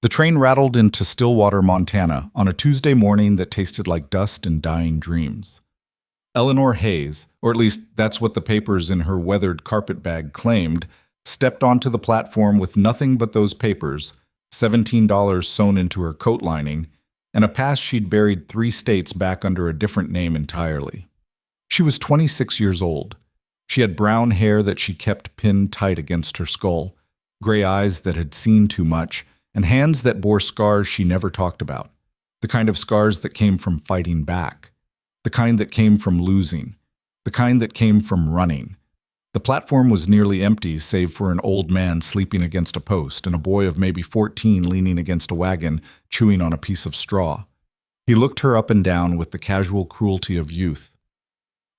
The train rattled into Stillwater, Montana, on a Tuesday morning that tasted like dust and dying dreams. Eleanor Hayes, or at least that's what the papers in her weathered carpet bag claimed, stepped onto the platform with nothing but those papers, $17 sewn into her coat lining, and a past she'd buried 3 states back under a different name entirely. She was 26 years old. She had brown hair that she kept pinned tight against her skull, gray eyes that had seen too much, and hands that bore scars she never talked about, the kind of scars that came from fighting back, the kind that came from losing, the kind that came from running. The platform was nearly empty save for an old man sleeping against a post and a boy of maybe 14 leaning against a wagon, chewing on a piece of straw. He looked her up and down with the casual cruelty of youth.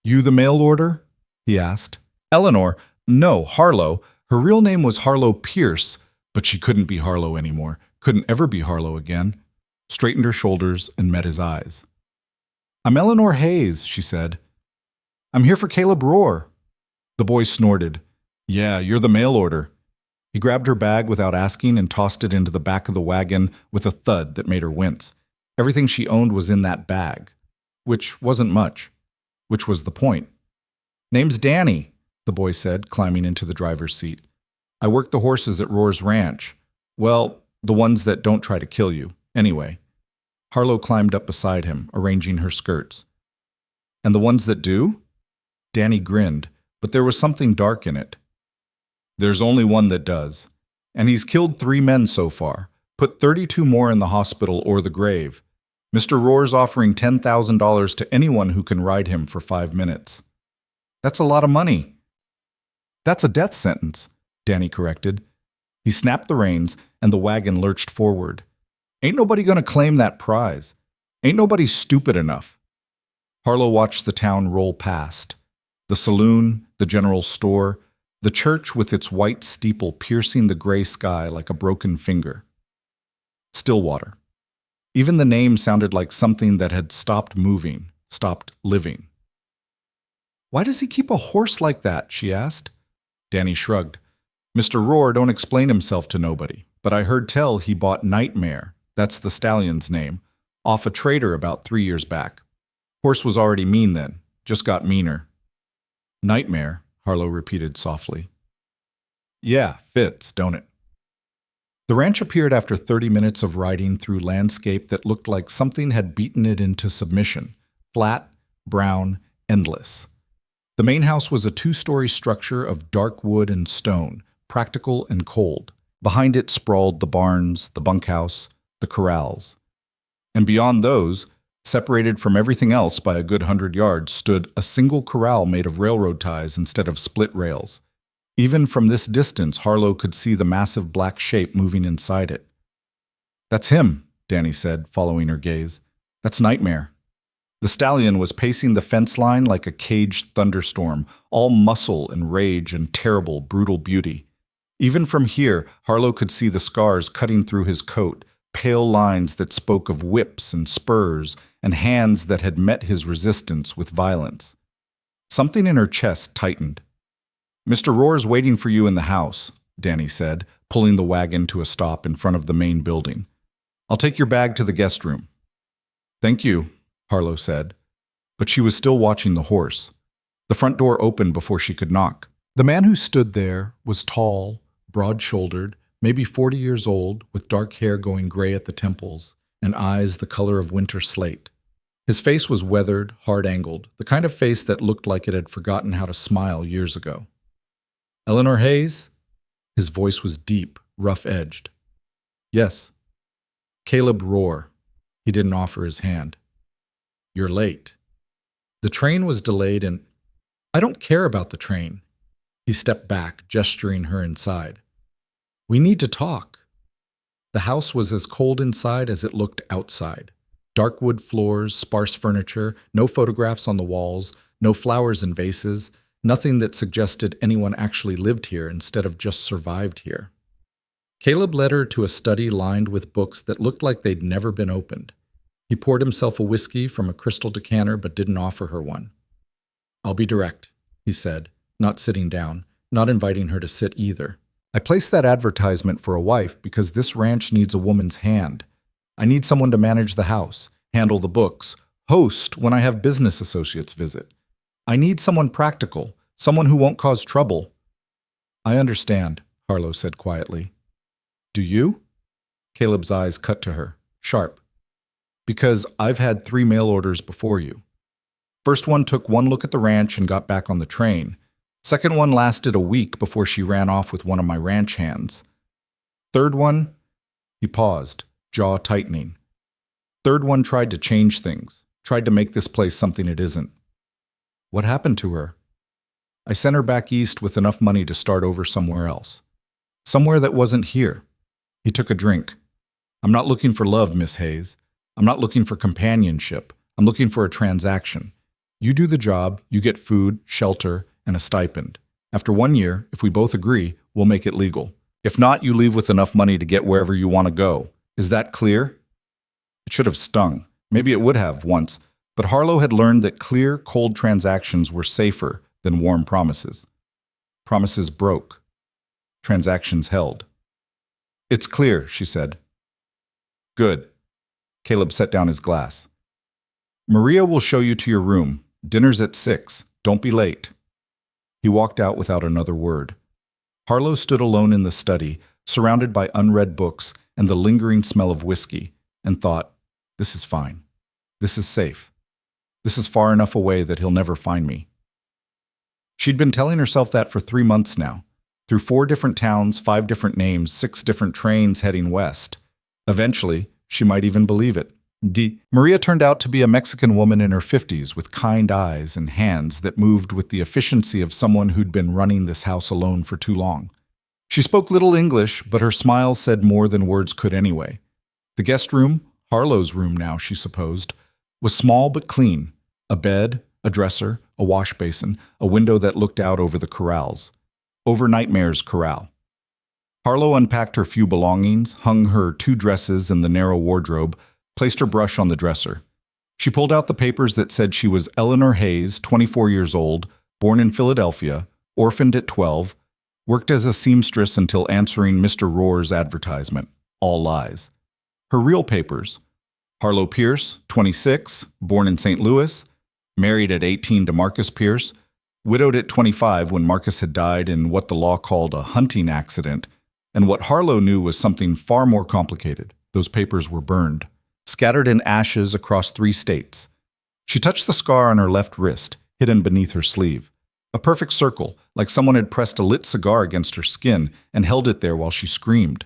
"You the mail order?" he asked. Eleanor, no, Harlow. Her real name was Harlow Pierce, but she couldn't be Harlow anymore, couldn't ever be Harlow again. Straightened her shoulders and met his eyes. "I'm Eleanor Hayes," she said. "I'm here for Caleb Rohr." The boy snorted. "Yeah, you're the mail order." He grabbed her bag without asking and tossed it into the back of the wagon with a thud that made her wince. Everything she owned was in that bag, which wasn't much, which was the point. "Name's Danny," the boy said, climbing into the driver's seat. "I work the horses at Rohr's ranch. Well, the ones that don't try to kill you. Anyway." Harlow climbed up beside him, arranging her skirts. "And the ones that do?" Danny grinned, but there was something dark in it. "There's only one that does. And he's killed 3 men so far, put 32 more in the hospital or the grave. Mr. Rohr's offering $10,000 to anyone who can ride him for 5 minutes. That's a lot of money." "That's a death sentence," Danny corrected. He snapped the reins, and the wagon lurched forward. "Ain't nobody gonna claim that prize. Ain't nobody stupid enough." Harlow watched the town roll past. The saloon, the general store, the church with its white steeple piercing the gray sky like a broken finger. Stillwater. Even the name sounded like something that had stopped moving, stopped living. "Why does he keep a horse like that?" she asked. Danny shrugged. "Mr. Rohr don't explain himself to nobody, but I heard tell he bought Nightmare, that's the stallion's name, off a trader about 3 years back. Horse was already mean then, just got meaner." "Nightmare," Harlow repeated softly. "Yeah, fits, don't it?" The ranch appeared after 30 minutes of riding through landscape that looked like something had beaten it into submission, flat, brown, endless. The main house was a 2-story structure of dark wood and stone, practical and cold. Behind it sprawled the barns, the bunkhouse, the corrals. And beyond those, separated from everything else by a good 100 yards, stood a single corral made of railroad ties instead of split rails. Even from this distance, Harlow could see the massive black shape moving inside it. "That's him," Danny said, following her gaze. "That's Nightmare." The stallion was pacing the fence line like a caged thunderstorm, all muscle and rage and terrible, brutal beauty. Even from here, Harlow could see the scars cutting through his coat, pale lines that spoke of whips and spurs, and hands that had met his resistance with violence. Something in her chest tightened. "Mr. Rohr's waiting for you in the house," Danny said, pulling the wagon to a stop in front of the main building. "I'll take your bag to the guest room." "Thank you," Harlow said, but she was still watching the horse. The front door opened before she could knock. The man who stood there was tall, broad-shouldered, maybe 40 years old, with dark hair going gray at the temples, and eyes the color of winter slate. His face was weathered, hard-angled, the kind of face that looked like it had forgotten how to smile years ago. "Eleanor Hayes?" His voice was deep, rough-edged. "Yes." "Caleb Rohr." He didn't offer his hand. "You're late." "The train was delayed and—" "I don't care about the train." He stepped back, gesturing her inside. "We need to talk." The house was as cold inside as it looked outside. Dark wood floors, sparse furniture, no photographs on the walls, no flowers in vases, nothing that suggested anyone actually lived here instead of just survived here. Caleb led her to a study lined with books that looked like they'd never been opened. He poured himself a whiskey from a crystal decanter but didn't offer her one. "I'll be direct," he said, not sitting down, not inviting her to sit either. I placed that advertisement for a wife because this ranch needs a woman's hand. I need someone to manage the house, handle the books, host when I have business associates visit. I need someone practical, someone who won't cause trouble. I understand, Harlow said quietly. Do you? Caleb's eyes cut to her, sharp. Because I've had 3 mail orders before you. First one took one look at the ranch and got back on the train. Second one lasted a week before she ran off with one of my ranch hands. Third one, he paused, jaw tightening. Third one tried to change things, tried to make this place something it isn't. What happened to her? I sent her back east with enough money to start over somewhere else. Somewhere that wasn't here. He took a drink. I'm not looking for love, Miss Hayes. I'm not looking for companionship. I'm looking for a transaction. You do the job, you get food, shelter, and a stipend. After 1 year, if we both agree, we'll make it legal. If not, you leave with enough money to get wherever you want to go. Is that clear? It should have stung. Maybe it would have once, but Harlow had learned that clear, cold transactions were safer than warm promises. Promises broke. Transactions held. It's clear, she said. Good. Caleb set down his glass. Maria will show you to your room. Dinner's at 6. Don't be late. He walked out without another word. Harlow stood alone in the study, surrounded by unread books and the lingering smell of whiskey, and thought, this is fine. This is safe. This is far enough away that he'll never find me. She'd been telling herself that for 3 months now, through 4 different towns, 5 different names, 6 different trains heading west. Eventually, she might even believe it. Maria turned out to be a Mexican woman in her 50s with kind eyes and hands that moved with the efficiency of someone who'd been running this house alone for too long. She spoke little English, but her smile said more than words could anyway. The guest room, Harlow's room now, she supposed, was small but clean. A bed, a dresser, a wash basin, a window that looked out over the corrals. Over Nightmare's corral. Harlow unpacked her few belongings, hung her 2 dresses in the narrow wardrobe, placed her brush on the dresser. She pulled out the papers that said she was Eleanor Hayes, 24 years old, born in Philadelphia, orphaned at 12, worked as a seamstress until answering Mr. Rohr's advertisement. All lies. Her real papers: Harlow Pierce, 26, born in St. Louis, married at 18 to Marcus Pierce, widowed at 25 when Marcus had died in what the law called a hunting accident, and what Harlow knew was something far more complicated. Those papers were burned, scattered in ashes across 3 states. She touched the scar on her left wrist, hidden beneath her sleeve. A perfect circle, like someone had pressed a lit cigar against her skin and held it there while she screamed.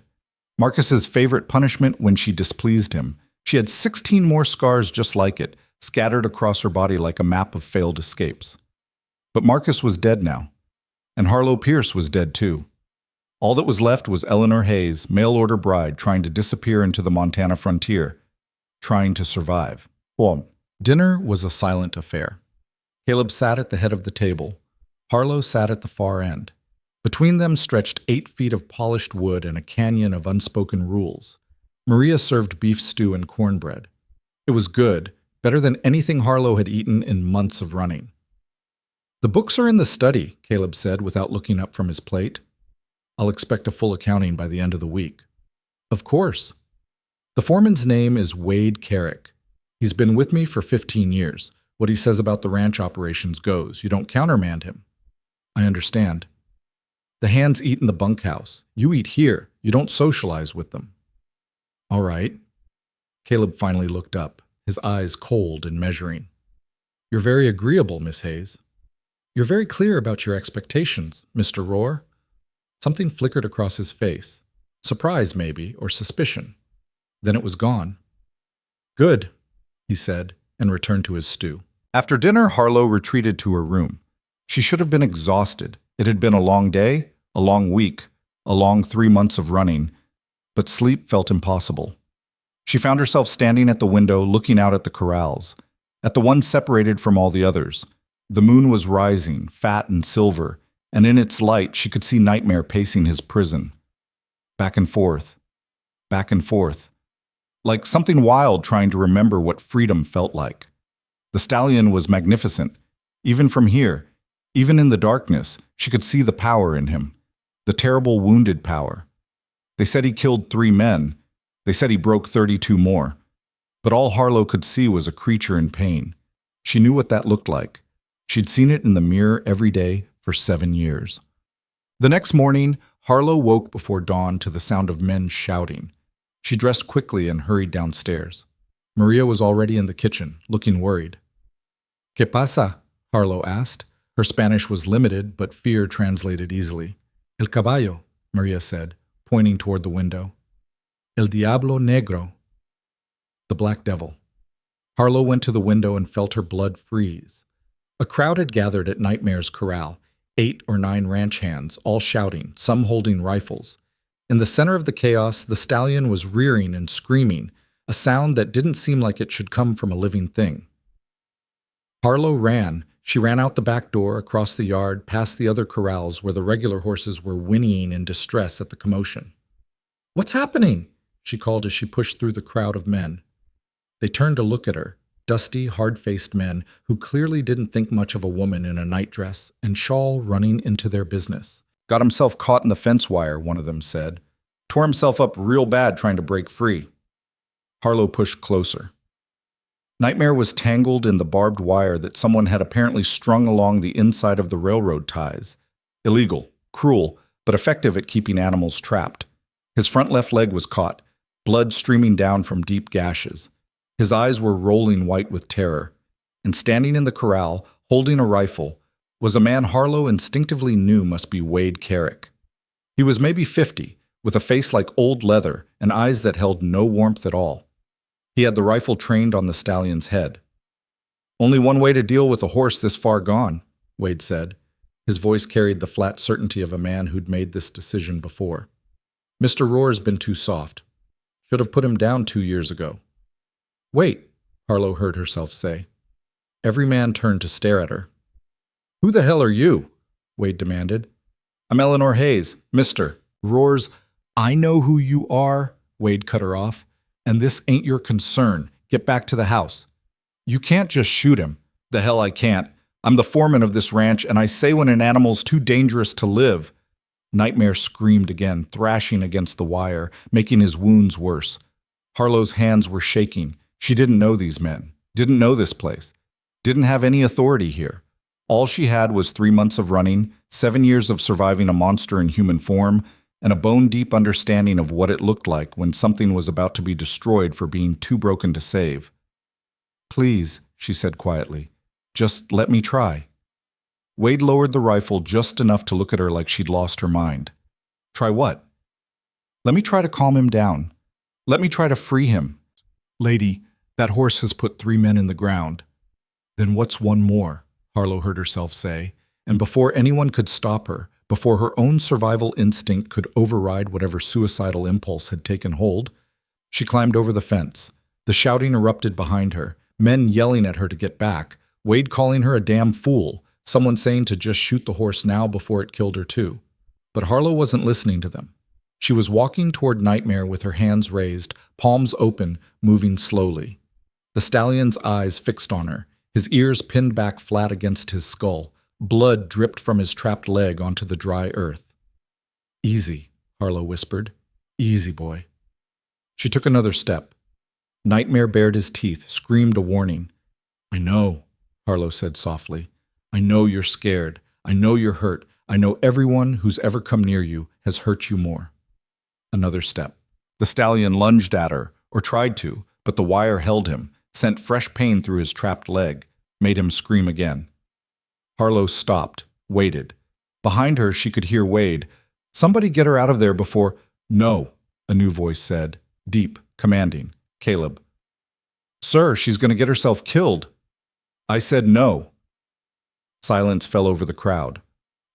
Marcus's favorite punishment when she displeased him. She had 16 more scars just like it, scattered across her body like a map of failed escapes. But Marcus was dead now, and Harlow Pierce was dead too. All that was left was Eleanor Hayes, mail-order bride, trying to disappear into the Montana frontier, trying to survive. Dinner was a silent affair. Caleb sat at the head of the table. Harlow sat at the far end. Between them stretched 8 feet of polished wood and a canyon of unspoken rules. Maria served beef stew and cornbread. It was good, better than anything Harlow had eaten in months of running. The books are in the study, Caleb said without looking up from his plate. I'll expect a full accounting by the end of the week. Of course. The foreman's name is Wade Carrick. He's been with me for 15 years. What he says about the ranch operations goes. You don't countermand him. I understand. The hands eat in the bunkhouse. You eat here. You don't socialize with them. All right. Caleb finally looked up, his eyes cold and measuring. You're very agreeable, Miss Hayes. You're very clear about your expectations, Mr. Rohr. Something flickered across his face. Surprise, maybe, or suspicion. Then it was gone. Good, he said, and returned to his stew. After dinner, Harlow retreated to her room. She should have been exhausted. It had been a long day, a long week, a long 3 months of running, but sleep felt impossible. She found herself standing at the window, looking out at the corrals, at the one separated from all the others. The moon was rising, fat and silver, and in its light she could see Nightmare pacing his prison. Back and forth, like something wild trying to remember what freedom felt like. The Stallion was magnificent. Even from here, even in the darkness, she could see the power in him. the terrible wounded power. They said he killed 3 men. They said he broke 32 more. But all Harlow could see was a creature in pain. She knew what that looked like. She'd seen it in the mirror every day for 7 years. The next morning, Harlow woke before dawn to the sound of men shouting. She dressed quickly and hurried downstairs. Maria was already in the kitchen, looking worried. ¿Qué pasa? Harlow asked. Her Spanish was limited, but fear translated easily. El caballo, Maria said, pointing toward the window. El diablo negro. The black devil. Harlow went to the window and felt her blood freeze. A crowd had gathered at Nightmare's corral, 8 or 9 ranch hands, all shouting, some holding rifles. In the center of the chaos, the stallion was rearing and screaming, a sound that didn't seem like it should come from a living thing. Harlow ran. She ran out the back door, across the yard, past the other corrals where the regular horses were whinnying in distress at the commotion. "What's happening?" she called as she pushed through the crowd of men. They turned to look at her, dusty, hard-faced men who clearly didn't think much of a woman in a nightdress and shawl running into their business. "Got himself caught in the fence wire," one of them said. "Tore himself up real bad trying to break free." Harlow pushed closer. Nightmare was tangled in the barbed wire that someone had apparently strung along the inside of the railroad ties. Illegal, cruel, but effective at keeping animals trapped. His front left leg was caught, blood streaming down from deep gashes. His eyes were rolling white with terror. And standing in the corral, holding a rifle, was a man Harlow instinctively knew must be Wade Carrick. He was maybe 50, with a face like old leather and eyes that held no warmth at all. He had the rifle trained on the stallion's head. "Only one way to deal with a horse this far gone," Wade said. His voice carried the flat certainty of a man who'd made this decision before. "Mr. Roar's been too soft. Should have put him down 2 years ago." "Wait," Harlow heard herself say. Every man turned to stare at her. "Who the hell are you?" Wade demanded. "I'm Eleanor Hayes, Mr. Roar's." "I know who you are," Wade cut her off. "And this ain't your concern. Get back to the house." "You can't just shoot him." "The hell I can't. I'm the foreman of this ranch, and I say when an animal's too dangerous to live." Nightmare screamed again, thrashing against the wire, making his wounds worse. Harlow's hands were shaking. She didn't know these men, didn't know this place, didn't have any authority here. All she had was 3 months of running, 7 years of surviving a monster in human form, and a bone-deep understanding of what it looked like when something was about to be destroyed for being too broken to save. "Please," she said quietly, "just let me try." Wade lowered the rifle just enough to look at her like she'd lost her mind. "Try what?" "Let me try to calm him down. Let me try to free him." "Lady, that horse has put 3 men in the ground." "Then what's one more?" Harlow heard herself say, and before anyone could stop her, before her own survival instinct could override whatever suicidal impulse had taken hold, she climbed over the fence. The shouting erupted behind her, men yelling at her to get back, Wade calling her a damn fool, someone saying to just shoot the horse now before it killed her too. But Harlow wasn't listening to them. She was walking toward Nightmare with her hands raised, palms open, moving slowly. The stallion's eyes fixed on her, his ears pinned back flat against his skull. Blood dripped from his trapped leg onto the dry earth. "Easy," Harlow whispered. "Easy, boy." She took another step. Nightmare bared his teeth, screamed a warning. "I know," Harlow said softly. "I know you're scared. I know you're hurt. I know everyone who's ever come near you has hurt you more." Another step. The stallion lunged at her, or tried to, but the wire held him, sent fresh pain through his trapped leg, made him scream again. Harlow stopped, waited. Behind her, she could hear Wade. "Somebody get her out of there before—" "No," a new voice said, deep, commanding. Caleb. "Sir, she's going to get herself killed." "I said no." Silence fell over the crowd.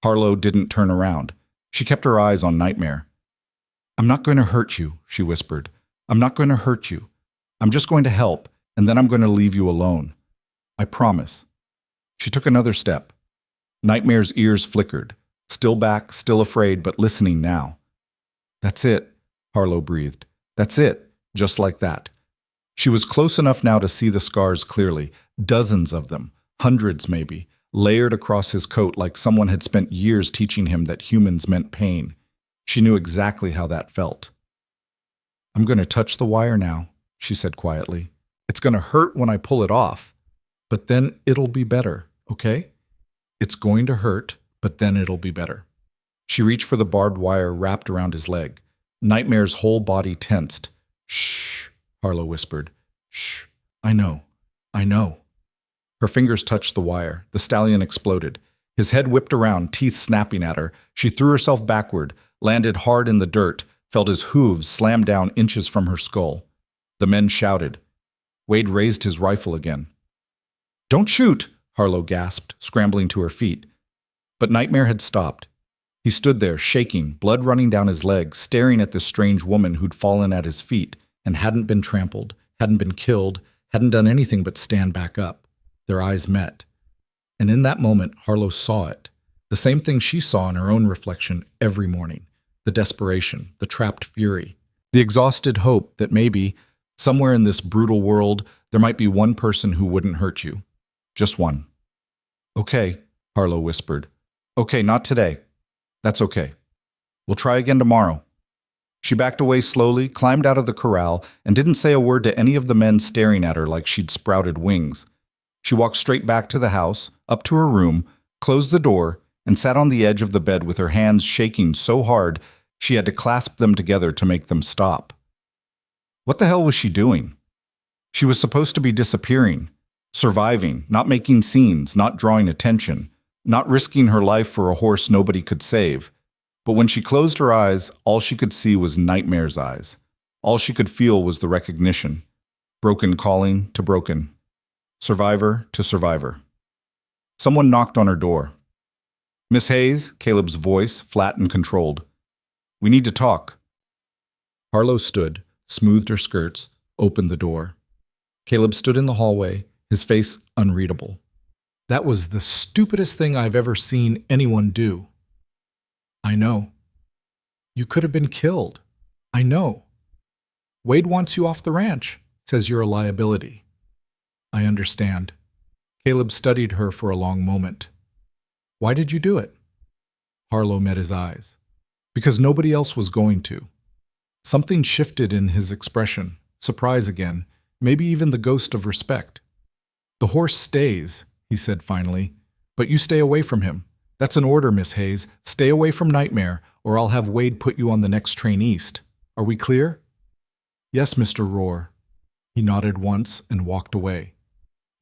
Harlow didn't turn around. She kept her eyes on Nightmare. "I'm not going to hurt you," she whispered. "I'm not going to hurt you. I'm just going to help, and then I'm going to leave you alone. I promise." She took another step. Nightmare's ears flickered, still back, still afraid, but listening now. "That's it," Harlow breathed. "That's it, just like that." She was close enough now to see the scars clearly, dozens of them, hundreds maybe, layered across his coat like someone had spent years teaching him that humans meant pain. She knew exactly how that felt. "I'm going to touch the wire now," she said quietly. "It's going to hurt when I pull it off, but then it'll be better, okay? It's going to hurt, but then it'll be better." She reached for the barbed wire wrapped around his leg. Nightmare's whole body tensed. "Shh," Harlow whispered. "Shh, I know. Her fingers touched the wire. The stallion exploded. His head whipped around, teeth snapping at her. She threw herself backward, landed hard in the dirt, felt his hooves slam down inches from her skull. The men shouted. Wade raised his rifle again. "Don't shoot!" Harlow gasped, scrambling to her feet. But Nightmare had stopped. He stood there, shaking, blood running down his legs, staring at this strange woman who'd fallen at his feet and hadn't been trampled, hadn't been killed, hadn't done anything but stand back up. Their eyes met. And in that moment, Harlow saw it. The same thing she saw in her own reflection every morning. The desperation, the trapped fury, the exhausted hope that maybe, somewhere in this brutal world, there might be one person who wouldn't hurt you. Just one. "Okay," Harlow whispered. "Okay, not today. That's okay. We'll try again tomorrow." She backed away slowly, climbed out of the corral, and didn't say a word to any of the men staring at her like she'd sprouted wings. She walked straight back to the house, up to her room, closed the door, and sat on the edge of the bed with her hands shaking so hard she had to clasp them together to make them stop. What the hell was she doing? She was supposed to be disappearing, surviving, not making scenes, not drawing attention, not risking her life for a horse nobody could save. But when she closed her eyes, all she could see was Nightmare's eyes. All she could feel was the recognition. Broken calling to broken. Survivor to survivor. Someone knocked on her door. "Miss Hayes," Caleb's voice, flat and controlled. "We need to talk." Harlow stood, smoothed her skirts, opened the door. Caleb stood in the hallway, his face unreadable. "That was the stupidest thing I've ever seen anyone do." "I know." "You could have been killed." "I know." "Wade wants you off the ranch, says you're a liability." "I understand." Caleb studied her for a long moment. "Why did you do it?" Harlow met his eyes. "Because nobody else was going to." Something shifted in his expression, surprise again, maybe even the ghost of respect. "The horse stays," he said finally, "but you stay away from him. That's an order, Miss Hayes. Stay away from Nightmare, or I'll have Wade put you on the next train east. Are we clear?" "Yes, Mr. Rohr." He nodded once and walked away.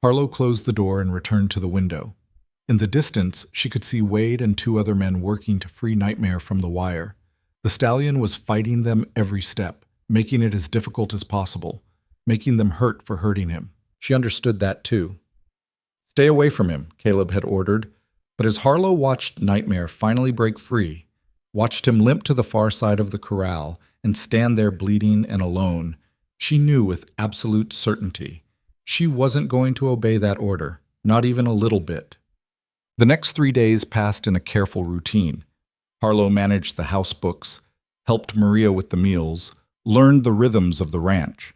Harlow closed the door and returned to the window. In the distance, she could see Wade and two other men working to free Nightmare from the wire. The stallion was fighting them every step, making it as difficult as possible, making them hurt for hurting him. She understood that too. "Stay away from him," Caleb had ordered, but as Harlow watched Nightmare finally break free, watched him limp to the far side of the corral and stand there bleeding and alone, she knew with absolute certainty she wasn't going to obey that order, not even a little bit. The next 3 days passed in a careful routine. Harlow managed the house books, helped Maria with the meals, learned the rhythms of the ranch.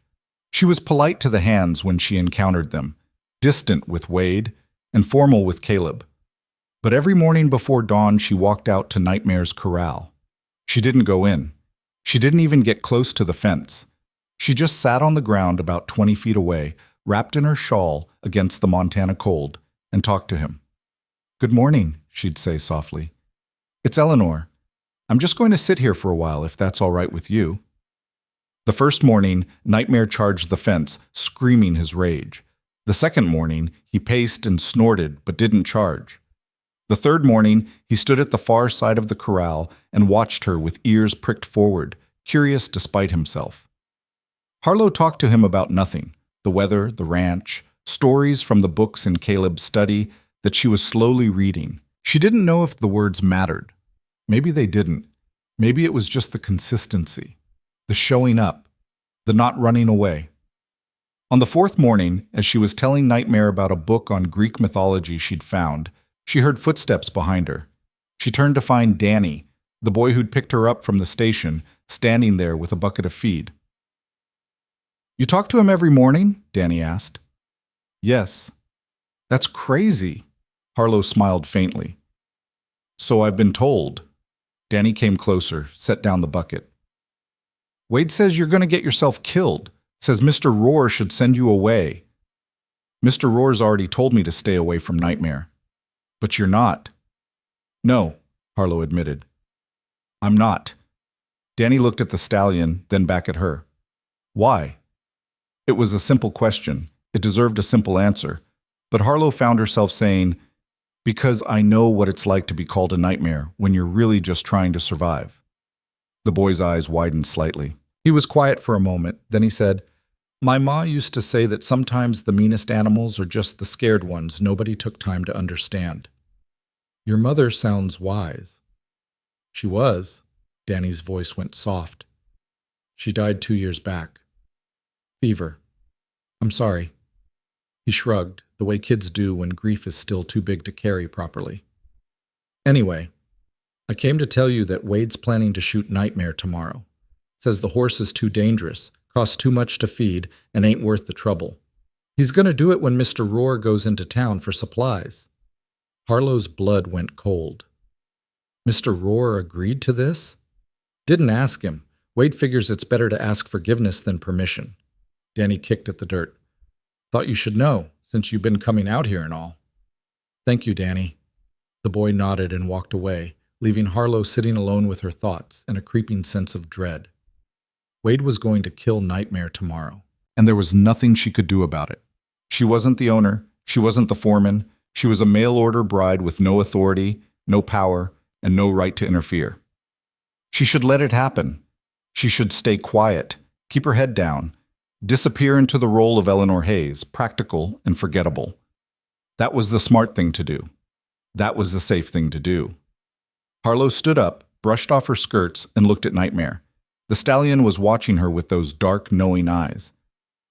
She was polite to the hands when she encountered them, distant with Wade, and formal with Caleb. But every morning before dawn, she walked out to Nightmare's corral. She didn't go in. She didn't even get close to the fence. She just sat on the ground about 20 feet away, wrapped in her shawl against the Montana cold, and talked to him. "Good morning," she'd say softly. "It's Eleanor. I'm just going to sit here for a while if that's all right with you." The first morning, Nightmare charged the fence, screaming his rage. The second morning, he paced and snorted but didn't charge. The third morning, he stood at the far side of the corral and watched her with ears pricked forward, curious despite himself. Harlow talked to him about nothing. The weather, the ranch, stories from the books in Caleb's study that she was slowly reading. She didn't know if the words mattered. Maybe they didn't. Maybe it was just the consistency, the showing up, the not running away. On the fourth morning, as she was telling Nightmare about a book on Greek mythology she'd found, she heard footsteps behind her. She turned to find Danny, the boy who'd picked her up from the station, standing there with a bucket of feed. "You talk to him every morning?" Danny asked. "Yes." "That's crazy." Harlow smiled faintly. So I've been told. Danny came closer, set down the bucket. Wade says you're going to get yourself killed. Says Mr. Roar should send you away. Mr. Roar's already told me to stay away from Nightmare. But you're not. No, Harlow admitted. I'm not. Danny looked at the stallion, then back at her. Why? It was a simple question. It deserved a simple answer. But Harlow found herself saying, because I know what it's like to be called a nightmare when you're really just trying to survive. The boy's eyes widened slightly. He was quiet for a moment, then he said, My ma used to say that sometimes the meanest animals are just the scared ones nobody took time to understand. Your mother sounds wise. She was. Danny's voice went soft. She died 2 years back. Fever. I'm sorry. He shrugged, the way kids do when grief is still too big to carry properly. Anyway, I came to tell you that Wade's planning to shoot Nightmare tomorrow. Says the horse is too dangerous, costs too much to feed, and ain't worth the trouble. He's going to do it when Mr. Roar goes into town for supplies. Harlow's blood went cold. Mr. Roar agreed to this? Didn't ask him. Wade figures it's better to ask forgiveness than permission. Danny kicked at the dirt. Thought you should know, since you've been coming out here and all. Thank you, Danny. The boy nodded and walked away, leaving Harlow sitting alone with her thoughts and a creeping sense of dread. Wade was going to kill Nightmare tomorrow, and there was nothing she could do about it. She wasn't the owner, she wasn't the foreman, she was a mail-order bride with no authority, no power, and no right to interfere. She should let it happen. She should stay quiet, keep her head down, disappear into the role of Eleanor Hayes, practical and forgettable. That was the smart thing to do. That was the safe thing to do. Harlow stood up, brushed off her skirts, and looked at Nightmare. The stallion was watching her with those dark, knowing eyes.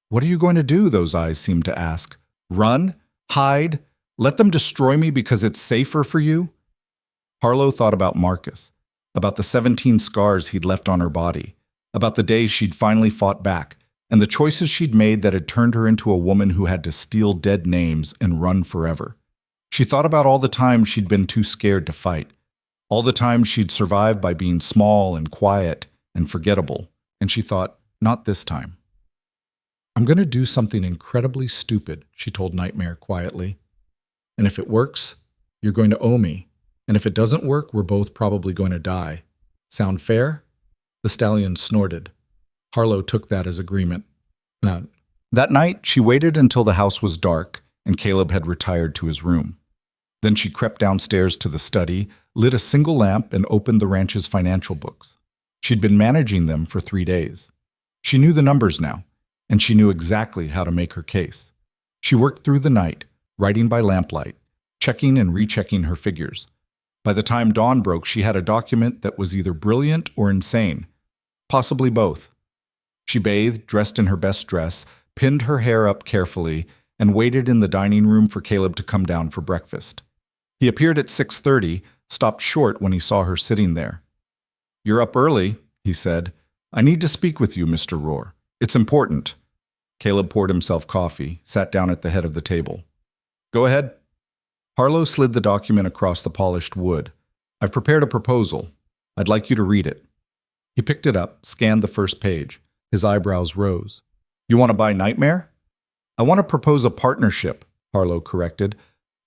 What are you going to do, those eyes seemed to ask. Run? Hide? Let them destroy me because it's safer for you? Harlow thought about Marcus, about the 17 scars he'd left on her body, about the days she'd finally fought back, and the choices she'd made that had turned her into a woman who had to steal dead names and run forever. She thought about all the times she'd been too scared to fight, all the times she'd survived by being small and quiet and forgettable, and she thought, not this time. I'm going to do something incredibly stupid, she told Nightmare quietly. And if it works, you're going to owe me. And if it doesn't work, we're both probably going to die. Sound fair? The stallion snorted. Harlow took that as agreement. That night, she waited until the house was dark and Caleb had retired to his room. Then she crept downstairs to the study, lit a single lamp, and opened the ranch's financial books. She'd been managing them for 3 days. She knew the numbers now, and she knew exactly how to make her case. She worked through the night, writing by lamplight, checking and rechecking her figures. By the time dawn broke, she had a document that was either brilliant or insane, possibly both. She bathed, dressed in her best dress, pinned her hair up carefully, and waited in the dining room for Caleb to come down for breakfast. He appeared at 6:30, stopped short when he saw her sitting there. You're up early, he said. I need to speak with you, Mr. Roar. It's important. Caleb poured himself coffee, sat down at the head of the table. Go ahead. Harlow slid the document across the polished wood. I've prepared a proposal. I'd like you to read it. He picked it up, scanned the first page. His eyebrows rose. You want to buy Nightmare? I want to propose a partnership, Harlow corrected.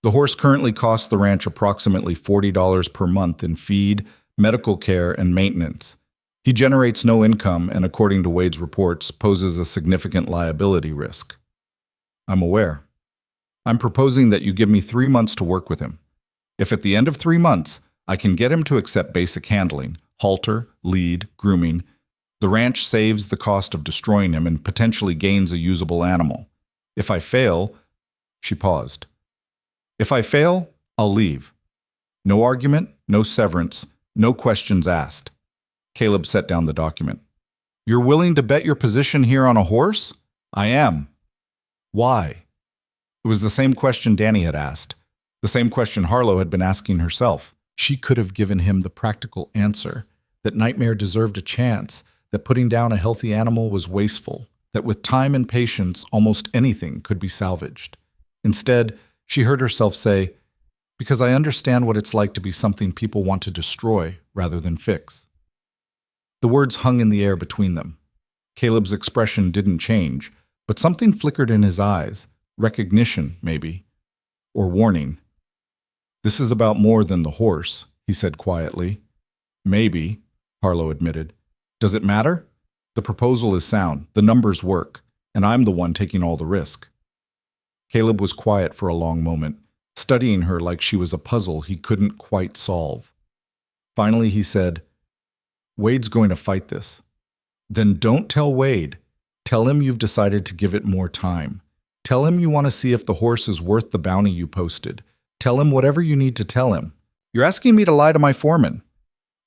The horse currently costs the ranch approximately $40 per month in feed, medical care, and maintenance. He generates no income and, according to Wade's reports, poses a significant liability risk. I'm aware. I'm proposing that you give me 3 months to work with him. If at the end of 3 months, I can get him to accept basic handling, halter, lead, grooming, the ranch saves the cost of destroying him and potentially gains a usable animal. If I fail, she paused. If I fail, I'll leave. No argument, no severance, no questions asked. Caleb set down the document. You're willing to bet your position here on a horse? I am. Why? It was the same question Danny had asked, the same question Harlow had been asking herself. She could have given him the practical answer, that Nightmare deserved a chance, that putting down a healthy animal was wasteful, that with time and patience almost anything could be salvaged. Instead, she heard herself say, Because I understand what it's like to be something people want to destroy rather than fix. The words hung in the air between them. Caleb's expression didn't change, but something flickered in his eyes. Recognition, maybe. Or warning. This is about more than the horse, he said quietly. Maybe, Harlow admitted. Does it matter? The proposal is sound, the numbers work, and I'm the one taking all the risk. Caleb was quiet for a long moment, studying her like she was a puzzle he couldn't quite solve. Finally, he said, Wade's going to fight this. Then don't tell Wade. Tell him you've decided to give it more time. Tell him you want to see if the horse is worth the bounty you posted. Tell him whatever you need to tell him. You're asking me to lie to my foreman.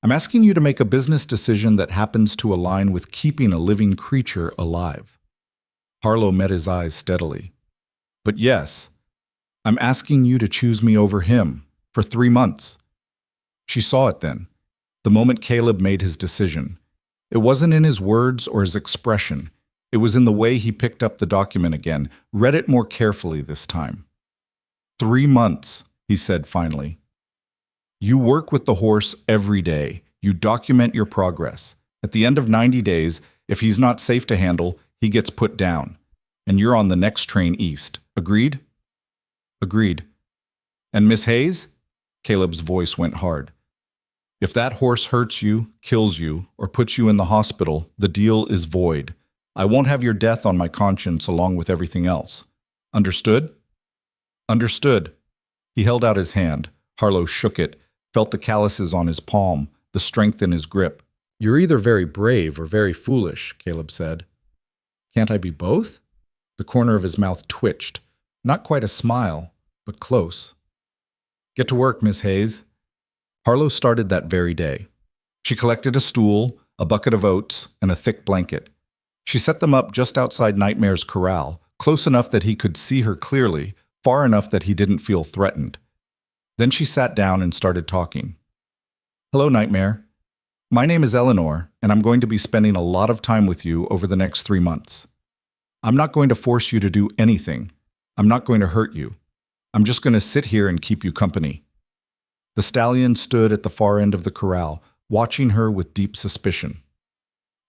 I'm asking you to make a business decision that happens to align with keeping a living creature alive. Harlow met his eyes steadily. But yes, I'm asking you to choose me over him for 3 months. She saw it then, the moment Caleb made his decision. It wasn't in his words or his expression. It was in the way he picked up the document again, read it more carefully this time. 3 months, he said finally. You work with the horse every day. You document your progress. At the end of 90 days, if he's not safe to handle, he gets put down. And you're on the next train east. Agreed? Agreed. And Miss Hayes? Caleb's voice went hard. If that horse hurts you, kills you, or puts you in the hospital, the deal is void. I won't have your death on my conscience along with everything else. Understood? Understood. He held out his hand. Harlow shook it, felt the calluses on his palm, the strength in his grip. You're either very brave or very foolish, Caleb said. Can't I be both? The corner of his mouth twitched. Not quite a smile, but close. Get to work, Miss Hayes. Harlow started that very day. She collected a stool, a bucket of oats, and a thick blanket. She set them up just outside Nightmare's corral, close enough that he could see her clearly, far enough that he didn't feel threatened. Then she sat down and started talking. Hello, Nightmare. My name is Eleanor, and I'm going to be spending a lot of time with you over the next 3 months. I'm not going to force you to do anything. I'm not going to hurt you. I'm just going to sit here and keep you company. The stallion stood at the far end of the corral, watching her with deep suspicion.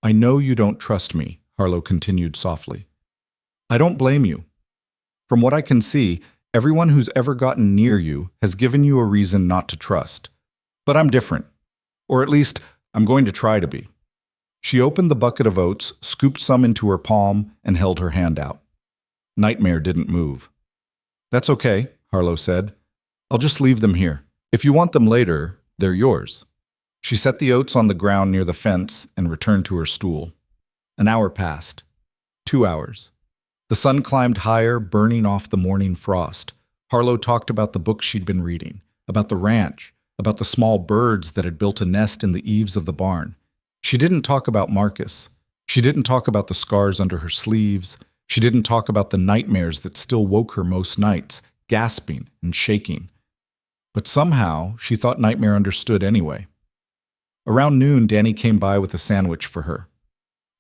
I know you don't trust me, Harlow continued softly. I don't blame you. From what I can see, everyone who's ever gotten near you has given you a reason not to trust. But I'm different. Or at least, I'm going to try to be. She opened the bucket of oats, scooped some into her palm, and held her hand out. Nightmare didn't move. That's okay, Harlow said. I'll just leave them here. If you want them later, they're yours. She set the oats on the ground near the fence and returned to her stool. An hour passed. 2 hours. The sun climbed higher, burning off the morning frost. Harlow talked about the books she'd been reading, about the ranch, about the small birds that had built a nest in the eaves of the barn. She didn't talk about Marcus. She didn't talk about the scars under her sleeves. She didn't talk about the nightmares that still woke her most nights, gasping and shaking. But somehow, she thought Nightmare understood anyway. Around noon, Danny came by with a sandwich for her.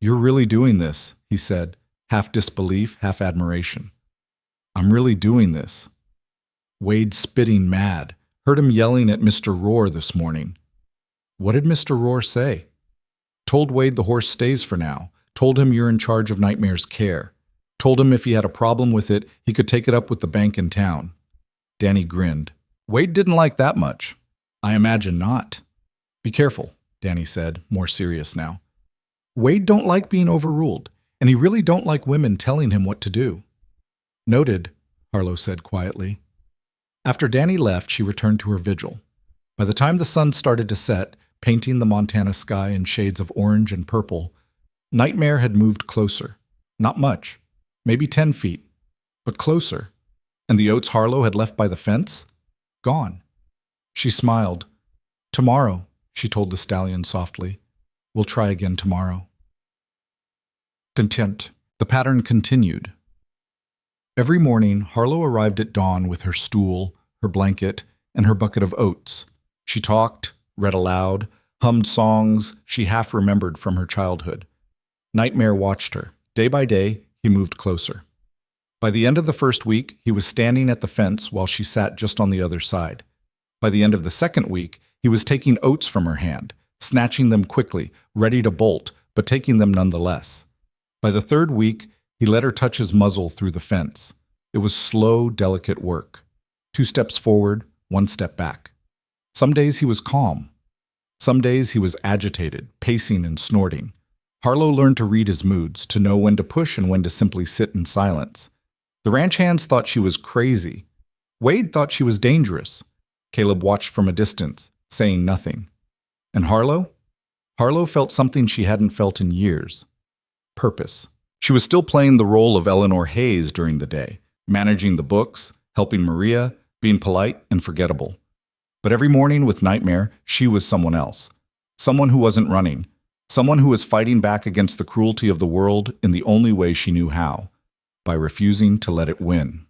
You're really doing this, he said, half disbelief, half admiration. I'm really doing this. Wade spitting mad, heard him yelling at Mr. Roar this morning. What did Mr. Roar say? Told Wade the horse stays for now, told him you're in charge of Nightmare's care, told him if he had a problem with it, he could take it up with the bank in town. Danny grinned. Wade didn't like that much. I imagine not. Be careful, Danny said, more serious now. Wade don't like being overruled, and he really don't like women telling him what to do. Noted, Harlow said quietly. After Danny left, she returned to her vigil. By the time the sun started to set, painting the Montana sky in shades of orange and purple, Nightmare had moved closer. Not much, maybe 10 feet, but closer. And the oats Harlow had left by the fence? Gone. She smiled. Tomorrow, she told the stallion softly. We'll try again tomorrow. Content. The pattern continued. Every morning, Harlow arrived at dawn with her stool, her blanket, and her bucket of oats. She talked, read aloud, hummed songs she half remembered from her childhood. Nightmare watched her. Day by day, he moved closer. By the end of the first week, he was standing at the fence while she sat just on the other side. By the end of the second week, he was taking oats from her hand, snatching them quickly, ready to bolt, but taking them nonetheless. By the third week, he let her touch his muzzle through the fence. It was slow, delicate work. 2 steps forward, 1 step back. Some days he was calm. Some days he was agitated, pacing and snorting. Harlow learned to read his moods, to know when to push and when to simply sit in silence. The ranch hands thought she was crazy. Wade thought she was dangerous. Caleb watched from a distance, saying nothing. And Harlow? Harlow felt something she hadn't felt in years. Purpose. She was still playing the role of Eleanor Hayes during the day, managing the books, helping Maria, being polite and forgettable. But every morning with Nightmare, she was someone else. Someone who wasn't running. Someone who was fighting back against the cruelty of the world in the only way she knew how, by refusing to let it win.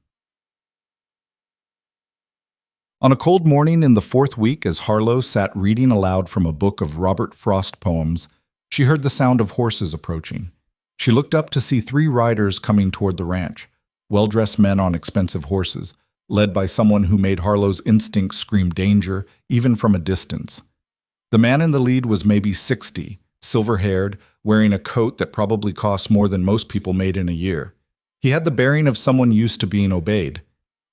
On a cold morning in the 4th week, as Harlow sat reading aloud from a book of Robert Frost poems, she heard the sound of horses approaching. She looked up to see 3 riders coming toward the ranch, well-dressed men on expensive horses, led by someone who made Harlow's instincts scream danger even from a distance. The man in the lead was maybe 60, silver-haired, wearing a coat that probably cost more than most people made in a year. He had the bearing of someone used to being obeyed.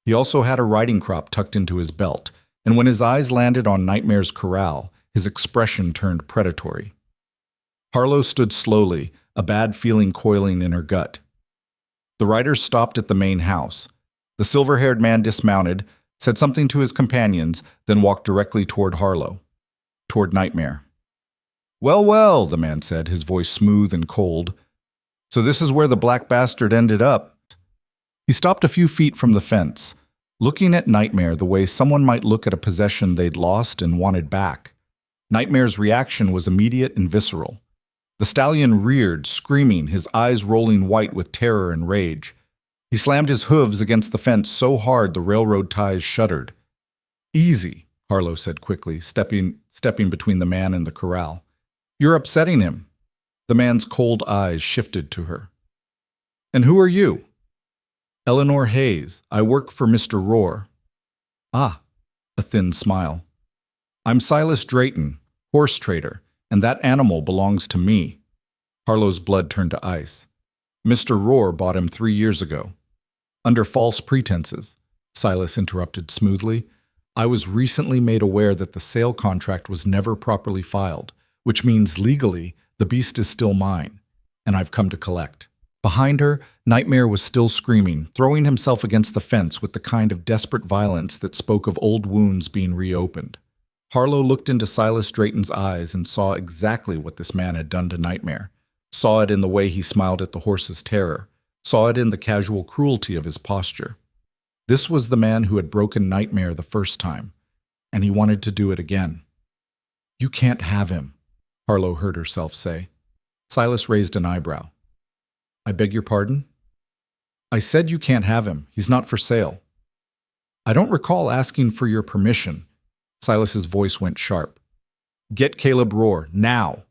He also had a riding crop tucked into his belt, and when his eyes landed on Nightmare's corral, his expression turned predatory. Harlow stood slowly, a bad feeling coiling in her gut. The riders stopped at the main house. The silver-haired man dismounted, said something to his companions, then walked directly toward Harlow, toward Nightmare. "Well, well," the man said, his voice smooth and cold. "So this is where the black bastard ended up." He stopped a few feet from the fence, looking at Nightmare the way someone might look at a possession they'd lost and wanted back. Nightmare's reaction was immediate and visceral. The stallion reared, screaming, his eyes rolling white with terror and rage. He slammed his hooves against the fence so hard the railroad ties shuddered. "Easy," Harlow said quickly, stepping between the man and the corral. "You're upsetting him." The man's cold eyes shifted to her. "And who are you?" "Eleanor Hayes. I work for Mr. Rohr." "Ah," a thin smile. "I'm Silas Drayton, horse trader, and that animal belongs to me." Harlow's blood turned to ice. "Mr. Rohr bought him 3 years ago." "Under false pretenses," Silas interrupted smoothly. "I was recently made aware that the sale contract was never properly filed, which means legally the beast is still mine, and I've come to collect." Behind her, Nightmare was still screaming, throwing himself against the fence with the kind of desperate violence that spoke of old wounds being reopened. Harlow looked into Silas Drayton's eyes and saw exactly what this man had done to Nightmare, saw it in the way he smiled at the horse's terror, saw it in the casual cruelty of his posture. This was the man who had broken Nightmare the first time, and he wanted to do it again. "You can't have him," Harlow heard herself say. Silas raised an eyebrow. "I beg your pardon?" "I said you can't have him. He's not for sale." "I don't recall asking for your permission." Silas's voice went sharp. "Get Caleb Rohr, now!"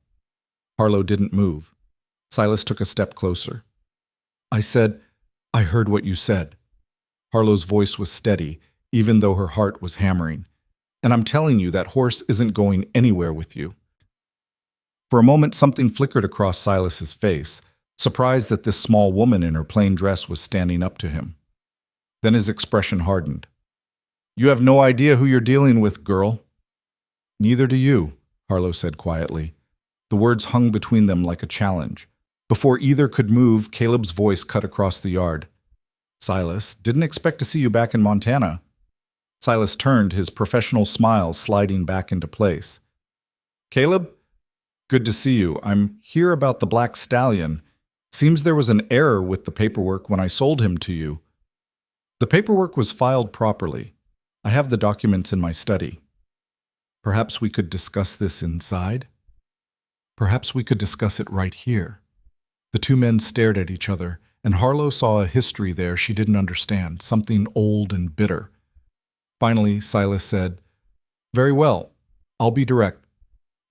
Harlow didn't move. Silas took a step closer. "I heard what you said." Harlow's voice was steady, even though her heart was hammering. "And I'm telling you that horse isn't going anywhere with you." For a moment, something flickered across Silas's face, surprised that this small woman in her plain dress was standing up to him. Then his expression hardened. "You have no idea who you're dealing with, girl." "Neither do you," Harlow said quietly. The words hung between them like a challenge. Before either could move, Caleb's voice cut across the yard. "Silas, didn't expect to see you back in Montana." Silas turned, his professional smile sliding back into place. "Caleb, good to see you. I'm here about the black stallion. Seems there was an error with the paperwork when I sold him to you." "The paperwork was filed properly. I have the documents in my study." "Perhaps we could discuss this inside?" "Perhaps we could discuss it right here." The 2 men stared at each other, and Harlow saw a history there she didn't understand, something old and bitter. Finally, Silas said, "Very well. I'll be direct.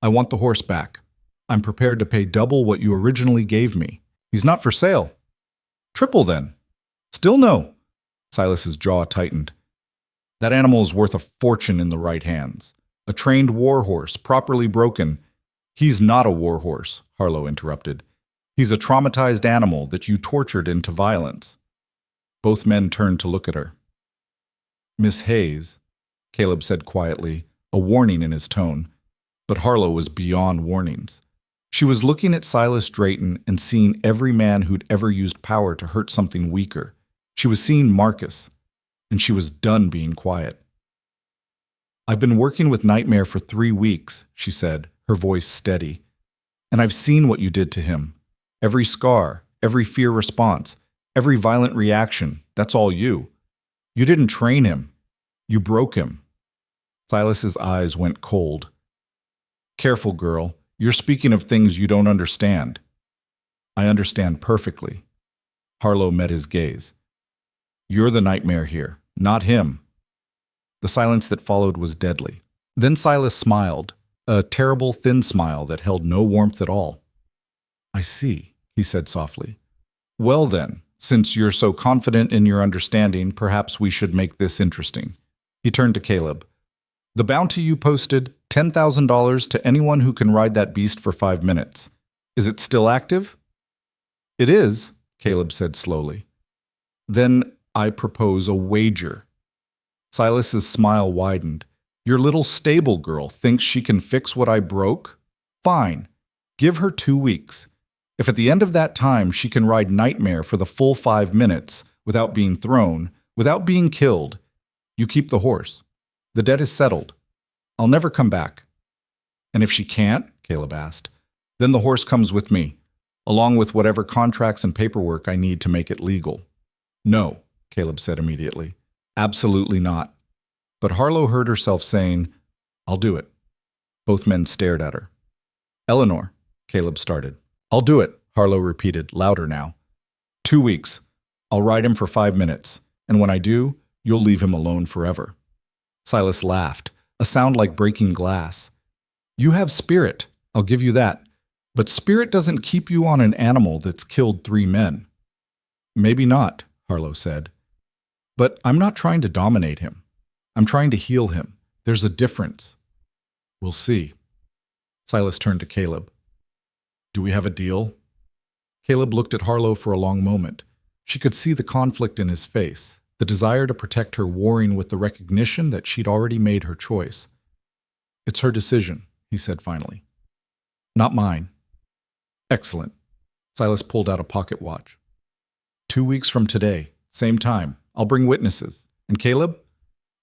I want the horse back. I'm prepared to pay double what you originally gave me. He's not for sale." "Triple, then." "Still no." Silas's jaw tightened. That animal is worth a fortune in the right hands. A trained war horse, properly broken. He's not a war horse, Harlow interrupted. He's a traumatized animal that you tortured into violence. Both men turned to look at her. Miss Hayes, Caleb said quietly, a warning in his tone. But Harlow was beyond warnings. She was looking at Silas Drayton and seeing every man who'd ever used power to hurt something weaker. She was seeing Marcus, and she was done being quiet. I've been working with Nightmare for 3 weeks, she said, her voice steady. And I've seen what you did to him. Every scar, every fear response, every violent reaction, that's all you. You didn't train him. You broke him. Silas's eyes went cold. Careful, girl. You're speaking of things you don't understand. I understand perfectly. Harlow met his gaze. You're the nightmare here, not him. The silence that followed was deadly. Then Silas smiled, a terrible thin smile that held no warmth at all. I see, he said softly. Well then, since you're so confident in your understanding, perhaps we should make this interesting. He turned to Caleb. The bounty you posted, $10,000 to anyone who can ride that beast for 5 minutes. Is it still active? It is, Caleb said slowly. Then I propose a wager. Silas's smile widened. Your little stable girl thinks she can fix what I broke? Fine. Give her 2 weeks. If at the end of that time she can ride Nightmare for the full 5 minutes without being thrown, without being killed, you keep the horse. The debt is settled. I'll never come back. And if she can't, Caleb asked, then the horse comes with me, along with whatever contracts and paperwork I need to make it legal. No, Caleb said immediately. Absolutely not. But Harlow heard herself saying, I'll do it. Both men stared at her. Eleanor, Caleb started. I'll do it, Harlow repeated, louder now. 2 weeks. I'll ride him for 5 minutes, and when I do, you'll leave him alone forever. Silas laughed, a sound like breaking glass. You have spirit, I'll give you that, but spirit doesn't keep you on an animal that's killed 3 men. Maybe not, Harlow said. But I'm not trying to dominate him. I'm trying to heal him. There's a difference. We'll see. Silas turned to Caleb. Do we have a deal? Caleb looked at Harlow for a long moment. She could see the conflict in his face, the desire to protect her warring with the recognition that she'd already made her choice. It's her decision, he said finally. Not mine. Excellent. Silas pulled out a pocket watch. 2 weeks from today, same time, I'll bring witnesses. And Caleb?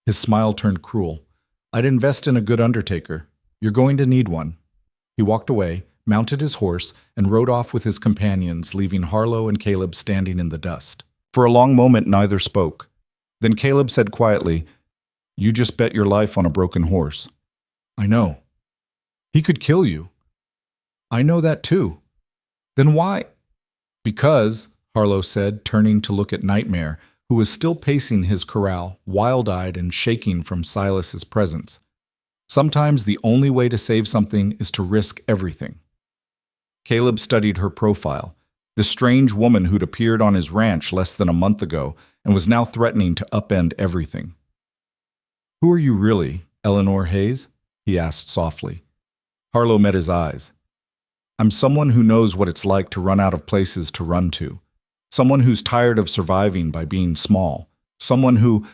His smile turned cruel. I'd invest in a good undertaker. You're going to need one. He walked away, mounted his horse, and rode off with his companions, leaving Harlow and Caleb standing in the dust. For a long moment, neither spoke. Then Caleb said quietly, You just bet your life on a broken horse. I know. He could kill you. I know that too. Then why? Because, Harlow said, turning to look at Nightmare, who was still pacing his corral, wild-eyed and shaking from Silas's presence. Sometimes the only way to save something is to risk everything. Caleb studied her profile, the strange woman who'd appeared on his ranch less than a month ago and was now threatening to upend everything. Who are you really, Eleanor Hayes? He asked softly. Harlow met his eyes. I'm someone who knows what it's like to run out of places to run to. Someone who's tired of surviving by being small. Someone who...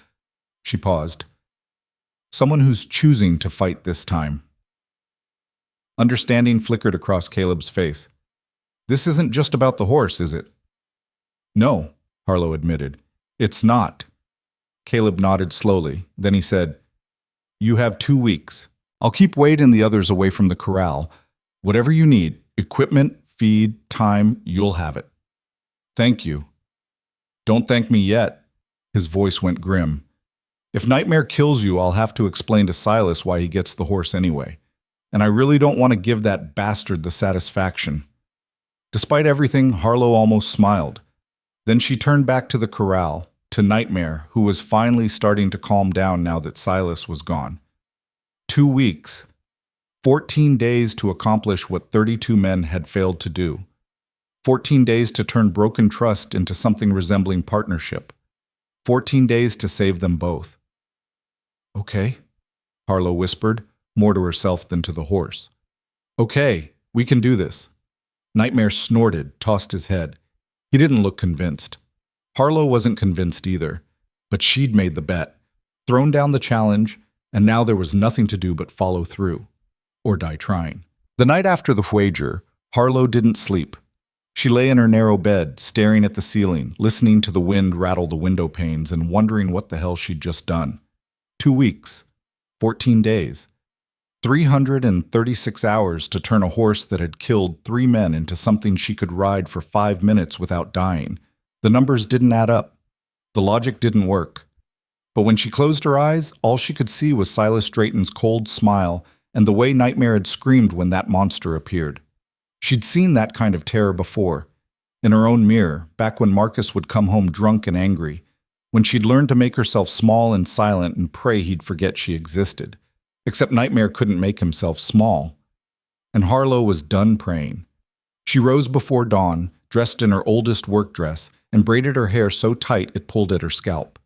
She paused. Someone who's choosing to fight this time. Understanding flickered across Caleb's face. This isn't just about the horse, is it? No, Harlow admitted. It's not. Caleb nodded slowly. Then he said, You have 2 weeks. I'll keep Wade and the others away from the corral. Whatever you need, equipment, feed, time, you'll have it. Thank you. Don't thank me yet. His voice went grim. If Nightmare kills you, I'll have to explain to Silas why he gets the horse anyway. And I really don't want to give that bastard the satisfaction. Despite everything, Harlow almost smiled. Then she turned back to the corral, to Nightmare, who was finally starting to calm down now that Silas was gone. 2 weeks. 14 days to accomplish what 32 men had failed to do. 14 days to turn broken trust into something resembling partnership. 14 days to save them both. Okay, Harlow whispered, more to herself than to the horse. Okay, we can do this. Nightmare snorted, tossed his head. He didn't look convinced. Harlow wasn't convinced either, but she'd made the bet, thrown down the challenge, and now there was nothing to do but follow through, or die trying. The night after the wager, Harlow didn't sleep. She lay in her narrow bed, staring at the ceiling, listening to the wind rattle the window panes and wondering what the hell she'd just done. 2 weeks, 14 days, 336 hours to turn a horse that had killed 3 men into something she could ride for 5 minutes without dying. The numbers didn't add up. The logic didn't work. But when she closed her eyes, all she could see was Silas Drayton's cold smile and the way Nightmare had screamed when that monster appeared. She'd seen that kind of terror before, in her own mirror, back when Marcus would come home drunk and angry, when she'd learned to make herself small and silent and pray he'd forget she existed. Except Nightmare couldn't make himself small. And Harlow was done praying. She rose before dawn, dressed in her oldest work dress, and braided her hair so tight it pulled at her scalp.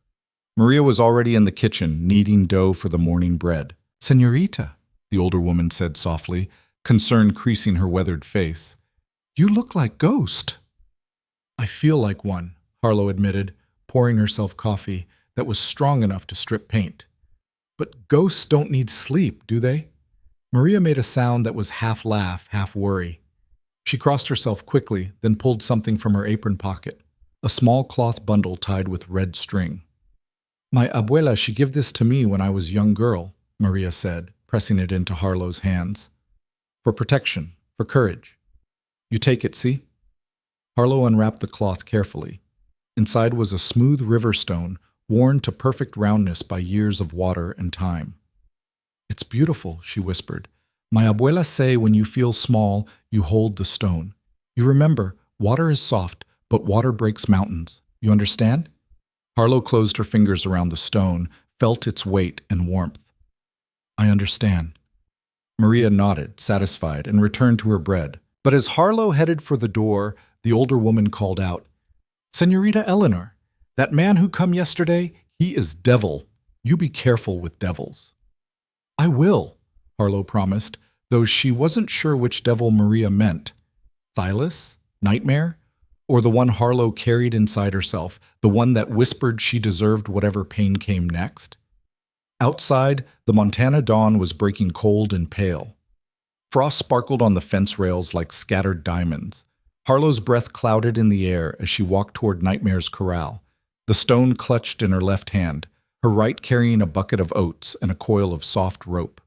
Maria was already in the kitchen, kneading dough for the morning bread. "Señorita," the older woman said softly, concern creasing her weathered face. "You look like Ghost." "I feel like one," Harlow admitted, pouring herself coffee that was strong enough to strip paint. "But ghosts don't need sleep, do they?" Maria made a sound that was half laugh, half worry. She crossed herself quickly, then pulled something from her apron pocket, a small cloth bundle tied with red string. "My abuela, she give this to me when I was a young girl," Maria said, pressing it into Harlow's hands. "For protection, for courage. You take it, see?" Harlow unwrapped the cloth carefully. Inside was a smooth river stone, worn to perfect roundness by years of water and time. "It's beautiful," she whispered. "My abuela say when you feel small, you hold the stone. You remember, water is soft, but water breaks mountains. You understand?" Harlow closed her fingers around the stone, felt its weight and warmth. "I understand." Maria nodded, satisfied, and returned to her bread. But as Harlow headed for the door, the older woman called out, "Señorita Eleanor, that man who come yesterday, he is devil. You be careful with devils." "I will," Harlow promised, though she wasn't sure which devil Maria meant. Silas? Nightmare? Or the one Harlow carried inside herself, the one that whispered she deserved whatever pain came next? Outside, the Montana dawn was breaking cold and pale. Frost sparkled on the fence rails like scattered diamonds. Harlow's breath clouded in the air as she walked toward Nightmare's corral, the stone clutched in her left hand, her right carrying a bucket of oats and a coil of soft rope.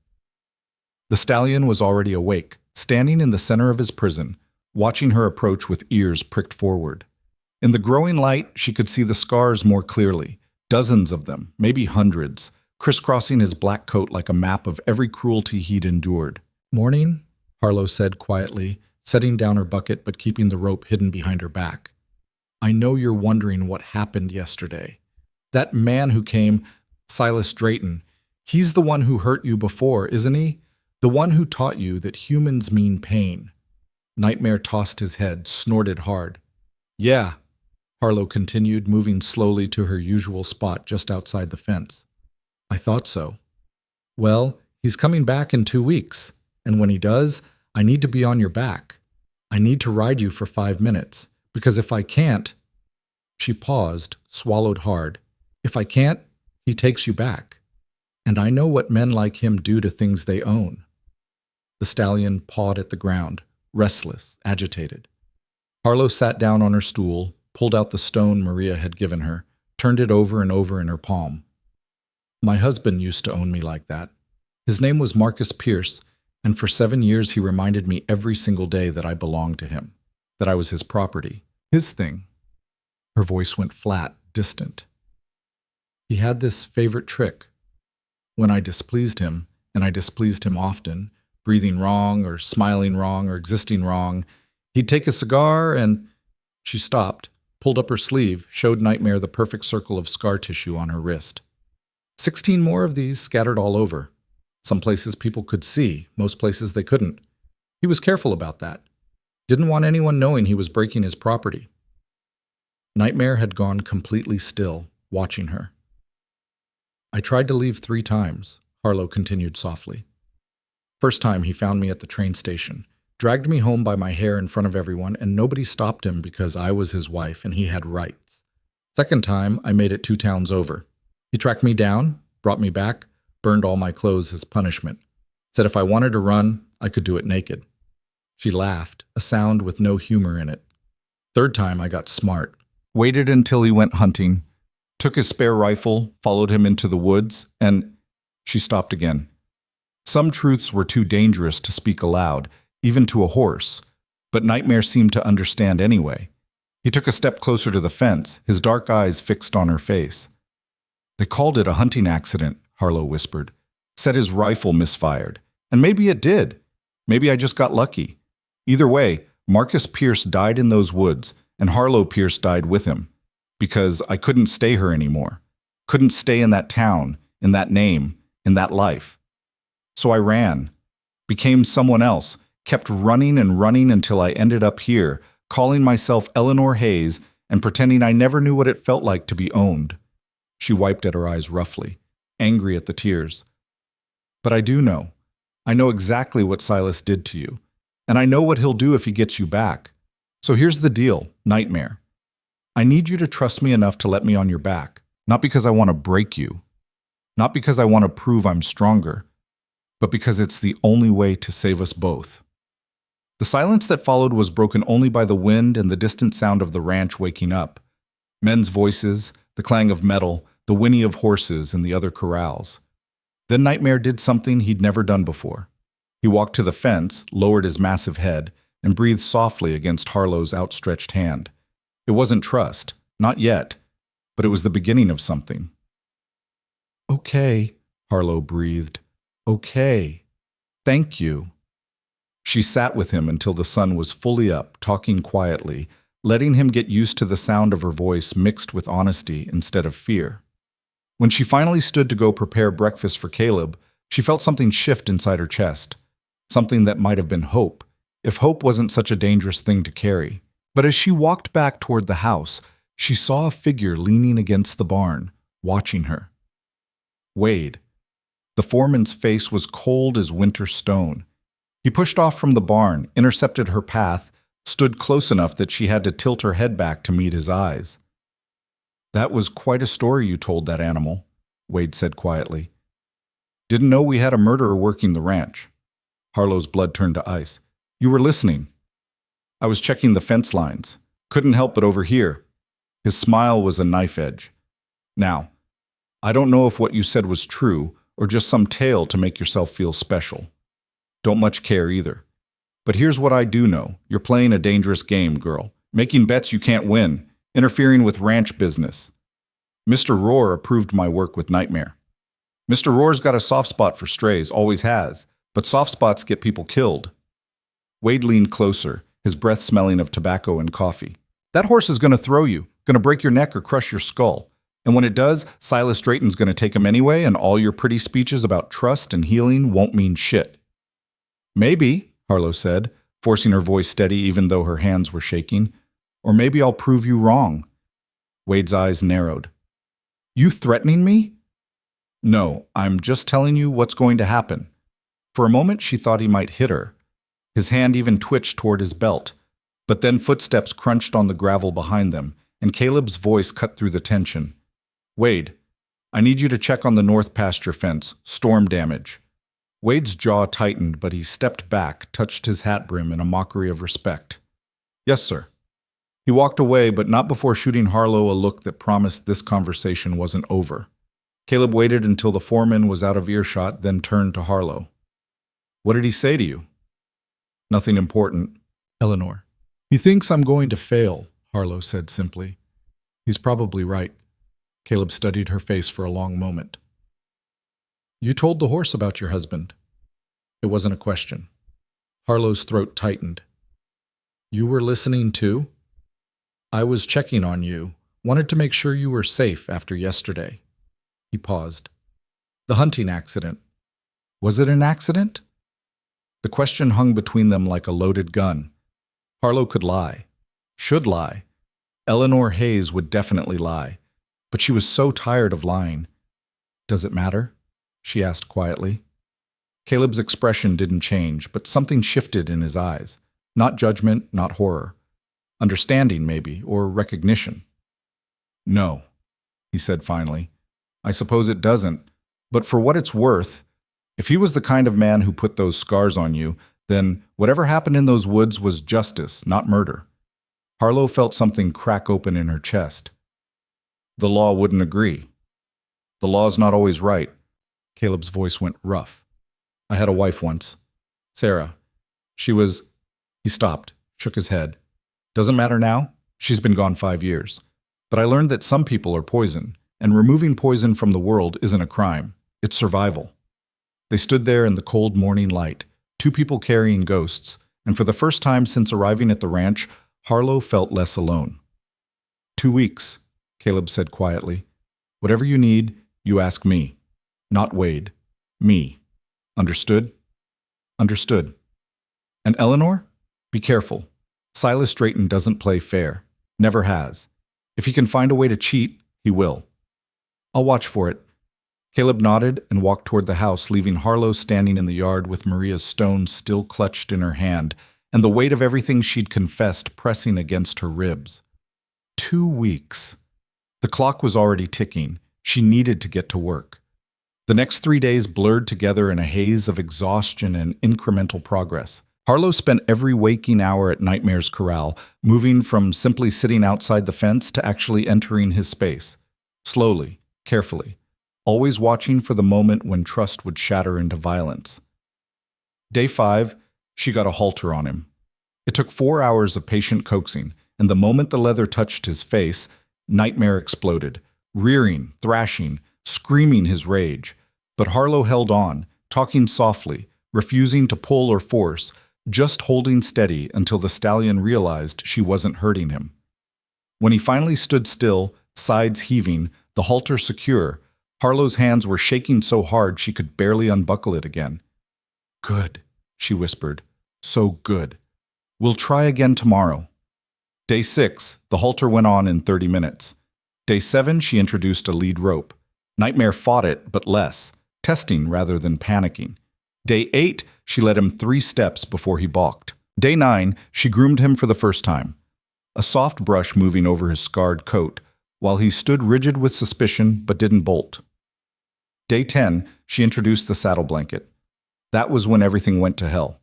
The stallion was already awake, standing in the center of his prison, watching her approach with ears pricked forward. In the growing light, she could see the scars more clearly, dozens of them, maybe hundreds, crisscrossing his black coat like a map of every cruelty he'd endured. "Morning," Harlow said quietly, setting down her bucket but keeping the rope hidden behind her back. "I know you're wondering what happened yesterday. That man who came, Silas Drayton, he's the one who hurt you before, isn't he? The one who taught you that humans mean pain." Nightmare tossed his head, snorted hard. "Yeah," Harlow continued, moving slowly to her usual spot just outside the fence. "I thought so." "Well, he's coming back in 2 weeks, and when he does, I need to be on your back. I need to ride you for 5 minutes, because if I can't—" She paused, swallowed hard. "If I can't, he takes you back. And I know what men like him do to things they own." The stallion pawed at the ground, restless, agitated. Harlow sat down on her stool, pulled out the stone Maria had given her, turned it over and over in her palm. "My husband used to own me like that. His name was Marcus Pierce, and for 7 years he reminded me every single day that I belonged to him, that I was his property, his thing." Her voice went flat, distant. "He had this favorite trick. When I displeased him, and I displeased him often, breathing wrong or smiling wrong or existing wrong, he'd take a cigar and—" She stopped, pulled up her sleeve, showed Nightmare the perfect circle of scar tissue on her wrist. 16 more of these scattered all over. Some places people could see, most places they couldn't. He was careful about that. Didn't want anyone knowing he was breaking his property. Nightmare had gone completely still, watching her. I tried to leave 3 times, Harlow continued softly. First time he found me at the train station, dragged me home by my hair in front of everyone, and nobody stopped him because I was his wife and he had rights. Second time, I made it 2 towns over. He tracked me down, brought me back, burned all my clothes as punishment. Said if I wanted to run, I could do it naked. She laughed, a sound with no humor in it. Third time, I got smart. Waited until he went hunting, took his spare rifle, followed him into the woods, and she stopped again. Some truths were too dangerous to speak aloud, even to a horse, but Nightmare seemed to understand anyway. He took a step closer to the fence, his dark eyes fixed on her face. They called it a hunting accident, Harlow whispered. Said his rifle misfired. And maybe it did. Maybe I just got lucky. Either way, Marcus Pierce died in those woods, and Harlow Pierce died with him. Because I couldn't stay her anymore. Couldn't stay in that town, in that name, in that life. So I ran. Became someone else. Kept running and running until I ended up here, calling myself Eleanor Hayes and pretending I never knew what it felt like to be owned. She wiped at her eyes roughly, angry at the tears. But I do know. I know exactly what Silas did to you. And I know what he'll do if he gets you back. So here's the deal, Nightmare. I need you to trust me enough to let me on your back. Not because I want to break you. Not because I want to prove I'm stronger. But because it's the only way to save us both. The silence that followed was broken only by the wind and the distant sound of the ranch waking up. Men's voices, the clang of metal, the whinny of horses in the other corrals. Then Nightmare did something he'd never done before. He walked to the fence, lowered his massive head, and breathed softly against Harlow's outstretched hand. It wasn't trust, not yet, but it was the beginning of something. Okay, Harlow breathed. Okay. Thank you. She sat with him until the sun was fully up, talking quietly, letting him get used to the sound of her voice mixed with honesty instead of fear. When she finally stood to go prepare breakfast for Caleb, she felt something shift inside her chest. Something that might have been hope, if hope wasn't such a dangerous thing to carry. But as she walked back toward the house, she saw a figure leaning against the barn, watching her. Wade. The foreman's face was cold as winter stone. He pushed off from the barn, intercepted her path, stood close enough that she had to tilt her head back to meet his eyes. That was quite a story you told that animal, Wade said quietly. Didn't know we had a murderer working the ranch. Harlow's blood turned to ice. You were listening. I was checking the fence lines. Couldn't help but overhear. His smile was a knife edge. Now, I don't know if what you said was true or just some tale to make yourself feel special. Don't much care either. But here's what I do know. You're playing a dangerous game, girl. Making bets you can't win. Interfering with ranch business. Mr. Rohr approved my work with Nightmare. Mr. Rohr's got a soft spot for strays, always has. But soft spots get people killed. Wade leaned closer, his breath smelling of tobacco and coffee. That horse is going to throw you, going to break your neck or crush your skull. And when it does, Silas Drayton's going to take him anyway, and all your pretty speeches about trust and healing won't mean shit. Maybe, Harlow said, forcing her voice steady even though her hands were shaking. Or maybe I'll prove you wrong. Wade's eyes narrowed. You threatening me? No, I'm just telling you what's going to happen. For a moment, she thought he might hit her. His hand even twitched toward his belt. But then footsteps crunched on the gravel behind them, and Caleb's voice cut through the tension. Wade, I need you to check on the north pasture fence. Storm damage. Wade's jaw tightened, but he stepped back, touched his hat brim in a mockery of respect. Yes, sir. He walked away, but not before shooting Harlow a look that promised this conversation wasn't over. Caleb waited until the foreman was out of earshot, then turned to Harlow. What did he say to you? Nothing important, Eleanor. He thinks I'm going to fail, Harlow said simply. He's probably right. Caleb studied her face for a long moment. You told the horse about your husband. It wasn't a question. Harlow's throat tightened. You were listening too? I was checking on you, wanted to make sure you were safe after yesterday. He paused. The hunting accident. Was it an accident? The question hung between them like a loaded gun. Harlow could lie. Should lie. Eleanor Hayes would definitely lie. But she was so tired of lying. Does it matter? She asked quietly. Caleb's expression didn't change, but something shifted in his eyes. Not judgment, not horror. Understanding, maybe, or recognition. No, he said finally. I suppose it doesn't, but for what it's worth, if he was the kind of man who put those scars on you, then whatever happened in those woods was justice, not murder. Harlow felt something crack open in her chest. The law wouldn't agree. The law's not always right. Caleb's voice went rough. I had a wife once. Sarah. She was... He stopped, shook his head. Doesn't matter now. She's been gone 5 years. But I learned that some people are poison, and removing poison from the world isn't a crime. It's survival. They stood there in the cold morning light, two people carrying ghosts, and for the first time since arriving at the ranch, Harlow felt less alone. 2 weeks, Caleb said quietly. Whatever you need, you ask me. Not Wade. Me. Understood? Understood. And Eleanor? Be careful. Silas Drayton doesn't play fair. Never has. If he can find a way to cheat, he will. I'll watch for it. Caleb nodded and walked toward the house, leaving Harlow standing in the yard with Maria's stone still clutched in her hand, and the weight of everything she'd confessed pressing against her ribs. 2 weeks. The clock was already ticking. She needed to get to work. The next 3 days blurred together in a haze of exhaustion and incremental progress. Harlow spent every waking hour at Nightmare's corral, moving from simply sitting outside the fence to actually entering his space. Slowly, carefully, always watching for the moment when trust would shatter into violence. Day 5, she got a halter on him. It took 4 hours of patient coaxing, and the moment the leather touched his face, Nightmare exploded, rearing, thrashing, screaming his rage. But Harlow held on, talking softly, refusing to pull or force, just holding steady until the stallion realized she wasn't hurting him. When he finally stood still, sides heaving, the halter secure, Harlow's hands were shaking so hard she could barely unbuckle it again. Good, she whispered. So good. We'll try again tomorrow. Day 6, the halter went on in 30 minutes. Day 7, she introduced a lead rope. Nightmare fought it, but less, testing rather than panicking. Day 8, she led him 3 steps before he balked. Day 9, she groomed him for the first time. A soft brush moving over his scarred coat, while he stood rigid with suspicion but didn't bolt. Day 10, she introduced the saddle blanket. That was when everything went to hell.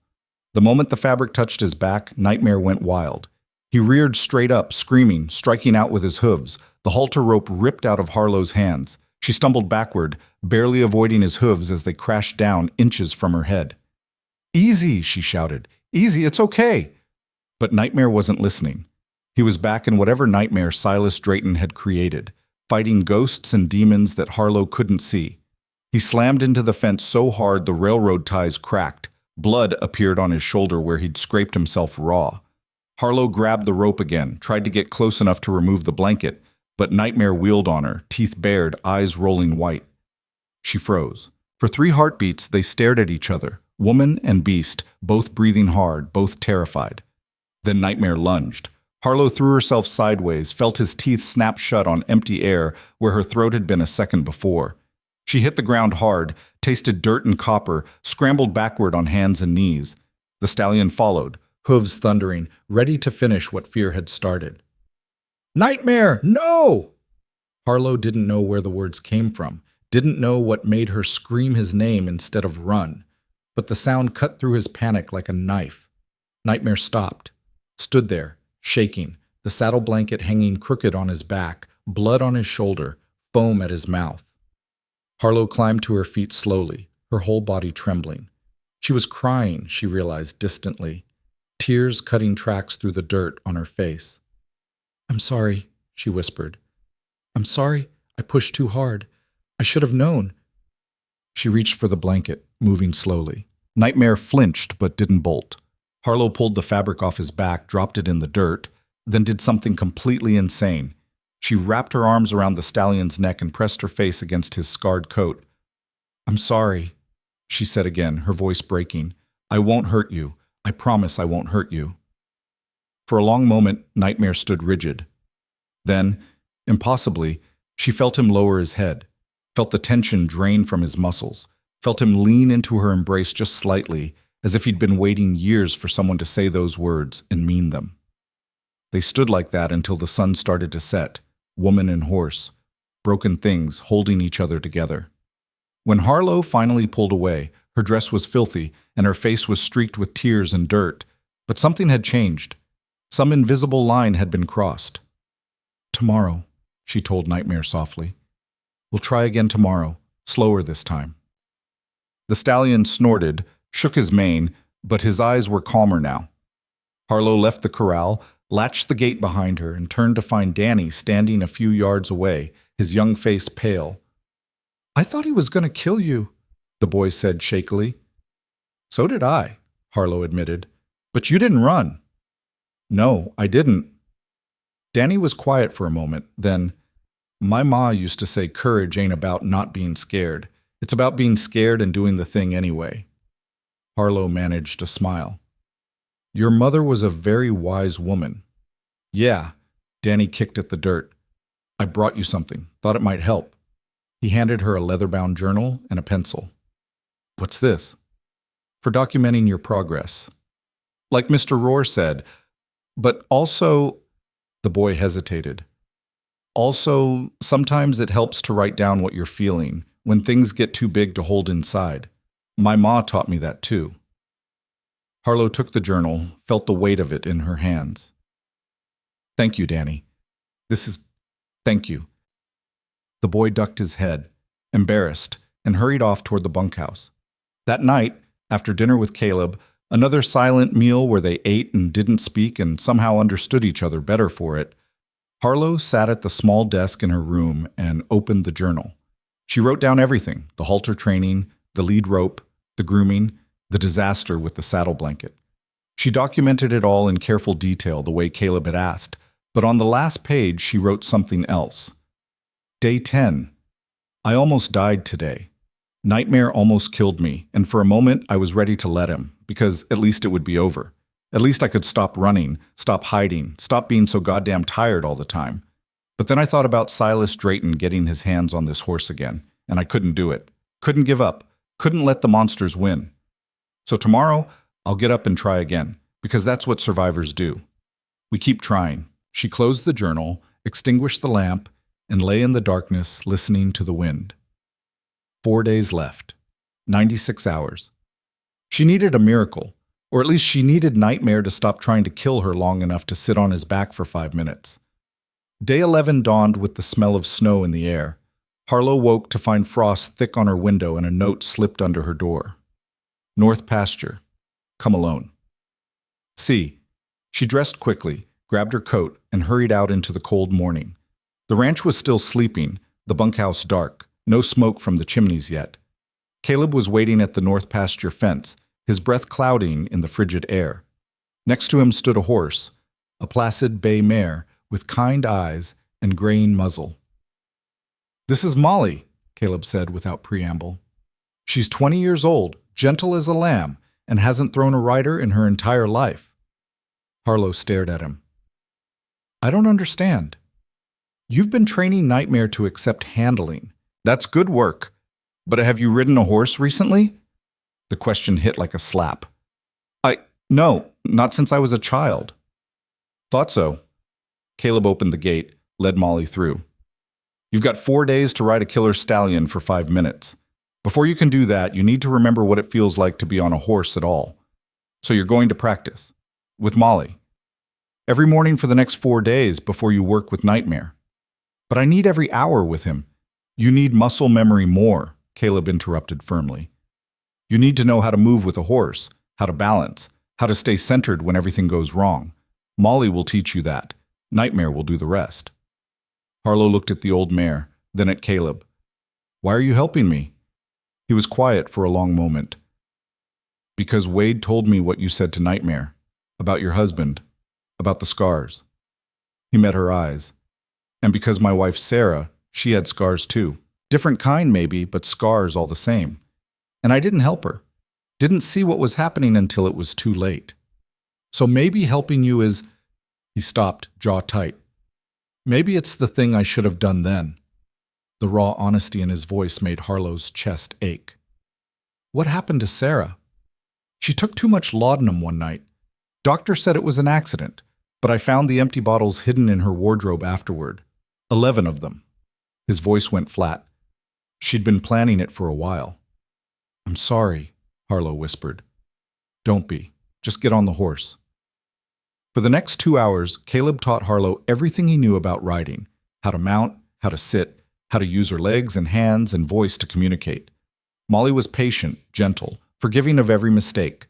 The moment the fabric touched his back, Nightmare went wild. He reared straight up, screaming, striking out with his hooves. The halter rope ripped out of Harlow's hands. She stumbled backward, barely avoiding his hooves as they crashed down inches from her head. Easy, she shouted. Easy, it's okay. But Nightmare wasn't listening. He was back in whatever nightmare Silas Drayton had created, fighting ghosts and demons that Harlow couldn't see. He slammed into the fence so hard the railroad ties cracked. Blood appeared on his shoulder where he'd scraped himself raw. Harlow grabbed the rope again, tried to get close enough to remove the blanket, but Nightmare wheeled on her, teeth bared, eyes rolling white. She froze. For 3 heartbeats, they stared at each other, woman and beast, both breathing hard, both terrified. Then Nightmare lunged. Harlow threw herself sideways, felt his teeth snap shut on empty air where her throat had been a second before. She hit the ground hard, tasted dirt and copper, scrambled backward on hands and knees. The stallion followed, hooves thundering, ready to finish what fear had started. Nightmare, no! Harlow didn't know where the words came from, didn't know what made her scream his name instead of run, but the sound cut through his panic like a knife. Nightmare stopped, stood there, shaking, the saddle blanket hanging crooked on his back, blood on his shoulder, foam at his mouth. Harlow climbed to her feet slowly, her whole body trembling. She was crying, she realized distantly, tears cutting tracks through the dirt on her face. I'm sorry, she whispered. I'm sorry, I pushed too hard. I should have known. She reached for the blanket, moving slowly. Nightmare flinched but didn't bolt. Harlow pulled the fabric off his back, dropped it in the dirt, then did something completely insane. She wrapped her arms around the stallion's neck and pressed her face against his scarred coat. I'm sorry, she said again, her voice breaking. I won't hurt you. I promise I won't hurt you. For a long moment, Nightmare stood rigid. Then, impossibly, she felt him lower his head. felt the tension drain from his muscles, felt him lean into her embrace just slightly, as if he'd been waiting years for someone to say those words and mean them. They stood like that until the sun started to set, woman and horse, broken things holding each other together. When Harlow finally pulled away, her dress was filthy and her face was streaked with tears and dirt, but something had changed. Some invisible line had been crossed. "Tomorrow," she told Nightmare softly. "We'll try again tomorrow, slower this time." The stallion snorted, shook his mane, but his eyes were calmer now. Harlow left the corral, latched the gate behind her, and turned to find Danny standing a few yards away, his young face pale. "I thought he was going to kill you," the boy said shakily. "So did I," Harlow admitted. "But you didn't run." "No, I didn't." Danny was quiet for a moment, then, "My ma used to say courage ain't about not being scared. It's about being scared and doing the thing anyway." Harlow managed a smile. "Your mother was a very wise woman." "Yeah," Danny kicked at the dirt. "I brought you something. Thought it might help." He handed her a leather-bound journal and a pencil. "What's this?" "For documenting your progress." "Like Mr. Rohr said. But also," the boy hesitated. "Also, sometimes it helps to write down what you're feeling when things get too big to hold inside. My ma taught me that too." Harlow took the journal, felt the weight of it in her hands. "Thank you, Danny. Thank you." The boy ducked his head, embarrassed, and hurried off toward the bunkhouse. That night, after dinner with Caleb, another silent meal where they ate and didn't speak and somehow understood each other better for it, Harlow sat at the small desk in her room and opened the journal. She wrote down everything: the halter training, the lead rope, the grooming, the disaster with the saddle blanket. She documented it all in careful detail the way Caleb had asked, but on the last page she wrote something else. Day 10. I almost died today. Nightmare almost killed me, and for a moment I was ready to let him, because at least it would be over. At least I could stop running, stop hiding, stop being so goddamn tired all the time. But then I thought about Silas Drayton getting his hands on this horse again, and I couldn't do it. Couldn't give up. Couldn't let the monsters win. So tomorrow, I'll get up and try again, because that's what survivors do. We keep trying. She closed the journal, extinguished the lamp, and lay in the darkness listening to the wind. 4 days left. 96 hours. She needed a miracle, or at least she needed Nightmare to stop trying to kill her long enough to sit on his back for 5 minutes. Day 11 dawned with the smell of snow in the air. Harlow woke to find frost thick on her window and a note slipped under her door. North pasture. Come alone. C. She dressed quickly, grabbed her coat, and hurried out into the cold morning. The ranch was still sleeping, the bunkhouse dark, no smoke from the chimneys yet. Caleb was waiting at the north pasture fence, his breath clouding in the frigid air. Next to him stood a horse, a placid bay mare with kind eyes and graying muzzle. "This is Molly," Caleb said without preamble. "She's 20 years old, gentle as a lamb, and hasn't thrown a rider in her entire life." Harlow stared at him. "I don't understand." "You've been training Nightmare to accept handling. That's good work. But have you ridden a horse recently?" The question hit like a slap. No, not since I was a child." "Thought so." Caleb opened the gate, led Molly through. "You've got 4 days to ride a killer stallion for 5 minutes. Before you can do that, you need to remember what it feels like to be on a horse at all. So you're going to practice. With Molly. Every morning for the next 4 days before you work with Nightmare." "But I need every hour with him." "You need muscle memory more," Caleb interrupted firmly. "You need to know how to move with a horse, how to balance, how to stay centered when everything goes wrong. Molly will teach you that. Nightmare will do the rest." Harlow looked at the old mare, then at Caleb. "Why are you helping me?" He was quiet for a long moment. "Because Wade told me what you said to Nightmare, about your husband, about the scars." He met her eyes. "And because my wife Sarah, she had scars too. Different kind maybe, but scars all the same. And I didn't help her. Didn't see what was happening until it was too late. So maybe helping you is..." He stopped, jaw tight. "Maybe it's the thing I should have done then." The raw honesty in his voice made Harlow's chest ache. What happened to Sarah? She took too much laudanum one night. Doctor said it was an accident, but I found the empty bottles hidden in her wardrobe afterward. 11 of them. His voice went flat. She'd been planning it for a while. I'm sorry, Harlow whispered. Don't be. Just get on the horse. For the next 2 hours, Caleb taught Harlow everything he knew about riding, how to mount, how to sit, how to use her legs and hands and voice to communicate. Molly was patient, gentle, forgiving of every mistake.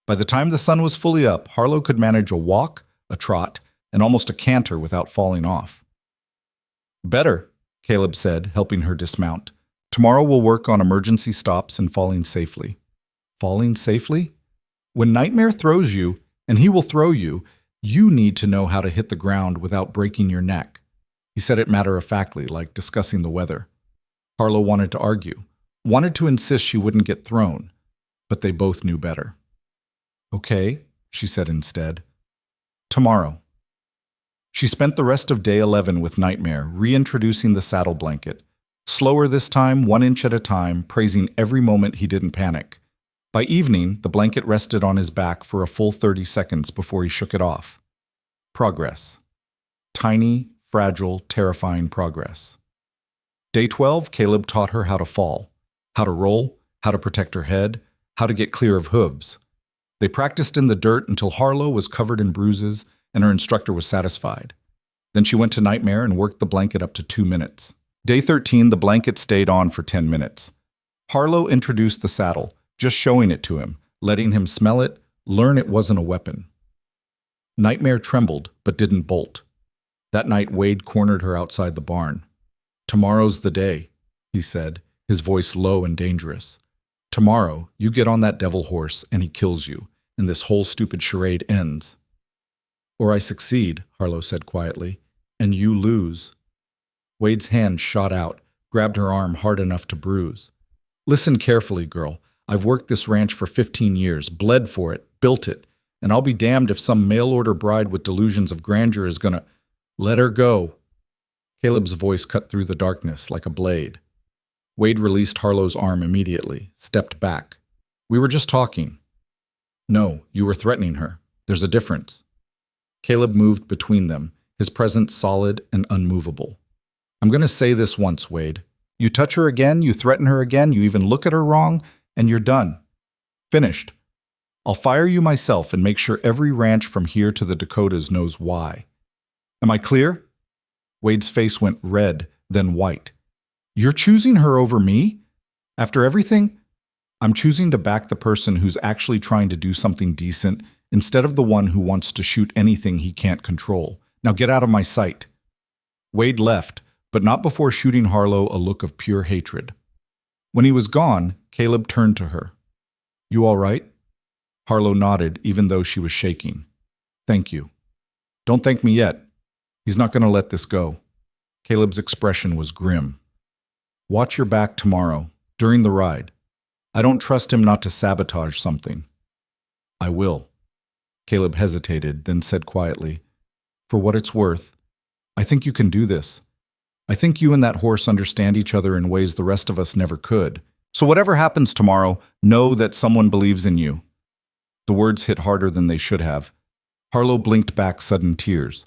By the time the sun was fully up, Harlow could manage a walk, a trot, and almost a canter without falling off. Better, Caleb said, helping her dismount. Tomorrow we'll work on emergency stops and falling safely. Falling safely? When Nightmare throws you, and he will throw you, you need to know how to hit the ground without breaking your neck. He said it matter-of-factly, like discussing the weather. Harlow wanted to argue, wanted to insist she wouldn't get thrown, but they both knew better. Okay, she said instead. Tomorrow. She spent the rest of day 11 with Nightmare, reintroducing the saddle blanket. Slower this time, 1 inch at a time, praising every moment he didn't panic. By evening, the blanket rested on his back for a full 30 seconds before he shook it off. Progress. Tiny, fragile, terrifying progress. Day 12, Caleb taught her how to fall, how to roll, how to protect her head, how to get clear of hooves. They practiced in the dirt until Harlow was covered in bruises and her instructor was satisfied. Then she went to Nightmare and worked the blanket up to 2 minutes. Day 13, the blanket stayed on for 10 minutes. Harlow introduced the saddle, just showing it to him, letting him smell it, learn it wasn't a weapon. Nightmare trembled, but didn't bolt. That night, Wade cornered her outside the barn. Tomorrow's the day, he said, his voice low and dangerous. Tomorrow, you get on that devil horse and he kills you, and this whole stupid charade ends. Or I succeed, Harlow said quietly, and you lose. Wade's hand shot out, grabbed her arm hard enough to bruise. Listen carefully, girl. I've worked this ranch for 15 years, bled for it, built it, and I'll be damned if some mail-order bride with delusions of grandeur is gonna... Let her go. Caleb's voice cut through the darkness like a blade. Wade released Harlow's arm immediately, stepped back. We were just talking. No, you were threatening her. There's a difference. Caleb moved between them, his presence solid and unmovable. I'm going to say this once, Wade. You touch her again, you threaten her again, you even look at her wrong, and you're done. Finished. I'll fire you myself and make sure every ranch from here to the Dakotas knows why. Am I clear? Wade's face went red, then white. You're choosing her over me? After everything? I'm choosing to back the person who's actually trying to do something decent instead of the one who wants to shoot anything he can't control. Now get out of my sight. Wade left, but not before shooting Harlow a look of pure hatred. When he was gone, Caleb turned to her. You all right? Harlow nodded, even though she was shaking. Thank you. Don't thank me yet. He's not going to let this go. Caleb's expression was grim. Watch your back tomorrow, during the ride. I don't trust him not to sabotage something. I will. Caleb hesitated, then said quietly, For what it's worth, I think you can do this. I think you and that horse understand each other in ways the rest of us never could. So whatever happens tomorrow, know that someone believes in you. The words hit harder than they should have. Harlow blinked back sudden tears.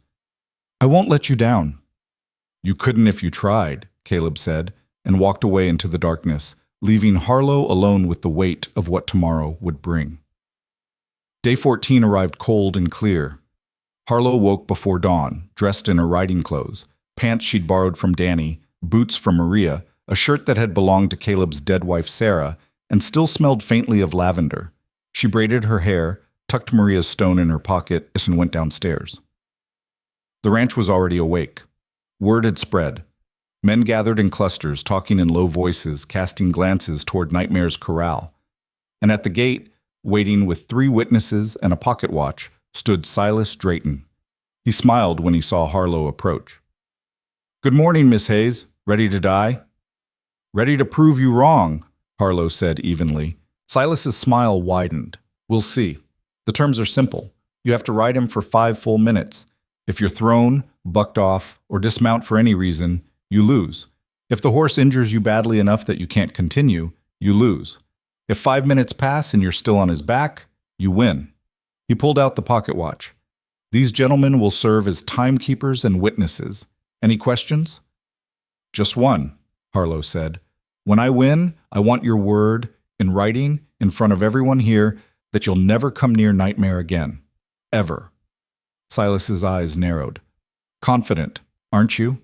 I won't let you down. You couldn't if you tried, Caleb said, and walked away into the darkness, leaving Harlow alone with the weight of what tomorrow would bring. Day 14 arrived cold and clear. Harlow woke before dawn, dressed in her riding clothes, pants she'd borrowed from Danny, boots from Maria, a shirt that had belonged to Caleb's dead wife Sarah, and still smelled faintly of lavender. She braided her hair, tucked Maria's stone in her pocket, and went downstairs. The ranch was already awake. Word had spread. Men gathered in clusters, talking in low voices, casting glances toward Nightmare's corral. And at the gate, waiting with 3 witnesses and a pocket watch, stood Silas Drayton. He smiled when he saw Harlow approach. Good morning, Miss Hayes. Ready to die? Ready to prove you wrong, Harlow said evenly. Silas's smile widened. We'll see. The terms are simple. You have to ride him for 5 full minutes. If you're thrown, bucked off, or dismount for any reason, you lose. If the horse injures you badly enough that you can't continue, you lose. If 5 minutes pass and you're still on his back, you win. He pulled out the pocket watch. These gentlemen will serve as timekeepers and witnesses. Any questions? Just one, Harlow said. When I win, I want your word, in writing, in front of everyone here, that you'll never come near Nightmare again. Ever. Silas's eyes narrowed. Confident, aren't you?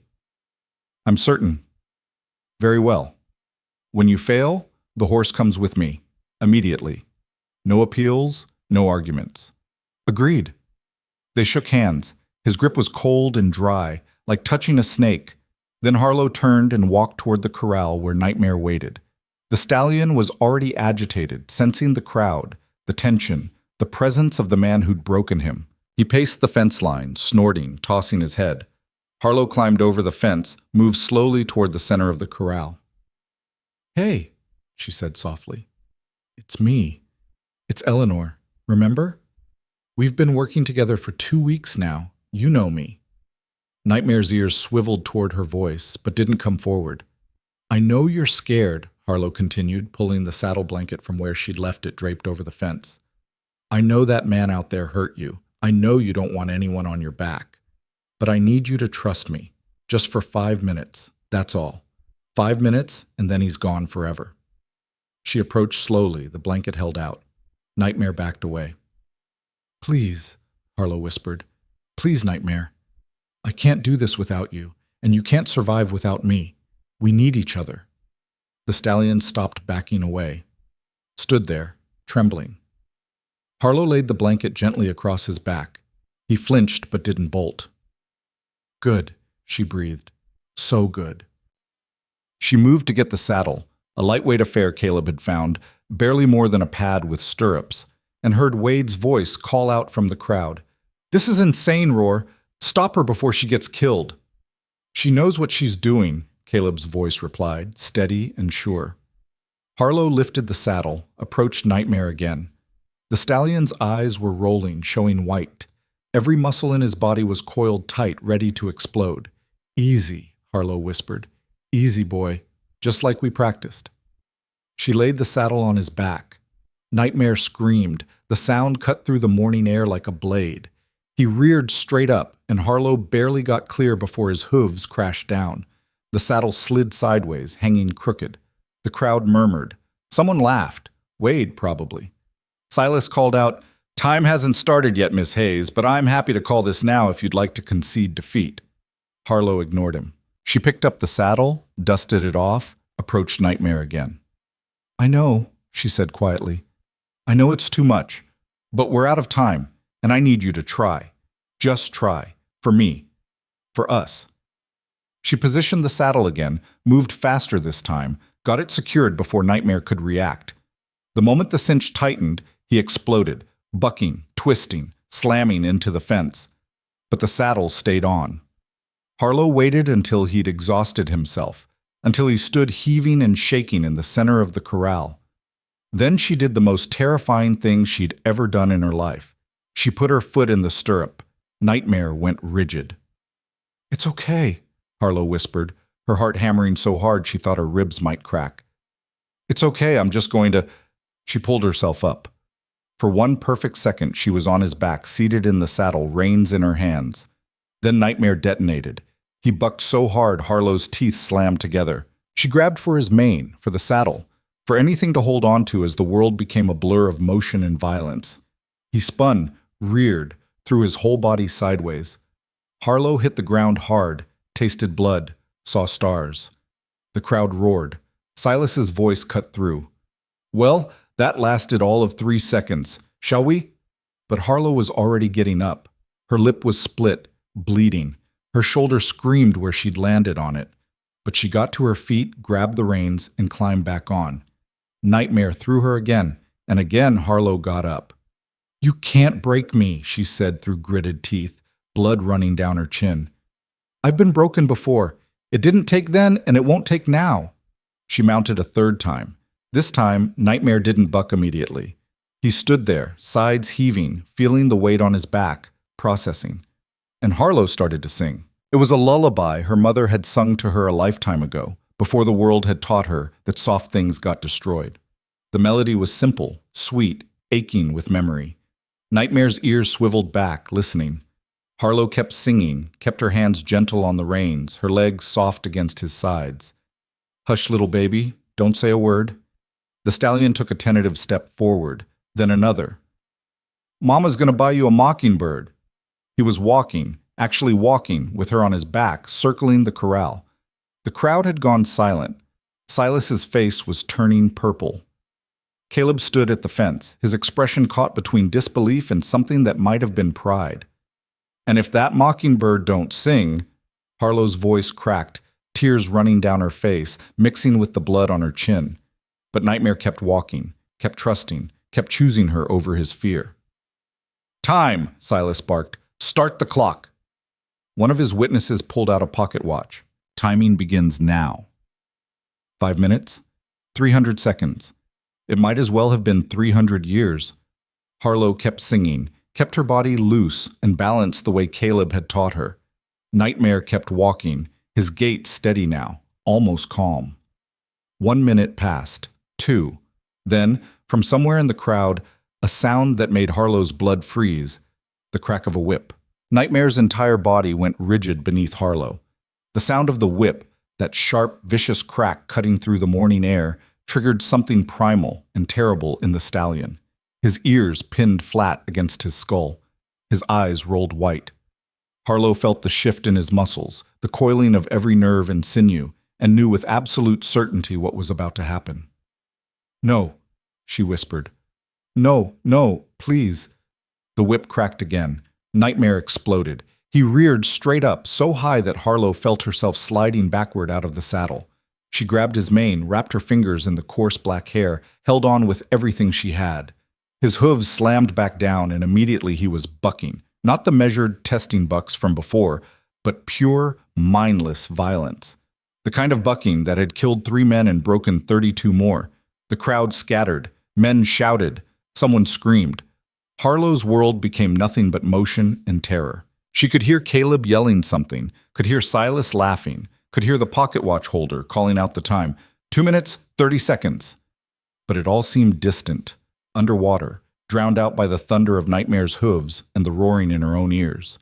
I'm certain. Very well. When you fail, the horse comes with me. Immediately. No appeals, no arguments. Agreed. They shook hands. His grip was cold and dry, like touching a snake. Then Harlow turned and walked toward the corral where Nightmare waited. The stallion was already agitated, sensing the crowd, the tension, the presence of the man who'd broken him. He paced the fence line, snorting, tossing his head. Harlow climbed over the fence, moved slowly toward the center of the corral. Hey, she said softly. It's me. It's Eleanor. Remember? We've been working together for 2 weeks now. You know me. Nightmare's ears swiveled toward her voice, but didn't come forward. I know you're scared, Harlow continued, pulling the saddle blanket from where she'd left it draped over the fence. I know that man out there hurt you. I know you don't want anyone on your back. But I need you to trust me. Just for 5 minutes. That's all. 5 minutes, and then he's gone forever. She approached slowly, the blanket held out. Nightmare backed away. Please, Harlow whispered. Please, Nightmare. I can't do this without you, and you can't survive without me. We need each other. The stallion stopped backing away, stood there, trembling. Harlow laid the blanket gently across his back. He flinched but didn't bolt. Good, she breathed. So good. She moved to get the saddle, a lightweight affair Caleb had found, barely more than a pad with stirrups, and heard Wade's voice call out from the crowd. This is insane, Roar. Stop her before she gets killed. She knows what she's doing, Caleb's voice replied, steady and sure. Harlow lifted the saddle, approached Nightmare again. The stallion's eyes were rolling, showing white. Every muscle in his body was coiled tight, ready to explode. Easy, Harlow whispered. Easy, boy, just like we practiced. She laid the saddle on his back. Nightmare screamed. The sound cut through the morning air like a blade. He reared straight up, and Harlow barely got clear before his hooves crashed down. The saddle slid sideways, hanging crooked. The crowd murmured. Someone laughed. Wade, probably. Silas called out, Time hasn't started yet, Miss Hayes, but I'm happy to call this now if you'd like to concede defeat. Harlow ignored him. She picked up the saddle, dusted it off, approached Nightmare again. I know, she said quietly. I know it's too much, but we're out of time, and I need you to try. Just try. For me. For us. She positioned the saddle again, moved faster this time, got it secured before Nightmare could react. The moment the cinch tightened, he exploded, bucking, twisting, slamming into the fence. But the saddle stayed on. Harlow waited until he'd exhausted himself, until he stood heaving and shaking in the center of the corral. Then she did the most terrifying thing she'd ever done in her life. She put her foot in the stirrup. Nightmare went rigid. It's okay, Harlow whispered, her heart hammering so hard she thought her ribs might crack. It's okay, I'm just going to... She pulled herself up. For one perfect second, she was on his back, seated in the saddle, reins in her hands. Then Nightmare detonated. He bucked so hard Harlow's teeth slammed together. She grabbed for his mane, for the saddle, for anything to hold on to as the world became a blur of motion and violence. He spun, reared, threw his whole body sideways. Harlow hit the ground hard, tasted blood, saw stars. The crowd roared. Silas's voice cut through. Well, that lasted all of 3 seconds. Shall we? But Harlow was already getting up. Her lip was split, bleeding. Her shoulder screamed where she'd landed on it. But she got to her feet, grabbed the reins, and climbed back on. Nightmare threw her again, and again Harlow got up. You can't break me, she said through gritted teeth, blood running down her chin. I've been broken before. It didn't take then, and it won't take now. She mounted a third time. This time, Nightmare didn't buck immediately. He stood there, sides heaving, feeling the weight on his back, processing. And Harlow started to sing. It was a lullaby her mother had sung to her a lifetime ago, before the world had taught her that soft things got destroyed. The melody was simple, sweet, aching with memory. Nightmare's ears swiveled back, listening. Harlow kept singing, kept her hands gentle on the reins, her legs soft against his sides. Hush, little baby, don't say a word. The stallion took a tentative step forward, then another. Mama's gonna buy you a mockingbird. He was walking, actually walking, with her on his back, circling the corral. The crowd had gone silent. Silas's face was turning purple. Caleb stood at the fence, his expression caught between disbelief and something that might have been pride. And if that mockingbird don't sing, Harlow's voice cracked, tears running down her face, mixing with the blood on her chin. But Nightmare kept walking, kept trusting, kept choosing her over his fear. Time, Silas barked. Start the clock. One of his witnesses pulled out a pocket watch. Timing begins now. 5 minutes? 300 seconds. It might as well have been 300 years. Harlow kept singing, kept her body loose and balanced the way Caleb had taught her. Nightmare kept walking, his gait steady now, almost calm. 1 minute passed, 2. Then, from somewhere in the crowd, a sound that made Harlow's blood freeze, the crack of a whip. Nightmare's entire body went rigid beneath Harlow. The sound of the whip, that sharp, vicious crack cutting through the morning air, triggered something primal and terrible in the stallion. His ears pinned flat against his skull. His eyes rolled white. Harlow felt the shift in his muscles, the coiling of every nerve and sinew, and knew with absolute certainty what was about to happen. No, she whispered. No, no, please. The whip cracked again. Nightmare exploded. He reared straight up, so high that Harlow felt herself sliding backward out of the saddle. She grabbed his mane, wrapped her fingers in the coarse black hair, held on with everything she had. His hooves slammed back down, and immediately he was bucking. Not the measured testing bucks from before, but pure, mindless violence. The kind of bucking that had killed 3 men and broken 32 more. The crowd scattered. Men shouted. Someone screamed. Harlow's world became nothing but motion and terror. She could hear Caleb yelling something, could hear Silas laughing, could hear the pocket watch holder calling out the time. 2 minutes, 30 seconds. But it all seemed distant, underwater, drowned out by the thunder of Nightmare's hooves and the roaring in her own ears.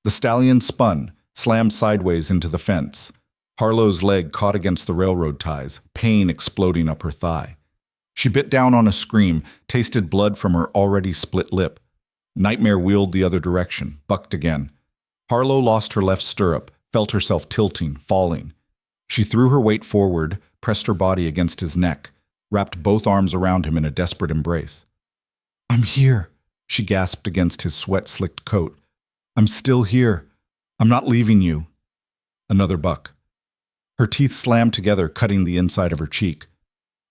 The stallion spun, slammed sideways into the fence. Harlow's leg caught against the railroad ties, pain exploding up her thigh. She bit down on a scream, tasted blood from her already split lip. Nightmare wheeled the other direction, bucked again. Harlow lost her left stirrup, felt herself tilting, falling. She threw her weight forward, pressed her body against his neck, wrapped both arms around him in a desperate embrace. I'm here, she gasped against his sweat-slicked coat. I'm still here. I'm not leaving you. Another buck. Her teeth slammed together, cutting the inside of her cheek.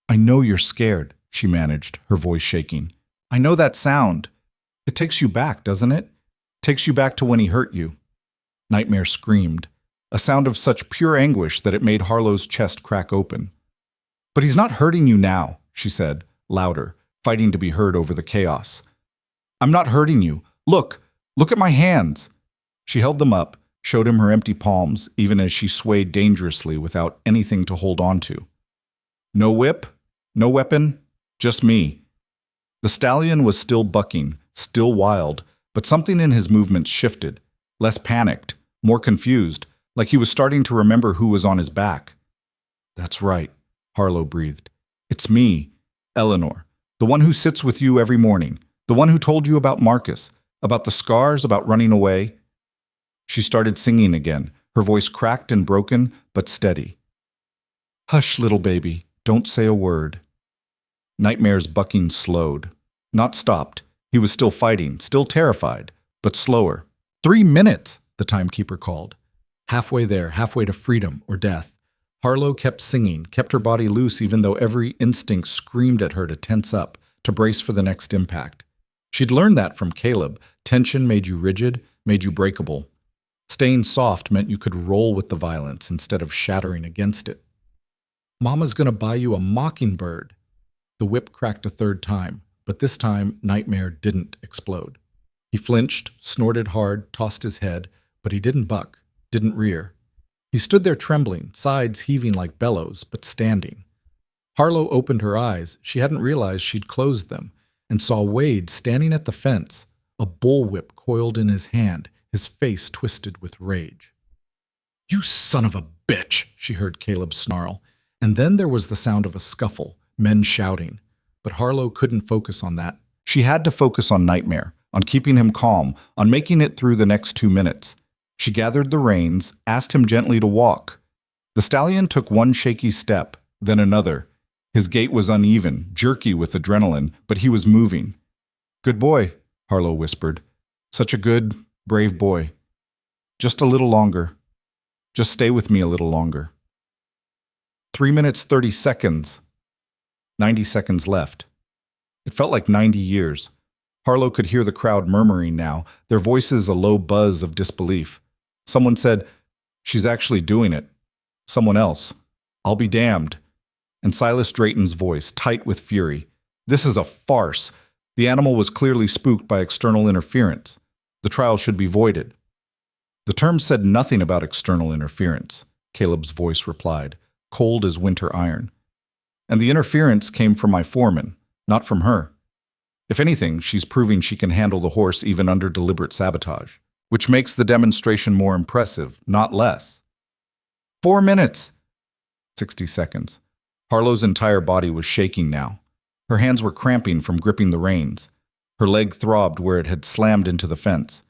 I know you're scared, she managed, her voice shaking. I know that sound. It takes you back, doesn't it? Takes you back to when he hurt you. Nightmare screamed, a sound of such pure anguish that it made Harlow's chest crack open. But he's not hurting you now, she said, louder, fighting to be heard over the chaos. I'm not hurting you. Look at my hands. She held them up, showed him her empty palms, even as she swayed dangerously without anything to hold on to. No whip, no weapon, just me. The stallion was still bucking, still wild, but something in his movements shifted, less panicked, more confused, like he was starting to remember who was on his back. That's right, Harlow breathed. It's me, Eleanor, the one who sits with you every morning, the one who told you about Marcus, about the scars, about running away. She started singing again, her voice cracked and broken, but steady. Hush, little baby, don't say a word. Nightmare's bucking slowed, not stopped. He was still fighting, still terrified, but slower. 3 minutes, the timekeeper called. Halfway there, halfway to freedom or death. Harlow kept singing, kept her body loose even though every instinct screamed at her to tense up, to brace for the next impact. She'd learned that from Caleb. Tension made you rigid, made you breakable. Staying soft meant you could roll with the violence instead of shattering against it. Mama's gonna buy you a mockingbird. The whip cracked a 3rd time, but this time Nightmare didn't explode. He flinched, snorted hard, tossed his head, but he didn't buck, didn't rear. He He stood there trembling, sides heaving like bellows, but standing. Harlow opened her eyes. She hadn't realized she'd closed them, and saw Wade standing at the fence, a bullwhip coiled in his hand, his face twisted with rage. "You son of a bitch," she heard Caleb snarl, and then there was the sound of a scuffle, men shouting. But Harlow couldn't focus on that. She had to focus on Nightmare, on keeping him calm, on making it through the next 2 minutes. She gathered the reins, asked him gently to walk. The stallion took one shaky step, then another. His gait was uneven, jerky with adrenaline, but he was moving. "Good boy," Harlow whispered. "Such a good, brave boy. Just a little longer. Just stay with me a little longer." 3 minutes 30 seconds. 90 seconds left. It felt like 90 years. Harlow could hear the crowd murmuring now, their voices a low buzz of disbelief. Someone said, "She's actually doing it." Someone else, "I'll be damned." And Silas Drayton's voice, tight with fury. "This is a farce. The animal was clearly spooked by external interference. The trial should be voided." "The term said nothing about external interference," Caleb's voice replied, cold as winter iron. "And the interference came from my foreman, not from her. If anything, she's proving she can handle the horse even under deliberate sabotage, which makes the demonstration more impressive, not less." 4 minutes! 60 seconds. Harlow's entire body was shaking now. Her hands were cramping from gripping the reins. Her leg throbbed where it had slammed into the fence.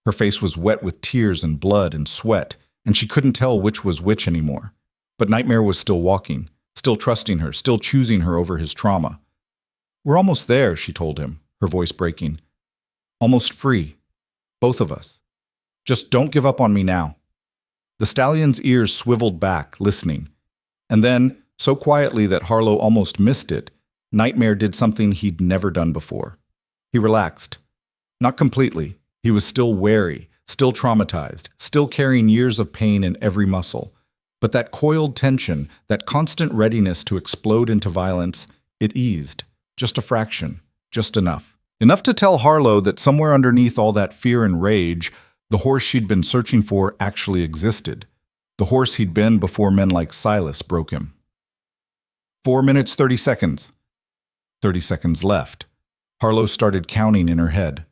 Her face was wet with tears and blood and sweat, and she couldn't tell which was which anymore. But Nightmare was still walking, still trusting her, still choosing her over his trauma. "We're almost there," she told him, her voice breaking. "Almost free. Both of us. Just don't give up on me now." The stallion's ears swiveled back, listening. And then, so quietly that Harlow almost missed it, Nightmare did something he'd never done before. He relaxed. Not completely. He was still wary, still traumatized, still carrying years of pain in every muscle. But that coiled tension, that constant readiness to explode into violence, it eased. Just a fraction. Just enough. Enough to tell Harlow that somewhere underneath all that fear and rage, the horse she'd been searching for actually existed. The horse he'd been before men like Silas broke him. 4 minutes 30 seconds. 30 seconds left. Harlow started counting in her head.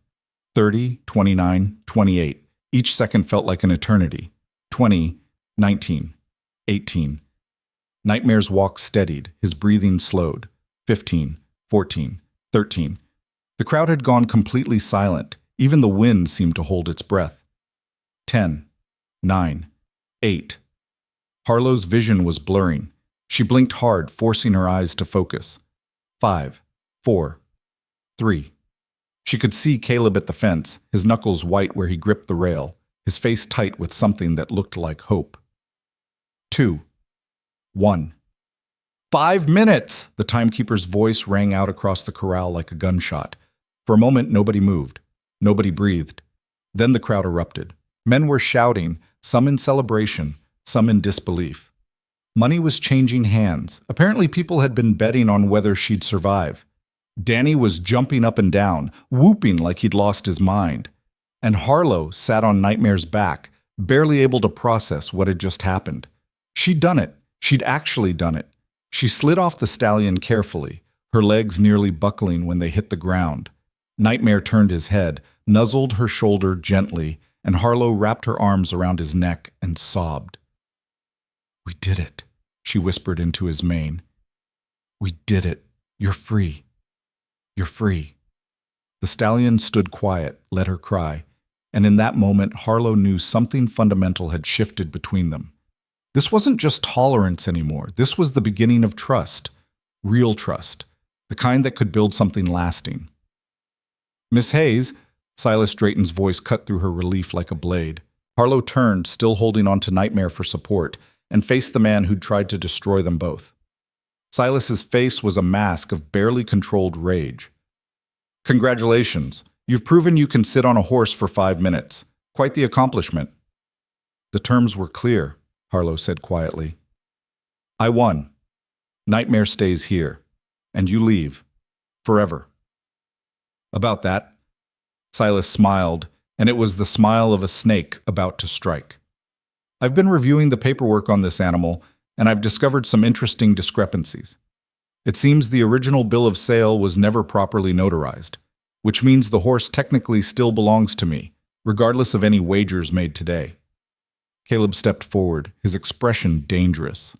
30, 29, 28. Each second felt like an eternity. 20, 19, 18. Nightmare's walk steadied, his breathing slowed. 15, 14, 13. The crowd had gone completely silent. Even the wind seemed to hold its breath. 10, 9, 8. Harlow's vision was blurring. She blinked hard, forcing her eyes to focus. 5, 4, 3. She could see Caleb at the fence, his knuckles white where he gripped the rail, his face tight with something that looked like hope. 2, 1. 5 minutes! The timekeeper's voice rang out across the corral like a gunshot. For a moment, nobody moved. Nobody breathed. Then the crowd erupted. Men were shouting, some in celebration, some in disbelief. Money was changing hands. Apparently people had been betting on whether she'd survive. Danny was jumping up and down, whooping like he'd lost his mind. And Harlow sat on Nightmare's back, barely able to process what had just happened. She'd done it. She'd actually done it. She slid off the stallion carefully, her legs nearly buckling when they hit the ground. Nightmare turned his head, nuzzled her shoulder gently, and Harlow wrapped her arms around his neck and sobbed. "We did it," she whispered into his mane. "We did it. You're free. You're free." The stallion stood quiet, let her cry, and in that moment Harlow knew something fundamental had shifted between them. This wasn't just tolerance anymore. This was the beginning of trust. Real trust. The kind that could build something lasting. "Miss Hayes," Silas Drayton's voice cut through her relief like a blade. Harlow turned, still holding on to Nightmare for support, and faced the man who'd tried to destroy them both. Silas's face was a mask of barely controlled rage. "Congratulations. You've proven you can sit on a horse for 5 minutes. Quite the accomplishment." "The terms were clear," Harlow said quietly. "I won. Nightmare stays here, and you leave. Forever." "About that." Silas smiled, and it was the smile of a snake about to strike. I've been reviewing the paperwork on this animal, and I've discovered some interesting discrepancies. It seems the original bill of sale was never properly notarized, which means the horse technically still belongs to me, regardless of any wagers made today. Caleb stepped forward, his expression dangerous.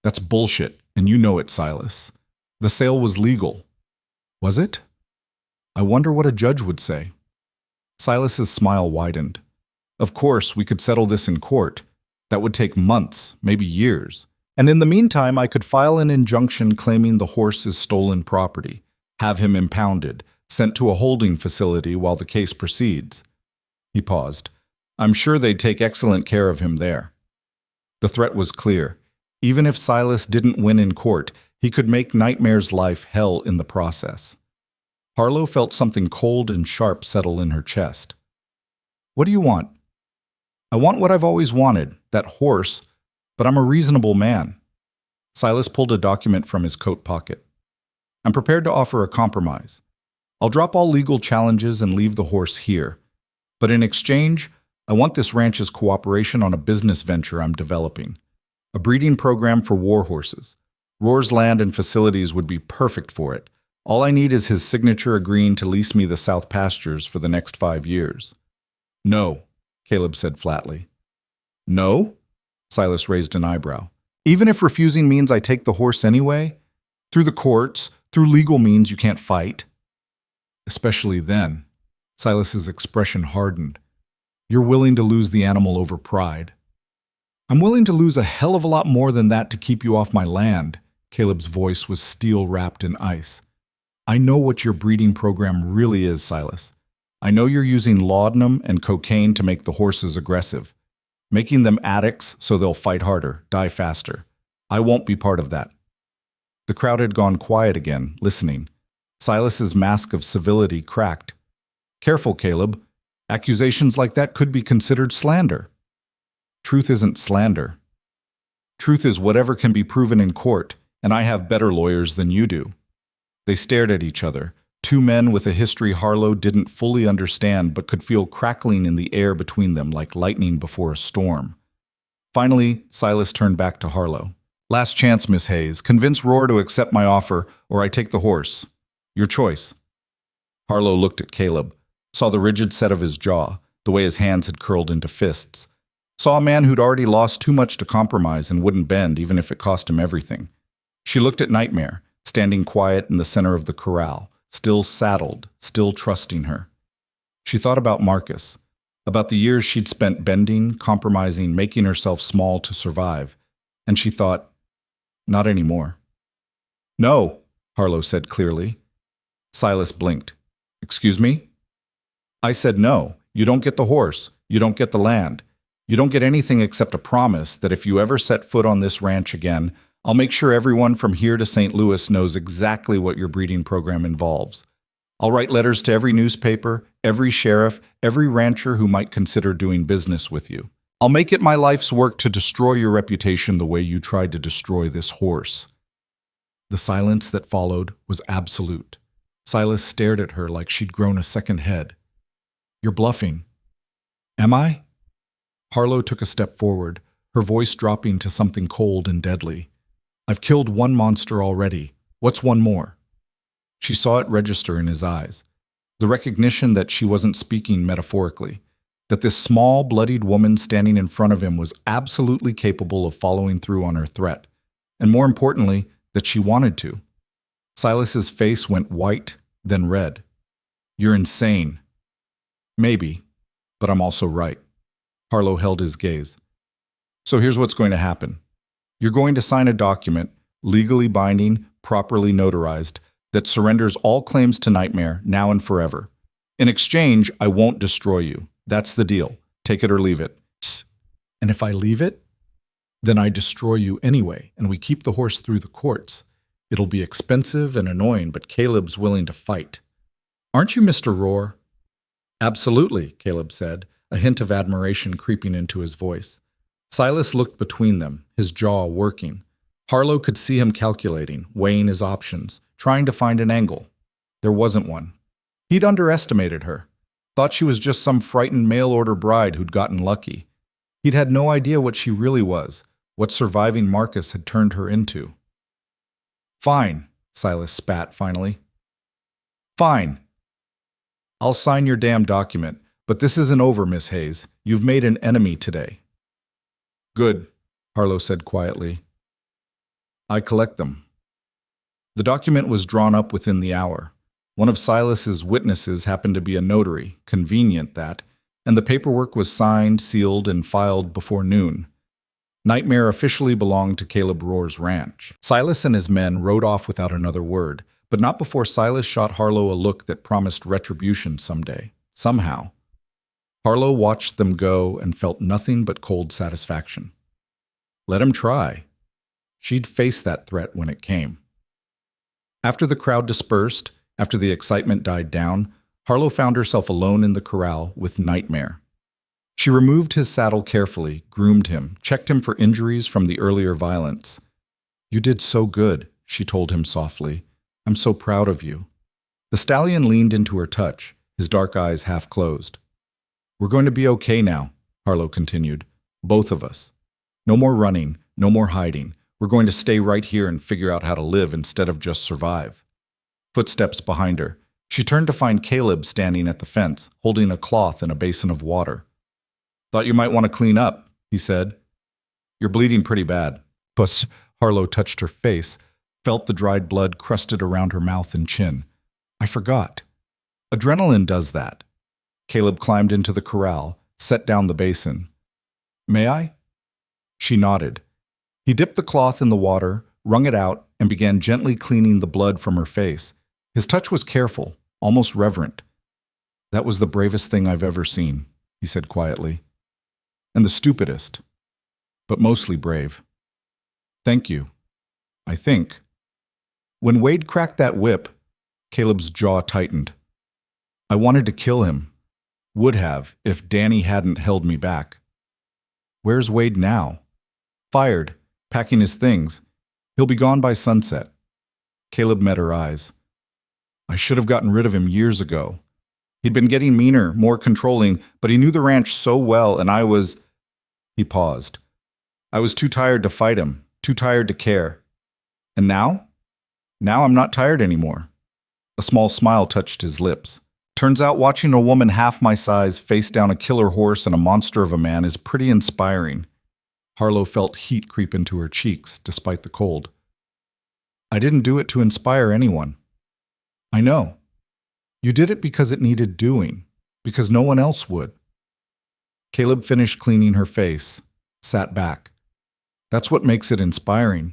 That's bullshit, and you know it, Silas. The sale was legal. Was it? I wonder what a judge would say. Silas's smile widened. Of course, we could settle this in court. That would take months, maybe years. And in the meantime, I could file an injunction claiming the horse is stolen property, have him impounded, sent to a holding facility while the case proceeds. He paused. I'm sure they'd take excellent care of him there. The threat was clear. Even if Silas didn't win in court, he could make Nightmare's life hell in the process. Harlow felt something cold and sharp settle in her chest. What do you want? I want what I've always wanted, that horse, but I'm a reasonable man. Silas pulled a document from his coat pocket. I'm prepared to offer a compromise. I'll drop all legal challenges and leave the horse here. But in exchange, I want this ranch's cooperation on a business venture I'm developing. A breeding program for war horses. Roar's land and facilities would be perfect for it. All I need is his signature agreeing to lease me the South Pastures for the next 5 years. No, Caleb said flatly. No? Silas raised an eyebrow. Even if refusing means I take the horse anyway? Through the courts, through legal means you can't fight. Especially then. Silas's expression hardened. You're willing to lose the animal over pride. I'm willing to lose a hell of a lot more than that to keep you off my land. Caleb's voice was steel wrapped in ice. I know what your breeding program really is, Silas. I know you're using laudanum and cocaine to make the horses aggressive, making them addicts so they'll fight harder, die faster. I won't be part of that. The crowd had gone quiet again, listening. Silas's mask of civility cracked. Careful, Caleb. Accusations like that could be considered slander. Truth isn't slander. Truth is whatever can be proven in court, and I have better lawyers than you do. They stared at each other, two men with a history Harlow didn't fully understand but could feel crackling in the air between them like lightning before a storm. Finally, Silas turned back to Harlow. Last chance, Miss Hayes. Convince Roar to accept my offer, or I take the horse. Your choice. Harlow looked at Caleb, saw the rigid set of his jaw, the way his hands had curled into fists. Saw a man who'd already lost too much to compromise and wouldn't bend even if it cost him everything. She looked at Nightmare, standing quiet in the center of the corral, still saddled, still trusting her. She thought about Marcus, about the years she'd spent bending, compromising, making herself small to survive, and she thought, not anymore. No, Harlow said clearly. Silas blinked. Excuse me? I said no. You don't get the horse. You don't get the land. You don't get anything except a promise that if you ever set foot on this ranch again, I'll make sure everyone from here to St. Louis knows exactly what your breeding program involves. I'll write letters to every newspaper, every sheriff, every rancher who might consider doing business with you. I'll make it my life's work to destroy your reputation the way you tried to destroy this horse. The silence that followed was absolute. Silas stared at her like she'd grown a second head. You're bluffing. Am I? Harlow took a step forward, her voice dropping to something cold and deadly. I've killed one monster already. What's one more? She saw it register in his eyes. The recognition that she wasn't speaking metaphorically, that this small, bloodied woman standing in front of him was absolutely capable of following through on her threat, and more importantly, that she wanted to. Silas's face went white, then red. You're insane. Maybe, but I'm also right. Harlow held his gaze. So here's what's going to happen. You're going to sign a document, legally binding, properly notarized, that surrenders all claims to Nightmare, now and forever. In exchange, I won't destroy you. That's the deal. Take it or leave it. And if I leave it, then I destroy you anyway, and we keep the horse through the courts. It'll be expensive and annoying, but Caleb's willing to fight. Aren't you Mr. Roar? Absolutely, Caleb said, a hint of admiration creeping into his voice. Silas looked between them, his jaw working. Harlow could see him calculating, weighing his options, trying to find an angle. There wasn't one. He'd underestimated her, thought she was just some frightened mail-order bride who'd gotten lucky. He'd had no idea what she really was, what surviving Marcus had turned her into. Fine, Silas spat finally. Fine. I'll sign your damn document, but this isn't over, Miss Hayes. You've made an enemy today. Good, Harlow said quietly. I collect them. The document was drawn up within the hour. One of Silas's witnesses happened to be a notary, convenient that, and the paperwork was signed, sealed, and filed before noon. Nightmare officially belonged to Caleb Rohr's ranch. Silas and his men rode off without another word, but not before Silas shot Harlow a look that promised retribution someday, somehow. Harlow watched them go and felt nothing but cold satisfaction. Let him try. She'd face that threat when it came. After the crowd dispersed, after the excitement died down, Harlow found herself alone in the corral with Nightmare. She removed his saddle carefully, groomed him, checked him for injuries from the earlier violence. You did so good, she told him softly. I'm so proud of you. The stallion leaned into her touch, his dark eyes half closed. We're going to be okay now, Harlow continued. Both of us. No more running, no more hiding. We're going to stay right here and figure out how to live instead of just survive. Footsteps behind her. She turned to find Caleb standing at the fence, holding a cloth and a basin of water. Thought you might want to clean up, he said. You're bleeding pretty bad. Puss. Harlow touched her face, felt the dried blood crusted around her mouth and chin. I forgot. Adrenaline does that. Caleb climbed into the corral, set down the basin. May I? She nodded. He dipped the cloth in the water, wrung it out, and began gently cleaning the blood from her face. His touch was careful, almost reverent. That was the bravest thing I've ever seen, he said quietly. And the stupidest, but mostly brave. Thank you. I think. When Wade cracked that whip, Caleb's jaw tightened. I wanted to kill him. Would have, if Danny hadn't held me back. Where's Wade now? Fired, packing his things. He'll be gone by sunset. Caleb met her eyes. I should have gotten rid of him years ago. He'd been getting meaner, more controlling, but he knew the ranch so well, and I was... He paused. I was too tired to fight him, too tired to care. And now? Now I'm not tired anymore. A small smile touched his lips. Turns out watching a woman half my size face down a killer horse and a monster of a man is pretty inspiring. Harlow felt heat creep into her cheeks, despite the cold. I didn't do it to inspire anyone. I know. You did it because it needed doing, because no one else would. Caleb finished cleaning her face, sat back. That's what makes it inspiring.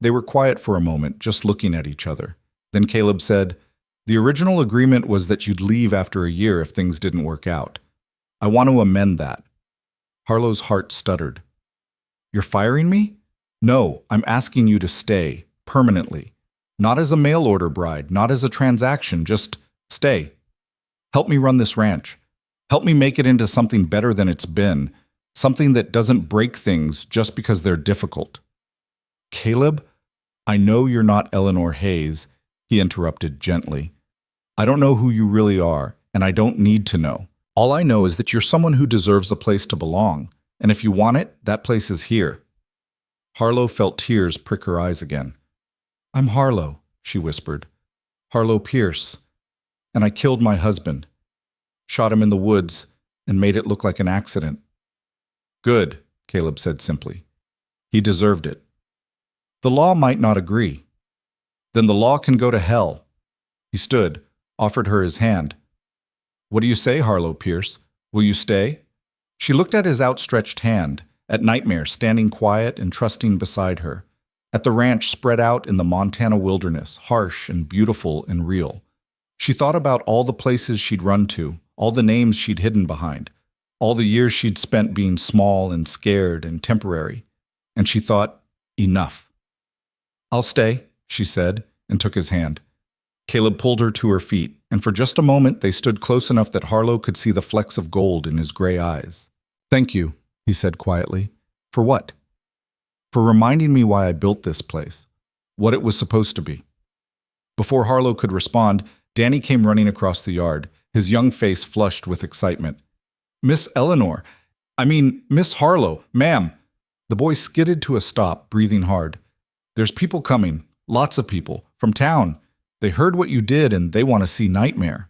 They were quiet for a moment, just looking at each other. Then Caleb said, the original agreement was that you'd leave after a year if things didn't work out. I want to amend that. Harlow's heart stuttered. You're firing me? No, I'm asking you to stay, permanently. Not as a mail order bride, not as a transaction, just stay. Help me run this ranch. Help me make it into something better than it's been, something that doesn't break things just because they're difficult. Caleb, I know you're not Eleanor Hayes, he interrupted gently. I don't know who you really are, and I don't need to know. All I know is that you're someone who deserves a place to belong, and if you want it, that place is here. Harlow felt tears prick her eyes again. I'm Harlow, she whispered. Harlow Pierce. And I killed my husband. Shot him in the woods and made it look like an accident. Good, Caleb said simply. He deserved it. The law might not agree. Then the law can go to hell. He stood, offered her his hand. What do you say, Harlow Pierce? Will you stay? She looked at his outstretched hand, at Nightmare standing quiet and trusting beside her, at the ranch spread out in the Montana wilderness, harsh and beautiful and real. She thought about all the places she'd run to, all the names she'd hidden behind, all the years she'd spent being small and scared and temporary. And she thought, enough. I'll stay, she said, and took his hand. Caleb pulled her to her feet, and for just a moment they stood close enough that Harlow could see the flecks of gold in his gray eyes. Thank you, he said quietly. For what? For reminding me why I built this place, what it was supposed to be. Before Harlow could respond, Danny came running across the yard, his young face flushed with excitement. Miss Eleanor, I mean, Miss Harlow, ma'am. The boy skidded to a stop, breathing hard. There's people coming, lots of people, from town. They heard what you did and they want to see Nightmare.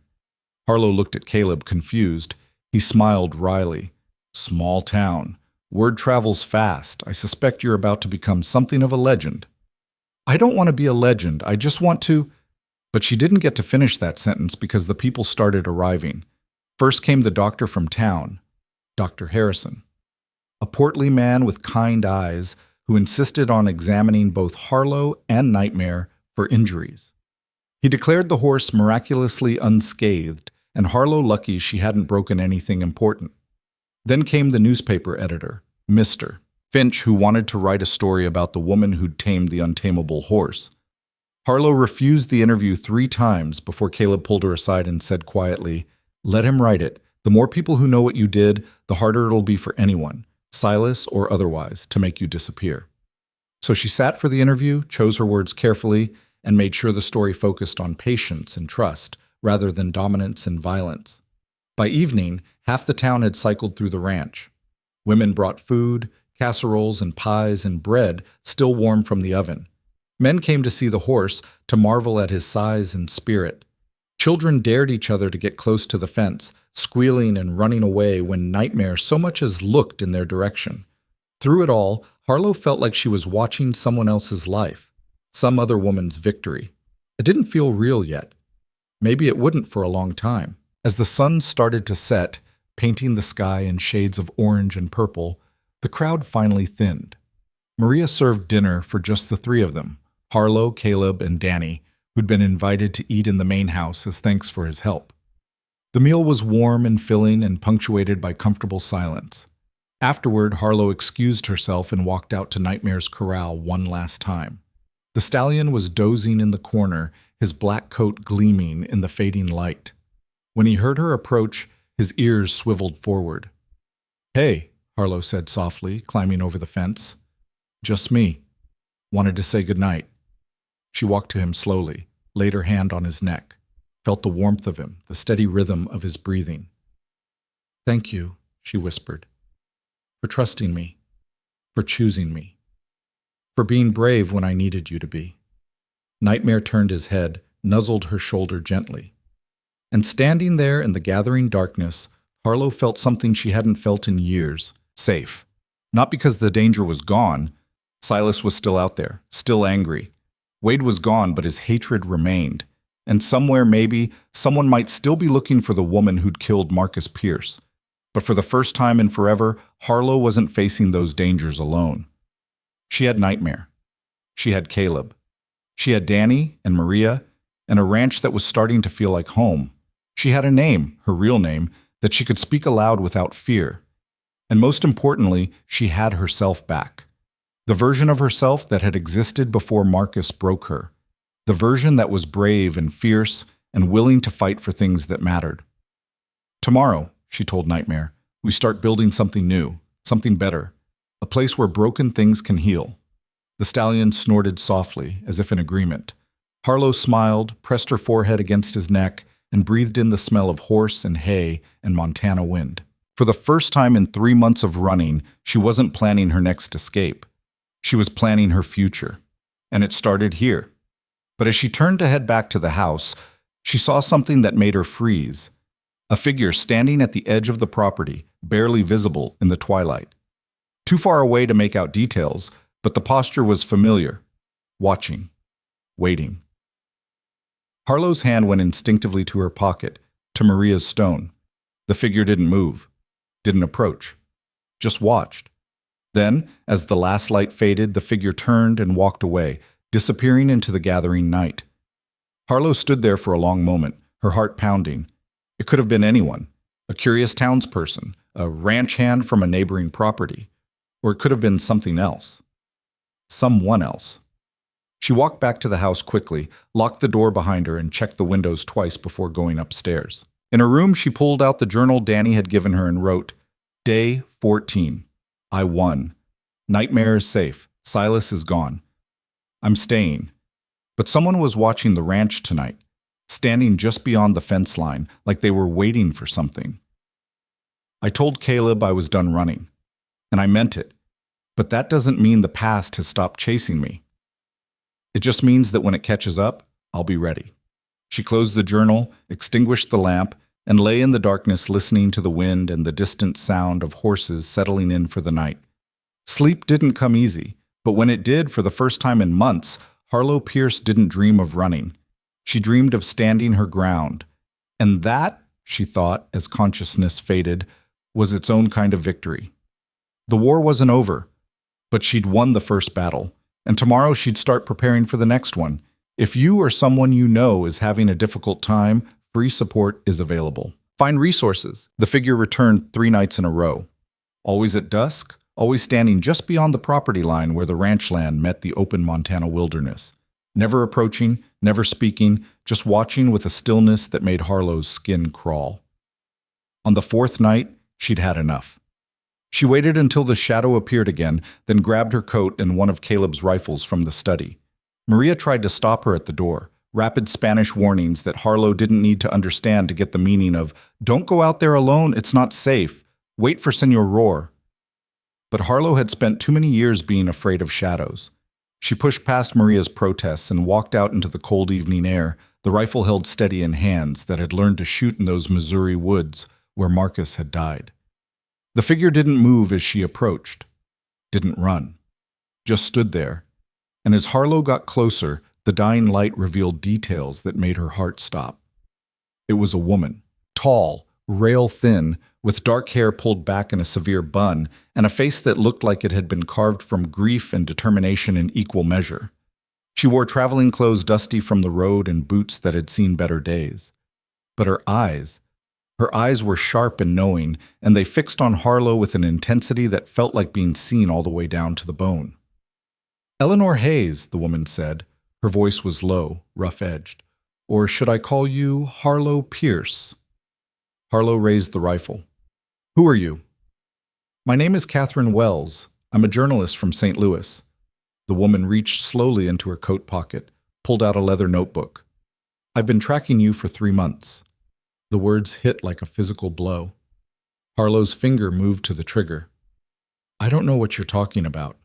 Harlow looked at Caleb, confused. He smiled wryly. Small town. Word travels fast. I suspect you're about to become something of a legend. I don't want to be a legend. I just want to... But she didn't get to finish that sentence because the people started arriving. First came the doctor from town, Dr. Harrison. A portly man with kind eyes who insisted on examining both Harlow and Nightmare for injuries. He declared the horse miraculously unscathed, and Harlow lucky she hadn't broken anything important. Then came the newspaper editor, Mr. Finch, who wanted to write a story about the woman who'd tamed the untamable horse. Harlow refused the interview 3 times before Caleb pulled her aside and said quietly, "Let him write it. The more people who know what you did, the harder it'll be for anyone, Silas or otherwise, to make you disappear." So she sat for the interview, chose her words carefully, and made sure the story focused on patience and trust, rather than dominance and violence. By evening, half the town had cycled through the ranch. Women brought food, casseroles and pies and bread still warm from the oven. Men came to see the horse, to marvel at his size and spirit. Children dared each other to get close to the fence, squealing and running away when Nightmare so much as looked in their direction. Through it all, Harlow felt like she was watching someone else's life, some other woman's victory. It didn't feel real yet. Maybe it wouldn't for a long time. As the sun started to set, painting the sky in shades of orange and purple, the crowd finally thinned. Maria served dinner for just the 3 of them, Harlow, Caleb, and Danny, who'd been invited to eat in the main house as thanks for his help. The meal was warm and filling and punctuated by comfortable silence. Afterward, Harlow excused herself and walked out to Nightmare's corral one last time. The stallion was dozing in the corner, his black coat gleaming in the fading light. When he heard her approach, his ears swiveled forward. "Hey," Harlow said softly, climbing over the fence. "Just me. Wanted to say goodnight." She walked to him slowly, laid her hand on his neck, felt the warmth of him, the steady rhythm of his breathing. "Thank you," she whispered, "for trusting me, for choosing me, for being brave when I needed you to be." Nightmare turned his head, nuzzled her shoulder gently. And standing there in the gathering darkness, Harlow felt something she hadn't felt in years, safe. Not because the danger was gone. Silas was still out there, still angry. Wade was gone, but his hatred remained. And somewhere, maybe, someone might still be looking for the woman who'd killed Marcus Pierce. But for the first time in forever, Harlow wasn't facing those dangers alone. She had Nightmare. She had Caleb. She had Danny and Maria, and a ranch that was starting to feel like home. She had a name, her real name, that she could speak aloud without fear. And most importantly, she had herself back. The version of herself that had existed before Marcus broke her. The version that was brave and fierce and willing to fight for things that mattered. "Tomorrow," she told Nightmare, "we start building something new, something better, a place where broken things can heal." The stallion snorted softly, as if in agreement. Harlow smiled, pressed her forehead against his neck, and breathed in the smell of horse and hay and Montana wind. For the first time in 3 months of running, she wasn't planning her next escape. She was planning her future. And it started here. But as she turned to head back to the house, she saw something that made her freeze. A figure standing at the edge of the property, barely visible in the twilight. Too far away to make out details, but the posture was familiar. Watching. Waiting. Harlow's hand went instinctively to her pocket, to Maria's stone. The figure didn't move, didn't approach, just watched. Then, as the last light faded, the figure turned and walked away, disappearing into the gathering night. Harlow stood there for a long moment, her heart pounding. It could have been anyone, a curious townsperson, a ranch hand from a neighboring property, or it could have been something else. Someone else. She walked back to the house quickly, locked the door behind her, and checked the windows twice before going upstairs. In her room, she pulled out the journal Danny had given her and wrote, "Day 14. I won. Nightmare is safe. Silas is gone. I'm staying." But someone was watching the ranch tonight, standing just beyond the fence line, like they were waiting for something. I told Caleb I was done running. And I meant it. But that doesn't mean the past has stopped chasing me. It just means that when it catches up, I'll be ready. She closed the journal, extinguished the lamp, and lay in the darkness listening to the wind and the distant sound of horses settling in for the night. Sleep didn't come easy, but when it did for the first time in months, Harlow Pierce didn't dream of running. She dreamed of standing her ground. And that, she thought as consciousness faded, was its own kind of victory. The war wasn't over, but she'd won the first battle, and tomorrow she'd start preparing for the next one. If you or someone you know is having a difficult time, free support is available. Find resources. The figure returned 3 nights in a row. Always at dusk, always standing just beyond the property line where the ranch land met the open Montana wilderness. Never approaching, never speaking, just watching with a stillness that made Harlow's skin crawl. On the 4th night, she'd had enough. She waited until the shadow appeared again, then grabbed her coat and one of Caleb's rifles from the study. Maria tried to stop her at the door, rapid Spanish warnings that Harlow didn't need to understand to get the meaning of, "Don't go out there alone, it's not safe. Wait for Senor Roar." But Harlow had spent too many years being afraid of shadows. She pushed past Maria's protests and walked out into the cold evening air, the rifle held steady in hands that had learned to shoot in those Missouri woods where Marcus had died. The figure didn't move as she approached, didn't run, just stood there. And as Harlow got closer, the dying light revealed details that made her heart stop. It was a woman, tall, rail-thin, with dark hair pulled back in a severe bun, and a face that looked like it had been carved from grief and determination in equal measure. She wore traveling clothes dusty from the road and boots that had seen better days. But her eyes were sharp and knowing, and they fixed on Harlow with an intensity that felt like being seen all the way down to the bone. "Eleanor Hayes," the woman said. Her voice was low, rough-edged. "Or should I call you Harlow Pierce?" Harlow raised the rifle. "Who are you?" "My name is Catherine Wells. I'm a journalist from St. Louis." The woman reached slowly into her coat pocket, pulled out a leather notebook. "I've been tracking you for 3 months." The words hit like a physical blow. Harlow's finger moved to the trigger. "I don't know what you're talking about."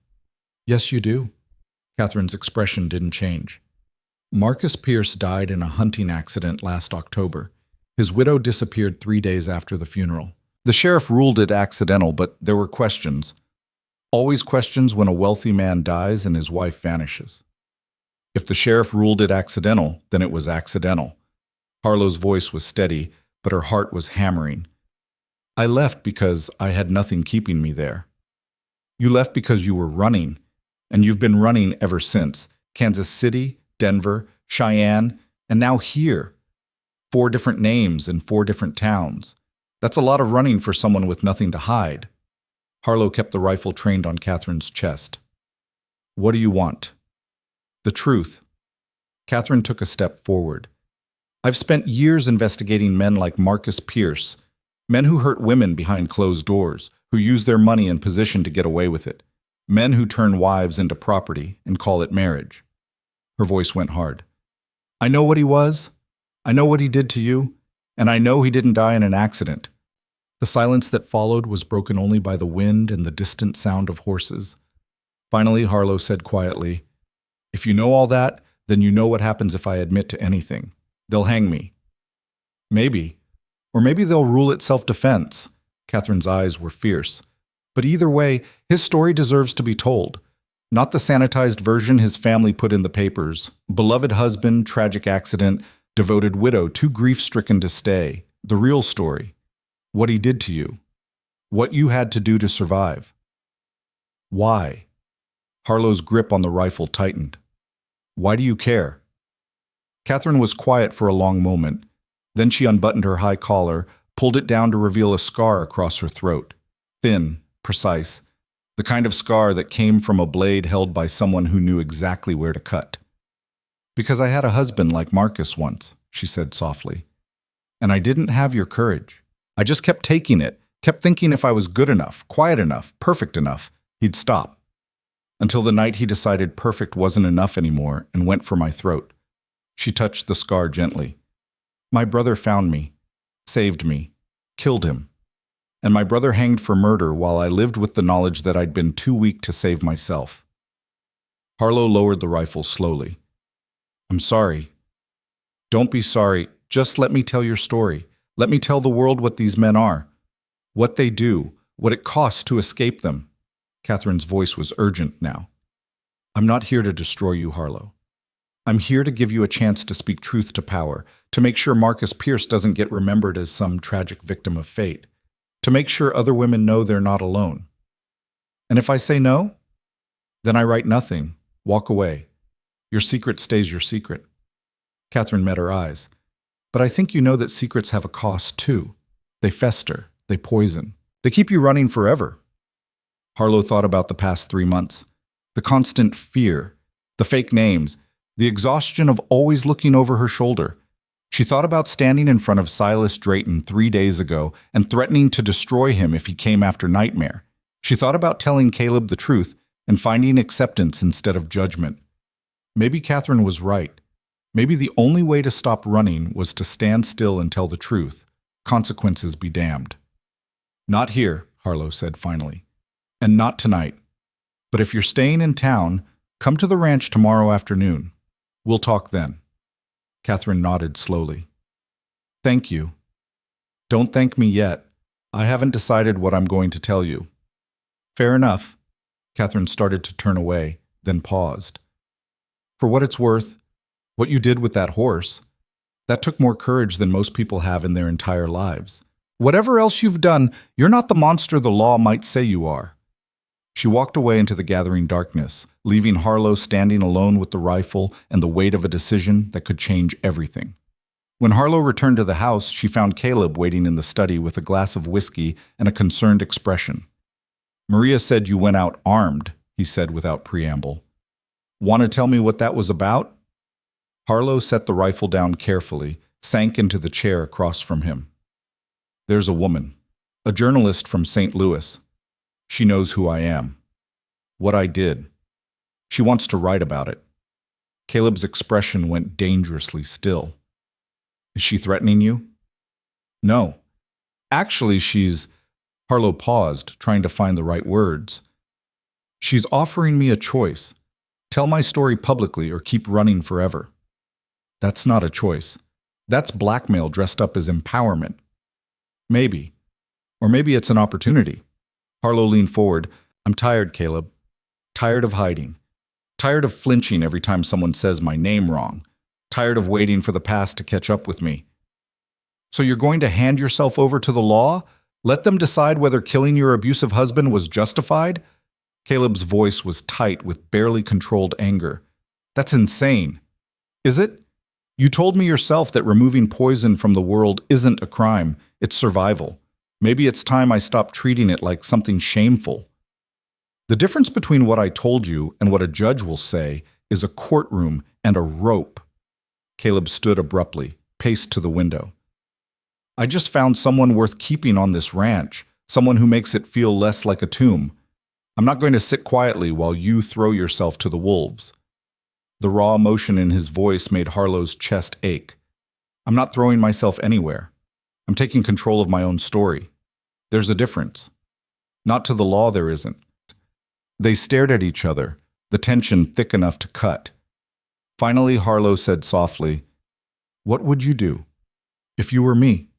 "Yes, you do." Catherine's expression didn't change. "Marcus Pierce died in a hunting accident last October. His widow disappeared 3 days after the funeral. The sheriff ruled it accidental, but there were questions. Always questions when a wealthy man dies and his wife vanishes. If the sheriff ruled it accidental, then it was accidental." Harlow's voice was steady, but her heart was hammering. "I left because I had nothing keeping me there." "You left because you were running, and you've been running ever since. Kansas City, Denver, Cheyenne, and now here. 4 different names in 4 different towns. That's a lot of running for someone with nothing to hide." Harlow kept the rifle trained on Catherine's chest. "What do you want?" "The truth." Catherine took a step forward. "I've spent years investigating men like Marcus Pierce, men who hurt women behind closed doors, who use their money and position to get away with it, men who turn wives into property and call it marriage." Her voice went hard. "I know what he was. I know what he did to you, and I know he didn't die in an accident." The silence that followed was broken only by the wind and the distant sound of horses. Finally, Harlow said quietly, "If you know all that, then you know what happens if I admit to anything. They'll hang me." "Maybe. Or maybe they'll rule it self-defense." Catherine's eyes were fierce. "But either way, his story deserves to be told. Not the sanitized version his family put in the papers. Beloved husband, tragic accident, devoted widow, too grief-stricken to stay. The real story. What he did to you. What you had to do to survive." "Why?" Harlow's grip on the rifle tightened. "Why do you care?" Catherine was quiet for a long moment. Then she unbuttoned her high collar, pulled it down to reveal a scar across her throat. Thin, precise, the kind of scar that came from a blade held by someone who knew exactly where to cut. "Because I had a husband like Marcus once," she said softly. "And I didn't have your courage. I just kept taking it, kept thinking if I was good enough, quiet enough, perfect enough, he'd stop. Until the night he decided perfect wasn't enough anymore and went for my throat." She touched the scar gently. "My brother found me, saved me, killed him. and my brother hanged for murder while I lived with the knowledge that I'd been too weak to save myself. Harlow lowered the rifle slowly. I'm sorry. Don't be sorry. Just let me tell your story. Let me tell the world what these men are, what they do, what it costs to escape them. Catherine's voice was urgent now. I'm not here to destroy you, Harlow. I'm here to give you a chance to speak truth to power, to make sure Marcus Pierce doesn't get remembered as some tragic victim of fate, to make sure other women know they're not alone. And if I say no, then I write nothing, walk away. Your secret stays your secret. Catherine met her eyes. But I think you know that secrets have a cost too. They fester, they poison, they keep you running forever. Harlow thought about the past 3 months, the constant fear, the fake names, the exhaustion of always looking over her shoulder. She thought about standing in front of Silas Drayton 3 days ago and threatening to destroy him if he came after Nightmare. She thought about telling Caleb the truth and finding acceptance instead of judgment. Maybe Catherine was right. Maybe the only way to stop running was to stand still and tell the truth. Consequences be damned. Not here, Harlow said finally. And not tonight. But if you're staying in town, come to the ranch tomorrow afternoon. We'll talk then. Catherine nodded slowly. Thank you. Don't thank me yet. I haven't decided what I'm going to tell you. Fair enough. Catherine started to turn away, then paused. For what it's worth, what you did with that horse, that took more courage than most people have in their entire lives. Whatever else you've done, you're not the monster the law might say you are. She walked away into the gathering darkness, leaving Harlow standing alone with the rifle and the weight of a decision that could change everything. When Harlow returned to the house, she found Caleb waiting in the study with a glass of whiskey and a concerned expression. Maria said you went out armed, he said without preamble. Want to tell me what that was about? Harlow set the rifle down carefully, sank into the chair across from him. There's a woman, a journalist from St. Louis. She knows who I am, what I did. She wants to write about it. Caleb's expression went dangerously still. Is she threatening you? No. Actually, Harlow paused, trying to find the right words. She's offering me a choice. Tell my story publicly or keep running forever. That's not a choice. That's blackmail dressed up as empowerment. Maybe. Or maybe it's an opportunity. Harlow leaned forward. I'm tired, Caleb. Tired of hiding. Tired of flinching every time someone says my name wrong. Tired of waiting for the past to catch up with me. So you're going to hand yourself over to the law? Let them decide whether killing your abusive husband was justified? Caleb's voice was tight with barely controlled anger. That's insane. Is it? You told me yourself that removing poison from the world isn't a crime, it's survival. Maybe it's time I stop treating it like something shameful. The difference between what I told you and what a judge will say is a courtroom and a rope. Caleb stood abruptly, paced to the window. I just found someone worth keeping on this ranch, someone who makes it feel less like a tomb. I'm not going to sit quietly while you throw yourself to the wolves. The raw emotion in his voice made Harlow's chest ache. I'm not throwing myself anywhere. I'm taking control of my own story. There's a difference. Not to the law there isn't. They stared at each other, the tension thick enough to cut. Finally, Harlow said softly, What would you do if you were me?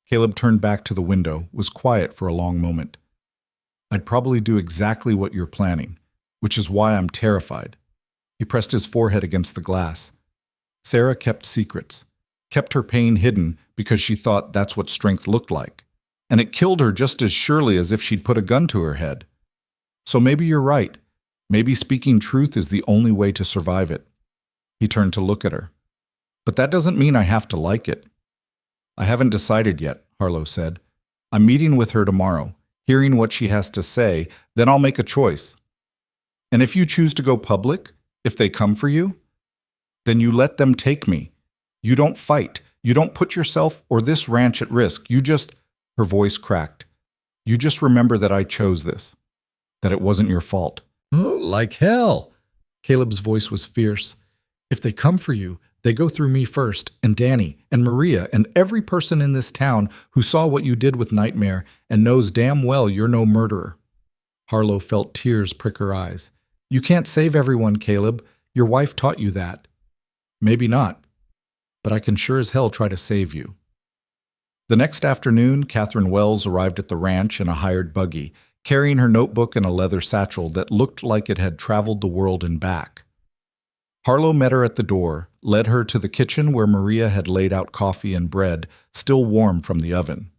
Caleb turned back to the window, was quiet for a long moment. I'd probably do exactly what you're planning, which is why I'm terrified. He pressed his forehead against the glass. Sarah kept secrets, kept her pain hidden because she thought that's what strength looked like. And it killed her just as surely as if she'd put a gun to her head. So maybe you're right. Maybe speaking truth is the only way to survive it. He turned to look at her. But that doesn't mean I have to like it. I haven't decided yet, Harlow said. I'm meeting with her tomorrow, hearing what she has to say, then I'll make a choice. And if you choose to go public, if they come for you, then you let them take me. You don't fight. You don't put yourself or this ranch at risk. You just, her voice cracked. You just remember that I chose this, that it wasn't your fault. Oh, like hell. Caleb's voice was fierce. If they come for you, They go through me first, and Danny, and Maria, and every person in this town who saw what you did with Nightmare and knows damn well you're no murderer." Harlow felt tears prick her eyes. "You can't save everyone, Caleb. Your wife taught you that." "Maybe not, but I can sure as hell try to save you." The next afternoon, Catherine Wells arrived at the ranch in a hired buggy, carrying her notebook and a leather satchel that looked like it had traveled the world and back. Harlow met her at the door, led her to the kitchen where Maria had laid out coffee and bread, still warm from the oven.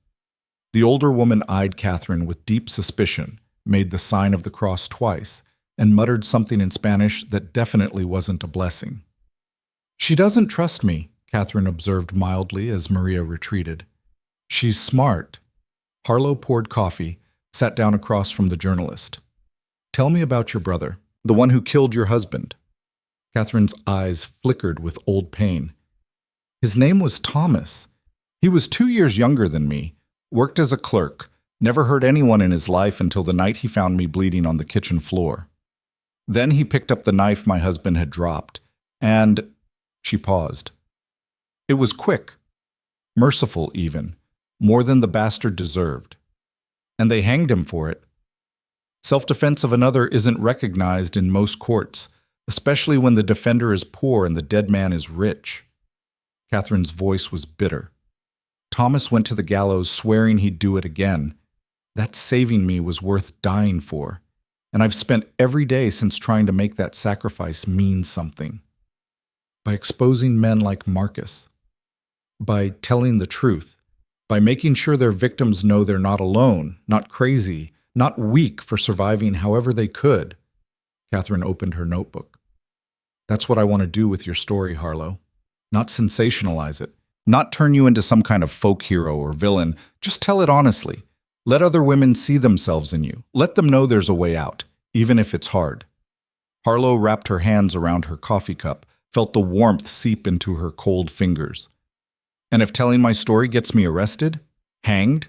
The older woman eyed Catherine with deep suspicion, made the sign of the cross twice, and muttered something in Spanish that definitely wasn't a blessing. "She doesn't trust me," Catherine observed mildly as Maria retreated. "She's smart." Harlow poured coffee, sat down across from the journalist. "Tell me about your brother, the one who killed your husband." Catherine's eyes flickered with old pain. "His name was Thomas. He was 2 years younger than me, worked as a clerk, never hurt anyone in his life until the night he found me bleeding on the kitchen floor. Then he picked up the knife my husband had dropped, and—" She paused. "It was quick, merciful even, more than the bastard deserved. And they hanged him for it. Self-defense of another isn't recognized in most courts, especially when the defender is poor and the dead man is rich." Catherine's voice was bitter. "Thomas went to the gallows swearing he'd do it again. That saving me was worth dying for, and I've spent every day since trying to make that sacrifice mean something. By exposing men like Marcus, by telling the truth, by making sure their victims know they're not alone, not crazy, not weak for surviving however they could." Catherine opened her notebook. "That's what I want to do with your story, Harlow. Not sensationalize it, not turn you into some kind of folk hero or villain. Just tell it honestly. Let other women see themselves in you. Let them know there's a way out, even if it's hard." Harlow wrapped her hands around her coffee cup, felt the warmth seep into her cold fingers. "And if telling my story gets me arrested, hanged,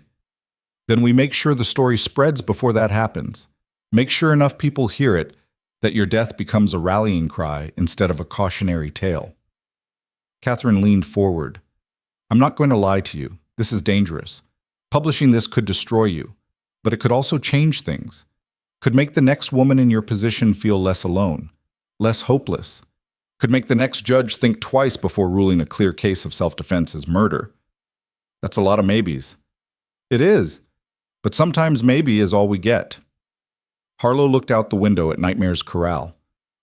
then we make sure the story spreads before that happens. Make sure enough people hear it that your death becomes a rallying cry instead of a cautionary tale." Catherine leaned forward. "I'm not going to lie to you. This is dangerous. Publishing this could destroy you, but it could also change things. Could make the next woman in your position feel less alone, less hopeless. Could make the next judge think twice before ruling a clear case of self-defense as murder. That's a lot of maybes." "It is, but sometimes maybe is all we get." Harlow looked out the window at Nightmare's corral.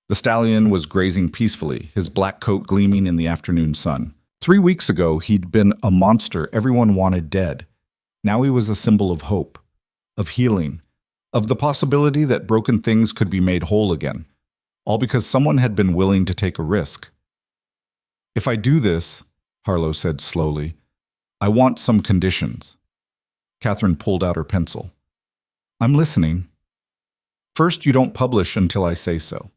The stallion was grazing peacefully, his black coat gleaming in the afternoon sun. 3 weeks ago, he'd been a monster everyone wanted dead. Now he was a symbol of hope, of healing, of the possibility that broken things could be made whole again, all because someone had been willing to take a risk. "If I do this," Harlow said slowly, "I want some conditions." Catherine pulled out her pencil. "I'm listening." "First, you don't publish until I say so.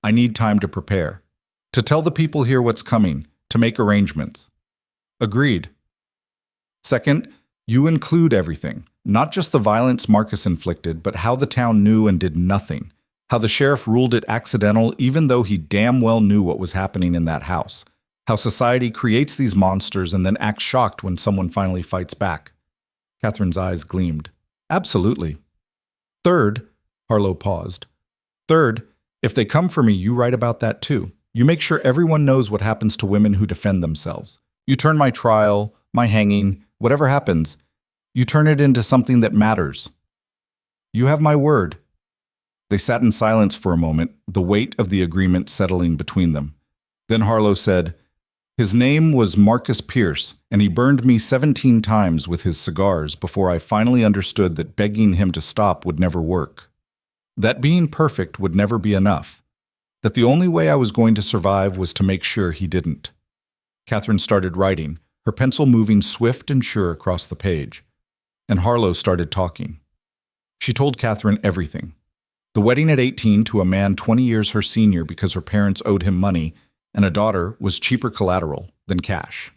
I need time to prepare, to tell the people here what's coming, to make arrangements." "Agreed." "Second, you include everything, not just the violence Marcus inflicted, but how the town knew and did nothing, how the sheriff ruled it accidental even though he damn well knew what was happening in that house, how society creates these monsters and then acts shocked when someone finally fights back." Catherine's eyes gleamed. "Absolutely." "Third," Harlow paused. "Third, if they come for me, you write about that too. You make sure everyone knows what happens to women who defend themselves. You turn my trial, my hanging, whatever happens, you turn it into something that matters. You have my word." They sat in silence for a moment, the weight of the agreement settling between them. Then Harlow said, "His name was Marcus Pierce, and he burned me 17 times with his cigars before I finally understood that begging him to stop would never work. That being perfect would never be enough. That the only way I was going to survive was to make sure he didn't." Catherine started writing, her pencil moving swift and sure across the page. And Harlow started talking. She told Catherine everything. The wedding at 18 to a man 20 years her senior because her parents owed him money, and a daughter was cheaper collateral than cash.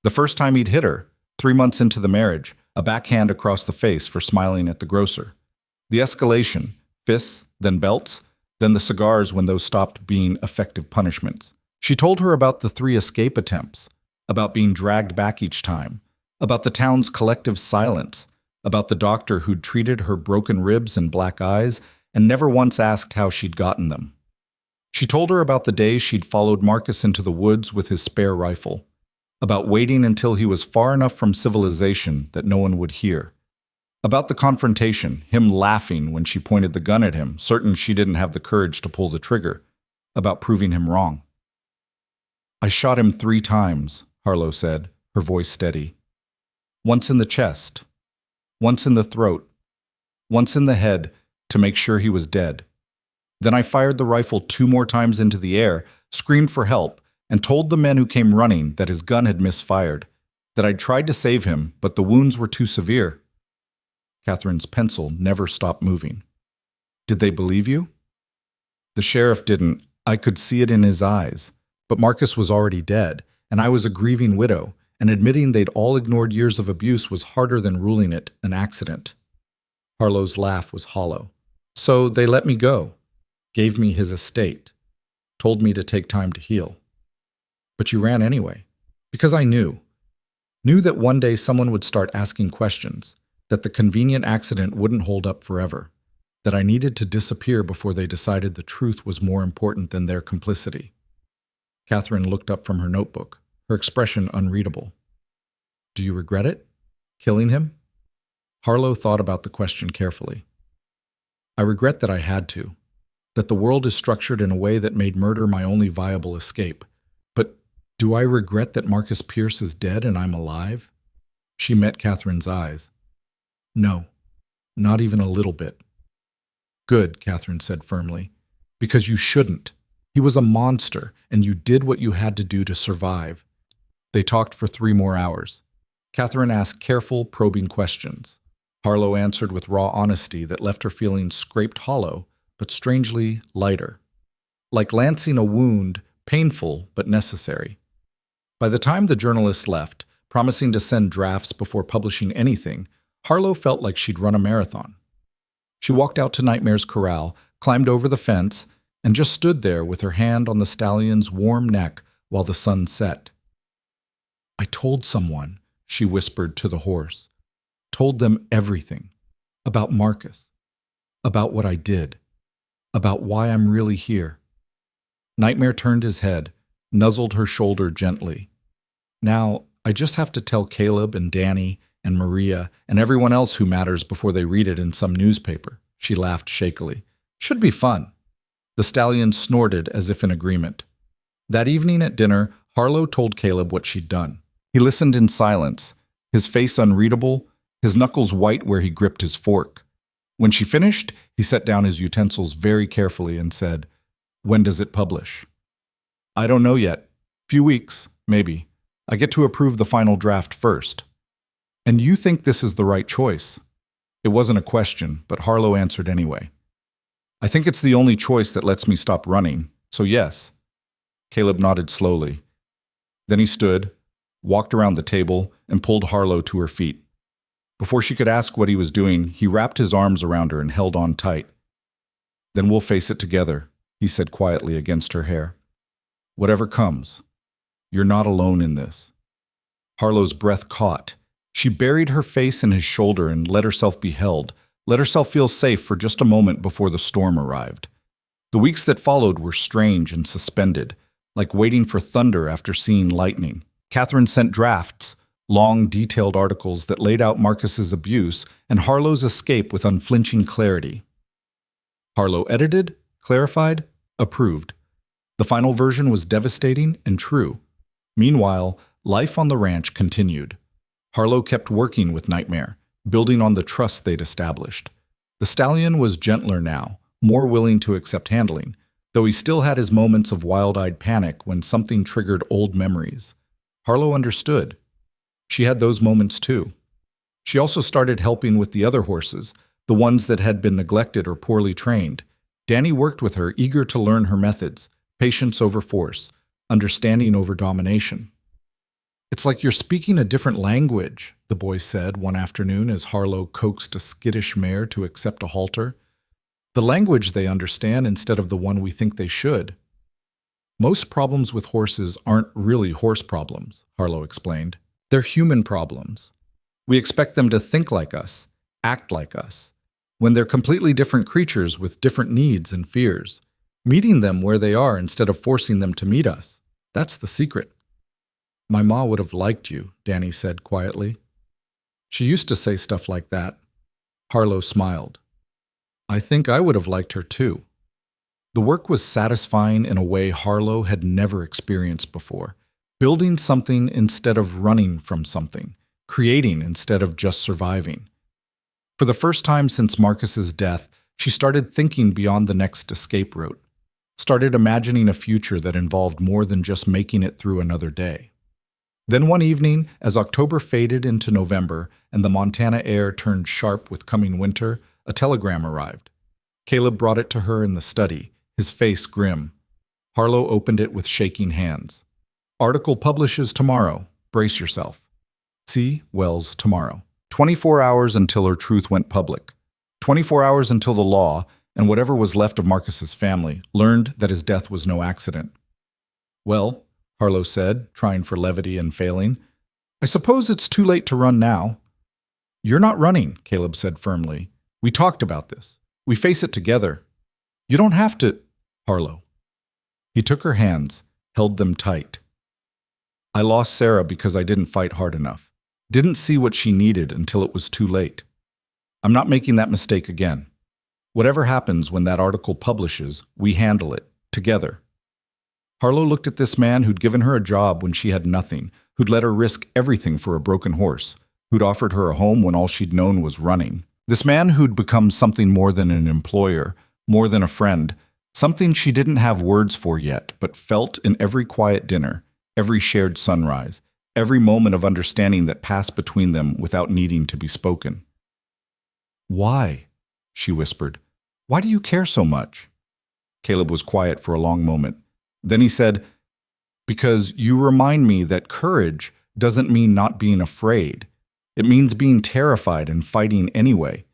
The first time he'd hit her, 3 months into the marriage, a backhand across the face for smiling at the grocer. The escalation, fists, then belts, then the cigars when those stopped being effective punishments. She told her about the 3 escape attempts, about being dragged back each time, about the town's collective silence, about the doctor who'd treated her broken ribs and black eyes and never once asked how she'd gotten them. She told her about the day she'd followed Marcus into the woods with his spare rifle, about waiting until he was far enough from civilization that no one would hear, about the confrontation, him laughing when she pointed the gun at him, certain she didn't have the courage to pull the trigger, about proving him wrong. "I shot him 3 times, Harlow said, her voice steady. Once in the chest, once in the throat, once in the head to make sure he was dead. Then I fired the rifle 2 more times into the air, screamed for help, and told the men who came running that his gun had misfired, that I'd tried to save him, but the wounds were too severe." Catherine's pencil never stopped moving. "Did they believe you?" "The sheriff didn't. I could see it in his eyes. But Marcus was already dead, and I was a grieving widow, and admitting they'd all ignored years of abuse was harder than ruling it an accident." Harlow's laugh was hollow. "So they let me go, gave me his estate, told me to take time to heal. But you ran anyway, because I knew that one day someone would start asking questions, that the convenient accident wouldn't hold up forever, that I needed to disappear before they decided the truth was more important than their complicity." Catherine looked up from her notebook, her expression unreadable. "Do you regret it? Killing him?" Harlow thought about the question carefully. "I regret that I had to, that the world is structured in a way that made murder my only viable escape. But do I regret that Marcus Pierce is dead and I'm alive?" She met Catherine's eyes. "No, not even a little bit." "Good," Catherine said firmly, "because you shouldn't. He was a monster, and you did what you had to do to survive." They talked for 3 more hours. Catherine asked careful, probing questions. Harlow answered with raw honesty that left her feeling scraped hollow, but strangely lighter. Like lancing a wound, painful but necessary. By the time the journalists left, promising to send drafts before publishing anything, Harlow felt like she'd run a marathon. She walked out to Nightmare's corral, climbed over the fence, and just stood there with her hand on the stallion's warm neck while the sun set. "I told someone," she whispered to the horse. "Told them everything. About Marcus. About what I did. About why I'm really here." Nightmare turned his head, nuzzled her shoulder gently. "Now, I just have to tell Caleb and Danny and Maria and everyone else who matters before they read it in some newspaper." She laughed shakily. "Should be fun." The stallion snorted as if in agreement. That evening at dinner, Harlow told Caleb what she'd done. He listened in silence, his face unreadable, his knuckles white where he gripped his fork. When she finished, he set down his utensils very carefully and said, "When does it publish?" "I don't know yet. Few weeks, maybe. I get to approve the final draft first." "And you think this is the right choice?" It wasn't a question, but Harlow answered anyway. "I think it's the only choice that lets me stop running, so yes." Caleb nodded slowly. Then he stood, walked around the table, and pulled Harlow to her feet. Before she could ask what he was doing, he wrapped his arms around her and held on tight. "Then we'll face it together," he said quietly against her hair. "Whatever comes, you're not alone in this." Harlow's breath caught. She buried her face in his shoulder and let herself be held, let herself feel safe for just a moment before the storm arrived. The weeks that followed were strange and suspended, like waiting for thunder after seeing lightning. Catherine sent drafts, long, detailed articles that laid out Marcus's abuse and Harlow's escape with unflinching clarity. Harlow edited, clarified, approved. The final version was devastating and true. Meanwhile, life on the ranch continued. Harlow kept working with Nightmare, building on the trust they'd established. The stallion was gentler now, more willing to accept handling, though he still had his moments of wild-eyed panic when something triggered old memories. Harlow understood. She had those moments too. She also started helping with the other horses, the ones that had been neglected or poorly trained. Danny worked with her, eager to learn her methods, patience over force, understanding over domination. "It's like you're speaking a different language," the boy said one afternoon as Harlow coaxed a skittish mare to accept a halter. "The language they understand instead of the one we think they should." Most problems with horses aren't really horse problems, Harlow explained. They're human problems. We expect them to think like us, act like us, when they're completely different creatures with different needs and fears. Meeting them where they are instead of forcing them to meet us. That's the secret. My ma would have liked you, Danny said quietly. She used to say stuff like that. Harlow smiled. I think I would have liked her too. The work was satisfying in a way Harlow had never experienced before. Building something instead of running from something. Creating instead of just surviving. For the first time since Marcus's death, she started thinking beyond the next escape route. Started imagining a future that involved more than just making it through another day. Then one evening, as October faded into November and the Montana air turned sharp with coming winter, a telegram arrived. Caleb brought it to her in the study, his face grim. Harlow opened it with shaking hands. Article publishes tomorrow. Brace yourself. See Wells tomorrow. 24 hours until her truth went public. 24 hours until the law, and whatever was left of Marcus's family, learned that his death was no accident. Well, Harlow said, trying for levity and failing, I suppose it's too late to run now. You're not running, Caleb said firmly. We talked about this. We face it together. You don't have to, Harlow. He took her hands, held them tight. I lost Sarah because I didn't fight hard enough. Didn't see what she needed until it was too late. I'm not making that mistake again. Whatever happens when that article publishes, we handle it, together. Harlow looked at this man who'd given her a job when she had nothing, who'd let her risk everything for a broken horse, who'd offered her a home when all she'd known was running. This man who'd become something more than an employer, more than a friend, something she didn't have words for yet, but felt in every quiet dinner, every shared sunrise, every moment of understanding that passed between them without needing to be spoken. Why? She whispered. Why do you care so much? Caleb was quiet for a long moment. Then he said, because you remind me that courage doesn't mean not being afraid. It means being terrified and fighting anyway.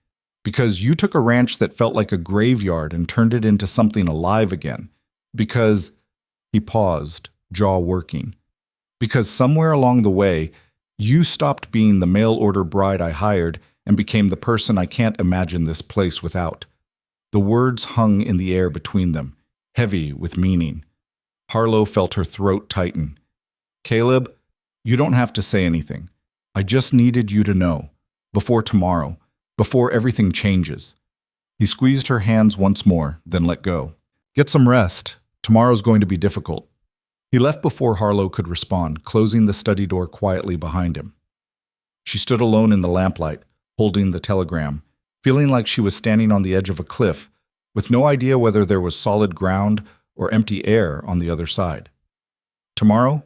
Because you took a ranch that felt like a graveyard and turned it into something alive again. Because, he paused, jaw working. Because somewhere along the way, you stopped being the mail-order bride I hired and became the person I can't imagine this place without. The words hung in the air between them, heavy with meaning. Harlow felt her throat tighten. Caleb, you don't have to say anything. I just needed you to know. Before tomorrow. Before everything changes. He squeezed her hands once more, then let go. Get some rest. Tomorrow's going to be difficult. He left before Harlow could respond, closing the study door quietly behind him. She stood alone in the lamplight, holding the telegram, feeling like she was standing on the edge of a cliff, with no idea whether there was solid ground or empty air on the other side. Tomorrow,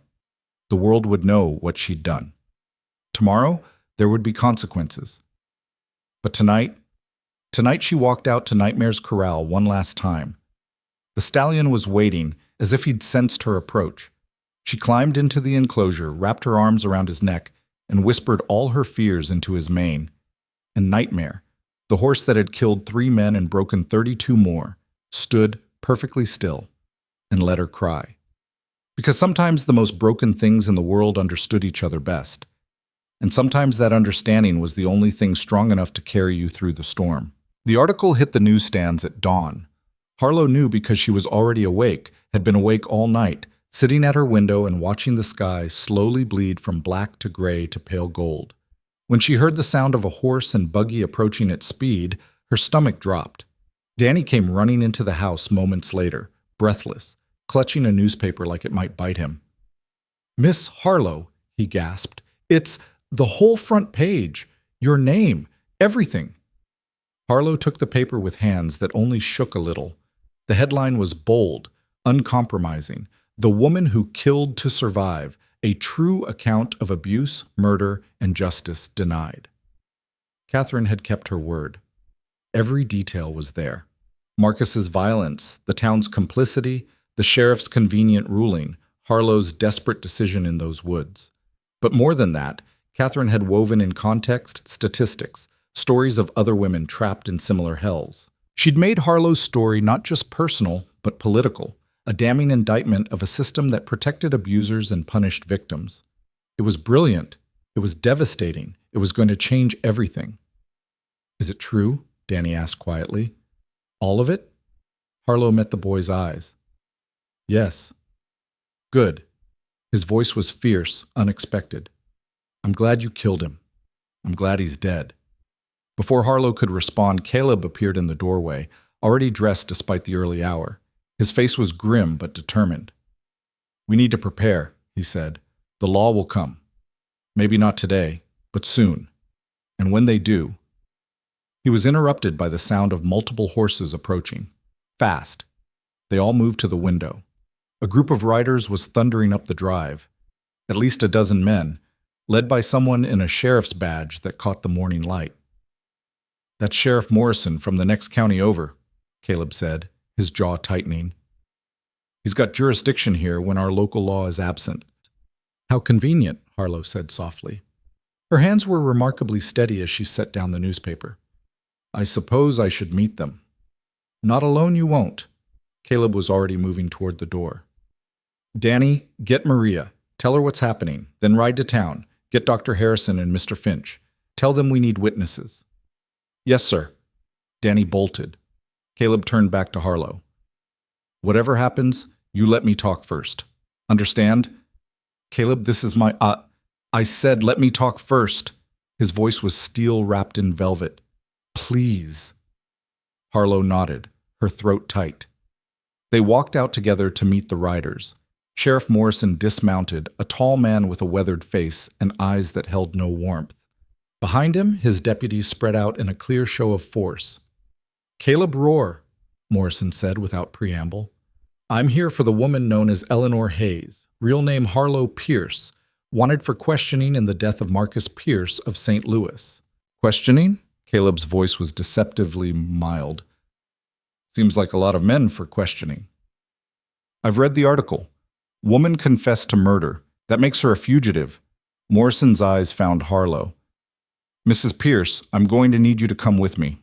the world would know what she'd done. Tomorrow, there would be consequences. But tonight she walked out to Nightmare's corral one last time. The stallion was waiting, as if he'd sensed her approach. She climbed into the enclosure, wrapped her arms around his neck, and whispered all her fears into his mane. And Nightmare, the horse that had killed 3 men and broken 32 more, stood perfectly still and let her cry. Because sometimes the most broken things in the world understood each other best. And sometimes that understanding was the only thing strong enough to carry you through the storm. The article hit the newsstands at dawn. Harlow knew because she was already awake, had been awake all night, sitting at her window and watching the sky slowly bleed from black to gray to pale gold. When she heard the sound of a horse and buggy approaching at speed, her stomach dropped. Danny came running into the house moments later, breathless, clutching a newspaper like it might bite him. Miss Harlow, he gasped. It's the whole front page. Your name. Everything. Harlow took the paper with hands that only shook a little. The headline was bold, uncompromising. The woman who killed to survive. A true account of abuse, murder, and justice denied. Catherine had kept her word. Every detail was there. Marcus's violence, the town's complicity, the sheriff's convenient ruling, Harlow's desperate decision in those woods. But more than that, Catherine had woven in context statistics, stories of other women trapped in similar hells. She'd made Harlow's story not just personal, but political, a damning indictment of a system that protected abusers and punished victims. It was brilliant. It was devastating. It was going to change everything. Is it true? Danny asked quietly. All of it? Harlow met the boy's eyes. Yes. Good. His voice was fierce, unexpected. I'm glad you killed him. I'm glad he's dead. Before Harlow could respond, Caleb appeared in the doorway, already dressed despite the early hour. His face was grim but determined. We need to prepare, he said. The law will come. Maybe not today, but soon. And when they do... He was interrupted by the sound of multiple horses approaching. Fast. They all moved to the window. A group of riders was thundering up the drive. At least a dozen men, led by someone in a sheriff's badge that caught the morning light. That's Sheriff Morrison from the next county over, Caleb said, his jaw tightening. He's got jurisdiction here when our local law is absent. How convenient, Harlow said softly. Her hands were remarkably steady as she set down the newspaper. I suppose I should meet them. Not alone you won't. Caleb was already moving toward the door. Danny, get Maria. Tell her what's happening. Then ride to town. Get Dr. Harrison and Mr. Finch. Tell them we need witnesses. Yes, sir. Danny bolted. Caleb turned back to Harlow. Whatever happens, you let me talk first. Understand? Caleb, this is my... I said let me talk first. His voice was steel wrapped in velvet. Please. Harlow nodded, her throat tight. They walked out together to meet the riders. Sheriff Morrison dismounted, a tall man with a weathered face and eyes that held no warmth. Behind him, his deputies spread out in a clear show of force. Caleb Rohr, Morrison said without preamble. I'm here for the woman known as Eleanor Hayes, real name Harlow Pierce, wanted for questioning in the death of Marcus Pierce of St. Louis. Questioning? Caleb's voice was deceptively mild. Seems like a lot of men for questioning. I've read the article. Woman confessed to murder. That makes her a fugitive. Morrison's eyes found Harlow. Mrs. Pierce, I'm going to need you to come with me.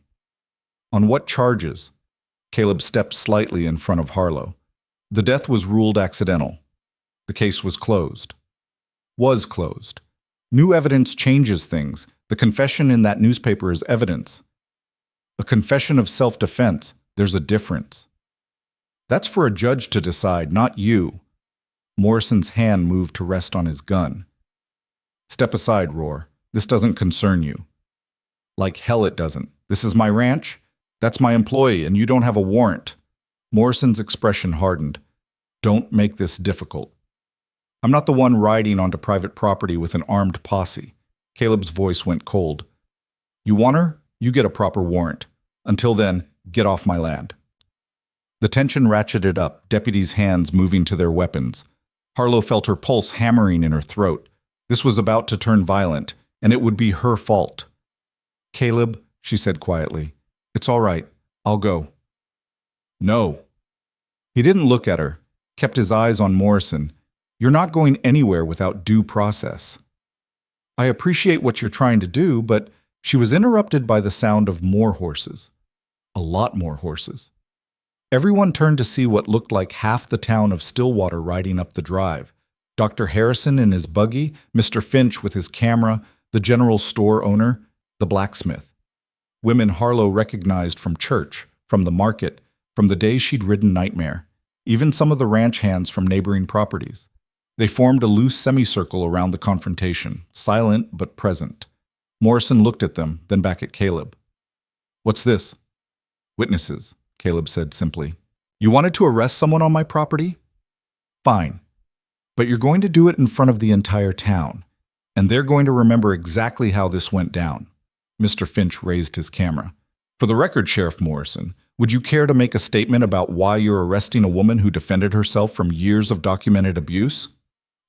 On what charges? Caleb stepped slightly in front of Harlow. The death was ruled accidental. The case was closed. Was closed. New evidence changes things. The confession in that newspaper is evidence. A confession of self-defense, there's a difference. That's for a judge to decide, not you. Morrison's hand moved to rest on his gun. Step aside, Rohr. This doesn't concern you. Like hell it doesn't. This is my ranch. That's my employee, and you don't have a warrant. Morrison's expression hardened. Don't make this difficult. I'm not the one riding onto private property with an armed posse. Caleb's voice went cold. You want her? You get a proper warrant. Until then, get off my land. The tension ratcheted up, deputies' hands moving to their weapons. Harlow felt her pulse hammering in her throat. This was about to turn violent, and it would be her fault. Caleb, she said quietly, it's all right. I'll go. No. He didn't look at her, kept his eyes on Morrison. You're not going anywhere without due process. I appreciate what you're trying to do, but she was interrupted by the sound of more horses. A lot more horses. Everyone turned to see what looked like half the town of Stillwater riding up the drive. Dr. Harrison in his buggy, Mr. Finch with his camera, the general store owner, the blacksmith. Women Harlow recognized from church, from the market, from the day she'd ridden Nightmare, even some of the ranch hands from neighboring properties. They formed a loose semicircle around the confrontation, silent but present. Morrison looked at them, then back at Caleb. What's this? Witnesses, Caleb said simply. You wanted to arrest someone on my property? Fine. But you're going to do it in front of the entire town, and they're going to remember exactly how this went down. Mr. Finch raised his camera. For the record, Sheriff Morrison, would you care to make a statement about why you're arresting a woman who defended herself from years of documented abuse?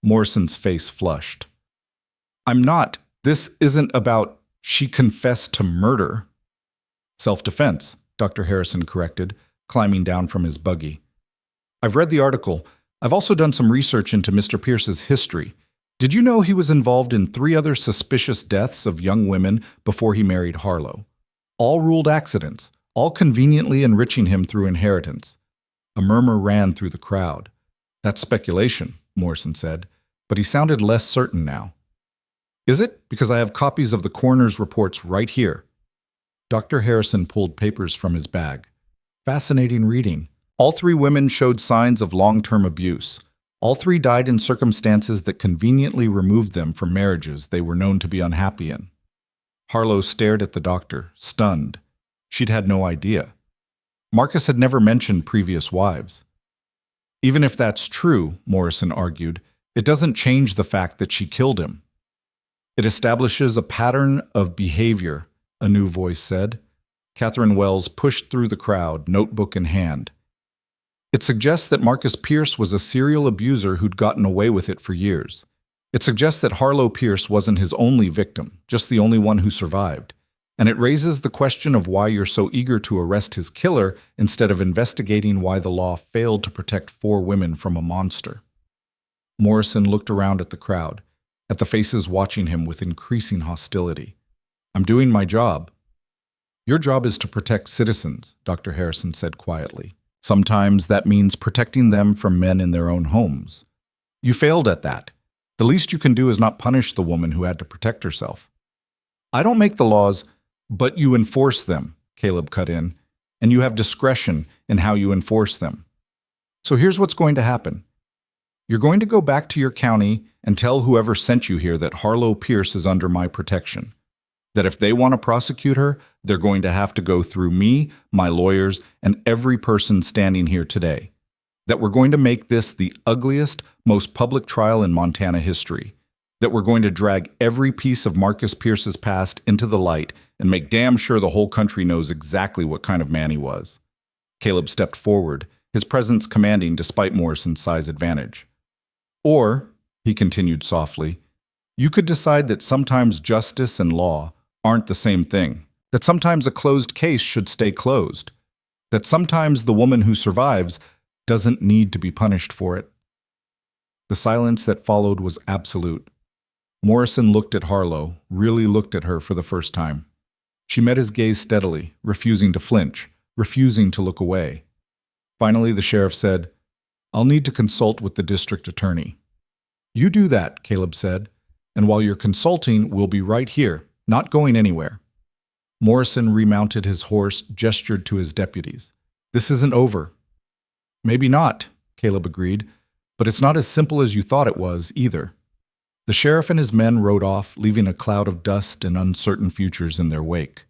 Morrison's face flushed. I'm not. This isn't about she confessed to murder. Self-defense, Dr. Harrison corrected, climbing down from his buggy. I've read the article. I've also done some research into Mr. Pierce's history. Did you know he was involved in 3 other suspicious deaths of young women before he married Harlow? All ruled accidents, all conveniently enriching him through inheritance. A murmur ran through the crowd. That's speculation, Morrison said, but he sounded less certain now. Is it? Because I have copies of the coroner's reports right here. Dr. Harrison pulled papers from his bag. Fascinating reading. All three women showed signs of long-term abuse. All three died in circumstances that conveniently removed them from marriages they were known to be unhappy in. Harlow stared at the doctor, stunned. She'd had no idea. Marcus had never mentioned previous wives. Even if that's true, Morrison argued, it doesn't change the fact that she killed him. It establishes a pattern of behavior, a new voice said. Catherine Wells pushed through the crowd, notebook in hand. It suggests that Marcus Pierce was a serial abuser who'd gotten away with it for years. It suggests that Harlow Pierce wasn't his only victim, just the only one who survived. And it raises the question of why you're so eager to arrest his killer instead of investigating why the law failed to protect 4 women from a monster. Morrison looked around at the crowd, at the faces watching him with increasing hostility. I'm doing my job. Your job is to protect citizens, Dr. Harrison said quietly. Sometimes that means protecting them from men in their own homes. You failed at that. The least you can do is not punish the woman who had to protect herself. I don't make the laws, but you enforce them, Caleb cut in, and you have discretion in how you enforce them. So here's what's going to happen. You're going to go back to your county and tell whoever sent you here that Harlow Pierce is under my protection. That if they want to prosecute her, they're going to have to go through me, my lawyers, and every person standing here today. That we're going to make this the ugliest, most public trial in Montana history. That we're going to drag every piece of Marcus Pierce's past into the light and make damn sure the whole country knows exactly what kind of man he was. Caleb stepped forward, his presence commanding despite Morrison's size advantage. Or, he continued softly, you could decide that sometimes justice and law aren't the same thing. That sometimes a closed case should stay closed. That sometimes the woman who survives doesn't need to be punished for it. The silence that followed was absolute. Morrison looked at Harlow, really looked at her for the first time. She met his gaze steadily, refusing to flinch, refusing to look away. Finally, the sheriff said, I'll need to consult with the district attorney. You do that, Caleb said, and while you're consulting, we'll be right here, not going anywhere. Morrison remounted his horse, gestured to his deputies. This isn't over. Maybe not, Caleb agreed, but it's not as simple as you thought it was, either. The sheriff and his men rode off, leaving a cloud of dust and uncertain futures in their wake.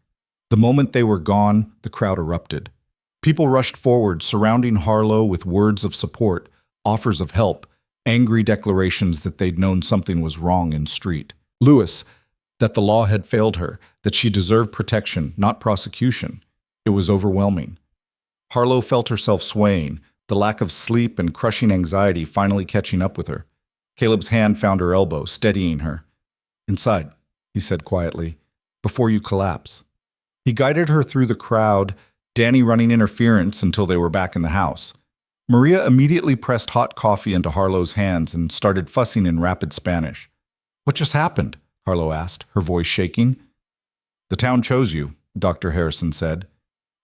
The moment they were gone, the crowd erupted. People rushed forward, surrounding Harlow with words of support, offers of help, angry declarations that they'd known something was wrong in street. Lewis, that the law had failed her, that she deserved protection, not prosecution. It was overwhelming. Harlow felt herself swaying, the lack of sleep and crushing anxiety finally catching up with her. Caleb's hand found her elbow, steadying her. Inside, he said quietly, before you collapse. He guided her through the crowd, Danny running interference until they were back in the house. Maria immediately pressed hot coffee into Harlow's hands and started fussing in rapid Spanish. What just happened? Harlow asked, her voice shaking. The town chose you, Dr. Harrison said.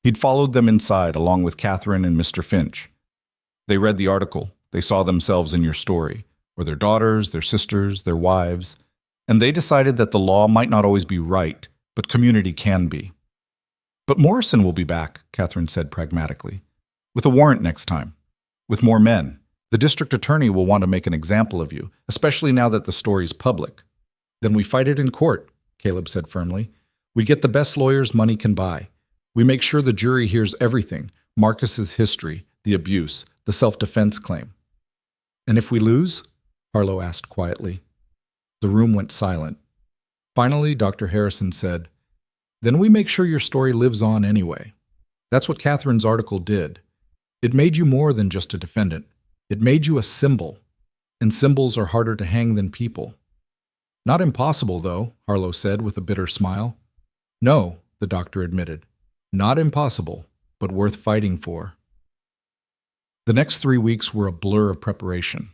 He'd followed them inside, along with Catherine and Mr. Finch. They read the article. They saw themselves in your story, or their daughters, their sisters, their wives, and they decided that the law might not always be right, but community can be. But Morrison will be back, Catherine said pragmatically, with a warrant next time, with more men. The district attorney will want to make an example of you, especially now that the story's public. Then we fight it in court, Caleb said firmly. We get the best lawyers money can buy. We make sure the jury hears everything, Marcus's history, the abuse, the self-defense claim. And if we lose? Harlow asked quietly. The room went silent. Finally, Dr. Harrison said, Then we make sure your story lives on anyway. That's what Catherine's article did. It made you more than just a defendant. It made you a symbol. And symbols are harder to hang than people. Not impossible, though, Harlow said with a bitter smile. No, the doctor admitted. Not impossible, but worth fighting for. The next 3 weeks were a blur of preparation.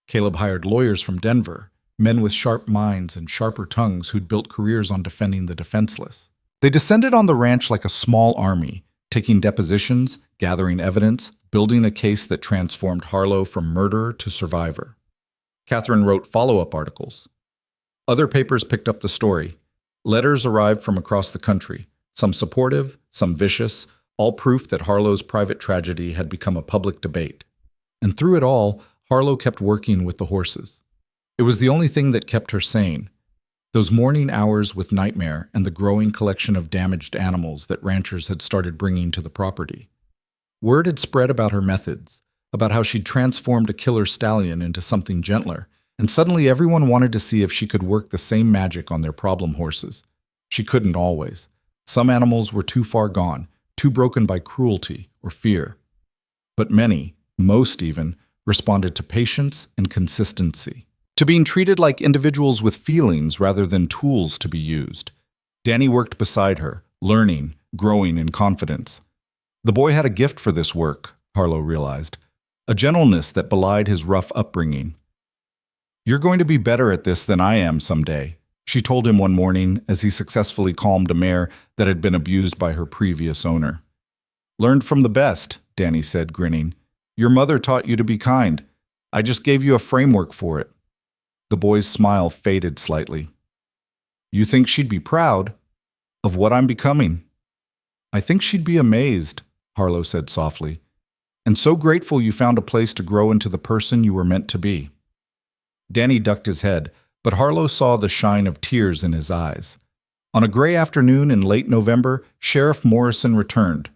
Caleb hired lawyers from Denver, men with sharp minds and sharper tongues who'd built careers on defending the defenseless. They descended on the ranch like a small army, taking depositions, gathering evidence, building a case that transformed Harlow from murderer to survivor. Catherine wrote follow-up articles. Other papers picked up the story. Letters arrived from across the country, some supportive, some vicious, all proof that Harlow's private tragedy had become a public debate. And through it all, Harlow kept working with the horses. It was the only thing that kept her sane. Those morning hours with Nightmare and the growing collection of damaged animals that ranchers had started bringing to the property. Word had spread about her methods, about how she'd transformed a killer stallion into something gentler, and suddenly everyone wanted to see if she could work the same magic on their problem horses. She couldn't always. Some animals were too far gone, too broken by cruelty or fear. But many, most even, responded to patience and consistency, to being treated like individuals with feelings rather than tools to be used. Danny worked beside her, learning, growing in confidence. The boy had a gift for this work, Harlow realized, a gentleness that belied his rough upbringing. "You're going to be better at this than I am someday," she told him one morning as he successfully calmed a mare that had been abused by her previous owner. "Learned from the best," Danny said, grinning. "Your mother taught you to be kind. I just gave you a framework for it." The boy's smile faded slightly. "You think she'd be proud of what I'm becoming?" "I think she'd be amazed," Harlow said softly, "and so grateful you found a place to grow into the person you were meant to be." Danny ducked his head, but Harlow saw the shine of tears in his eyes. On a gray afternoon in late November, Sheriff Morrison returned.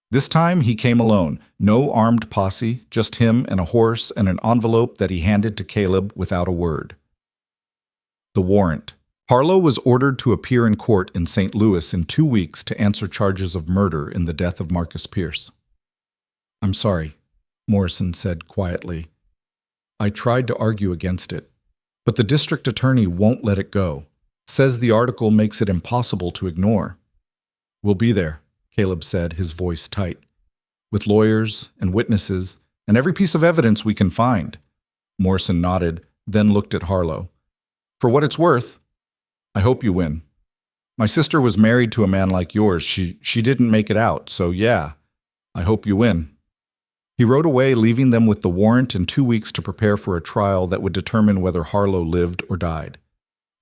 This time he came alone, no armed posse, just him and a horse and an envelope that he handed to Caleb without a word. The warrant. Harlow was ordered to appear in court in St. Louis in 2 weeks to answer charges of murder in the death of Marcus Pierce. "I'm sorry," Morrison said quietly. "I tried to argue against it, but the district attorney won't let it go. Says the article makes it impossible to ignore." "We'll be there," Caleb said, his voice tight, "with lawyers and witnesses and every piece of evidence we can find." Morrison nodded, then looked at Harlow. "For what it's worth, I hope you win. My sister was married to a man like yours. She didn't make it out, so yeah, I hope you win." He rode away, leaving them with the warrant and 2 weeks to prepare for a trial that would determine whether Harlow lived or died.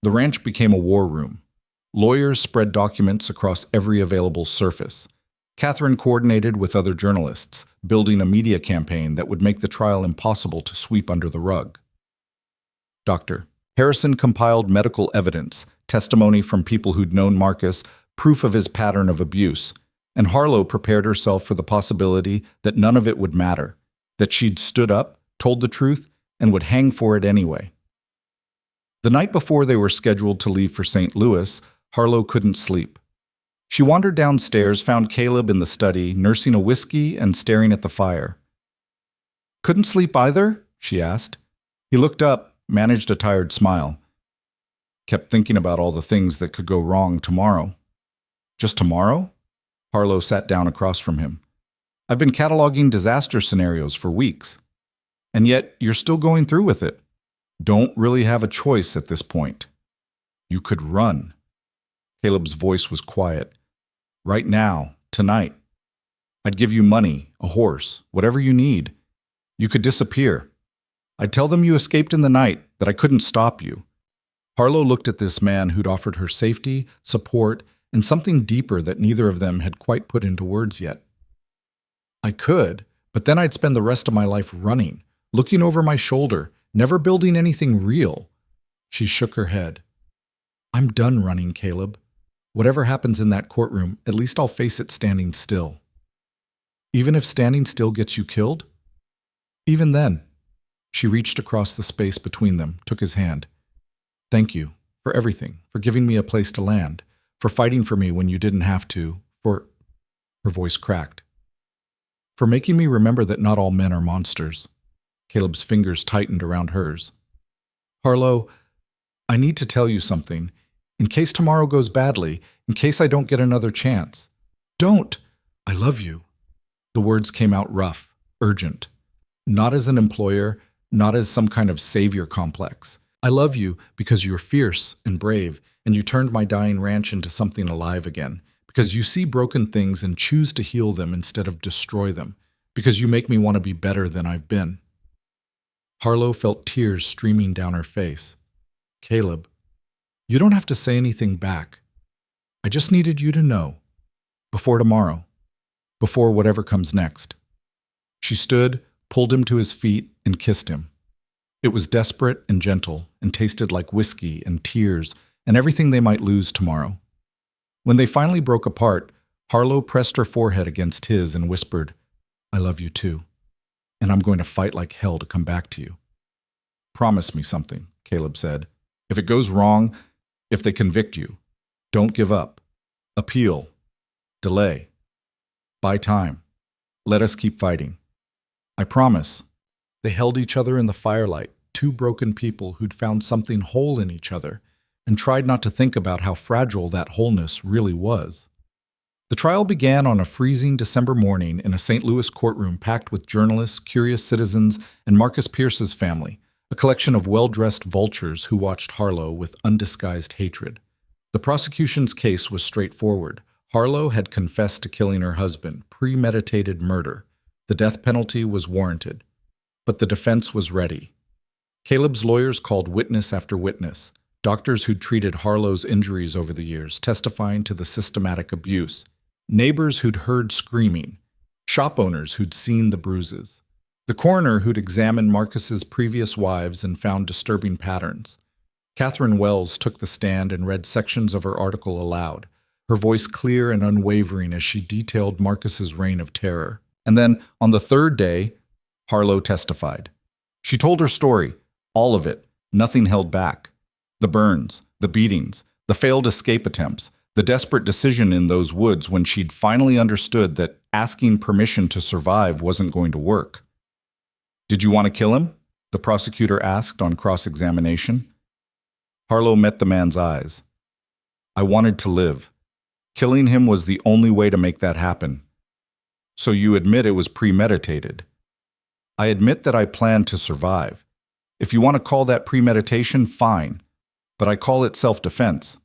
The ranch became a war room. Lawyers spread documents across every available surface. Catherine coordinated with other journalists, building a media campaign that would make the trial impossible to sweep under the rug. Dr. Harrison compiled medical evidence, testimony from people who'd known Marcus, proof of his pattern of abuse, and Harlow prepared herself for the possibility that none of it would matter, that she'd stood up, told the truth, and would hang for it anyway. The night before they were scheduled to leave for St. Louis, Harlow couldn't sleep. She wandered downstairs, found Caleb in the study, nursing a whiskey and staring at the fire. "Couldn't sleep either?" she asked. He looked up, managed a tired smile. "Kept thinking about all the things that could go wrong tomorrow." "Just tomorrow?" Harlow sat down across from him. "I've been cataloging disaster scenarios for weeks. And yet you're still going through with it. Don't really have a choice at this point. You could run." Caleb's voice was quiet. "Right now, tonight. I'd give you money, a horse, whatever you need. You could disappear. I'd tell them you escaped in the night, that I couldn't stop you." Harlow looked at this man who'd offered her safety, support, and something deeper that neither of them had quite put into words yet. "I could, but then I'd spend the rest of my life running, looking over my shoulder, never building anything real." She shook her head. "I'm done running, Caleb. Whatever happens in that courtroom, at least I'll face it standing still." "Even if standing still gets you killed?" "Even then." She reached across the space between them, took his hand. "Thank you for everything, for giving me a place to land, for fighting for me when you didn't have to, for—" Her voice cracked. "For making me remember that not all men are monsters." Caleb's fingers tightened around hers. "Harlow, I need to tell you something. In case tomorrow goes badly, in case I don't get another chance. Don't! I love you." The words came out rough, urgent. Not as an employer, not as some kind of savior complex. "I love you because you're fierce and brave, and you turned my dying ranch into something alive again. Because you see broken things and choose to heal them instead of destroy them. Because you make me want to be better than I've been. Harlow felt tears streaming down her face. Caleb, you don't have to say anything back. I just needed you to know. Before tomorrow. Before whatever comes next. She stood, pulled him to his feet, and kissed him. It was desperate and gentle, and tasted like whiskey and tears and everything they might lose tomorrow. When they finally broke apart, Harlow pressed her forehead against his and whispered, I love you too, and I'm going to fight like hell to come back to you. Promise me something, Caleb said. If it goes wrong, if they convict you, don't give up. Appeal. Delay. Buy time. Let us keep fighting. I promise. They held each other in the firelight, two broken people who'd found something whole in each other, and tried not to think about how fragile that wholeness really was. The trial began on a freezing December morning in a St. Louis courtroom packed with journalists, curious citizens, and Marcus Pierce's family, a collection of well-dressed vultures who watched Harlow with undisguised hatred. The prosecution's case was straightforward. Harlow had confessed to killing her husband, premeditated murder. The death penalty was warranted. But the defense was ready. Caleb's lawyers called witness after witness, doctors who'd treated Harlow's injuries over the years, testifying to the systematic abuse, neighbors who'd heard screaming, shop owners who'd seen the bruises, the coroner who'd examined Marcus's previous wives and found disturbing patterns. Catherine Wells took the stand and read sections of her article aloud, her voice clear and unwavering as she detailed Marcus's reign of terror. And then, on the third day, Harlow testified. She told her story, all of it, nothing held back. The burns, the beatings, the failed escape attempts, the desperate decision in those woods when she'd finally understood that asking permission to survive wasn't going to work. Did you want to kill him? The prosecutor asked on cross-examination. Harlow met the man's eyes. I wanted to live. Killing him was the only way to make that happen. So you admit it was premeditated. I admit that I planned to survive. If you want to call that premeditation, fine. But I call it self-defense.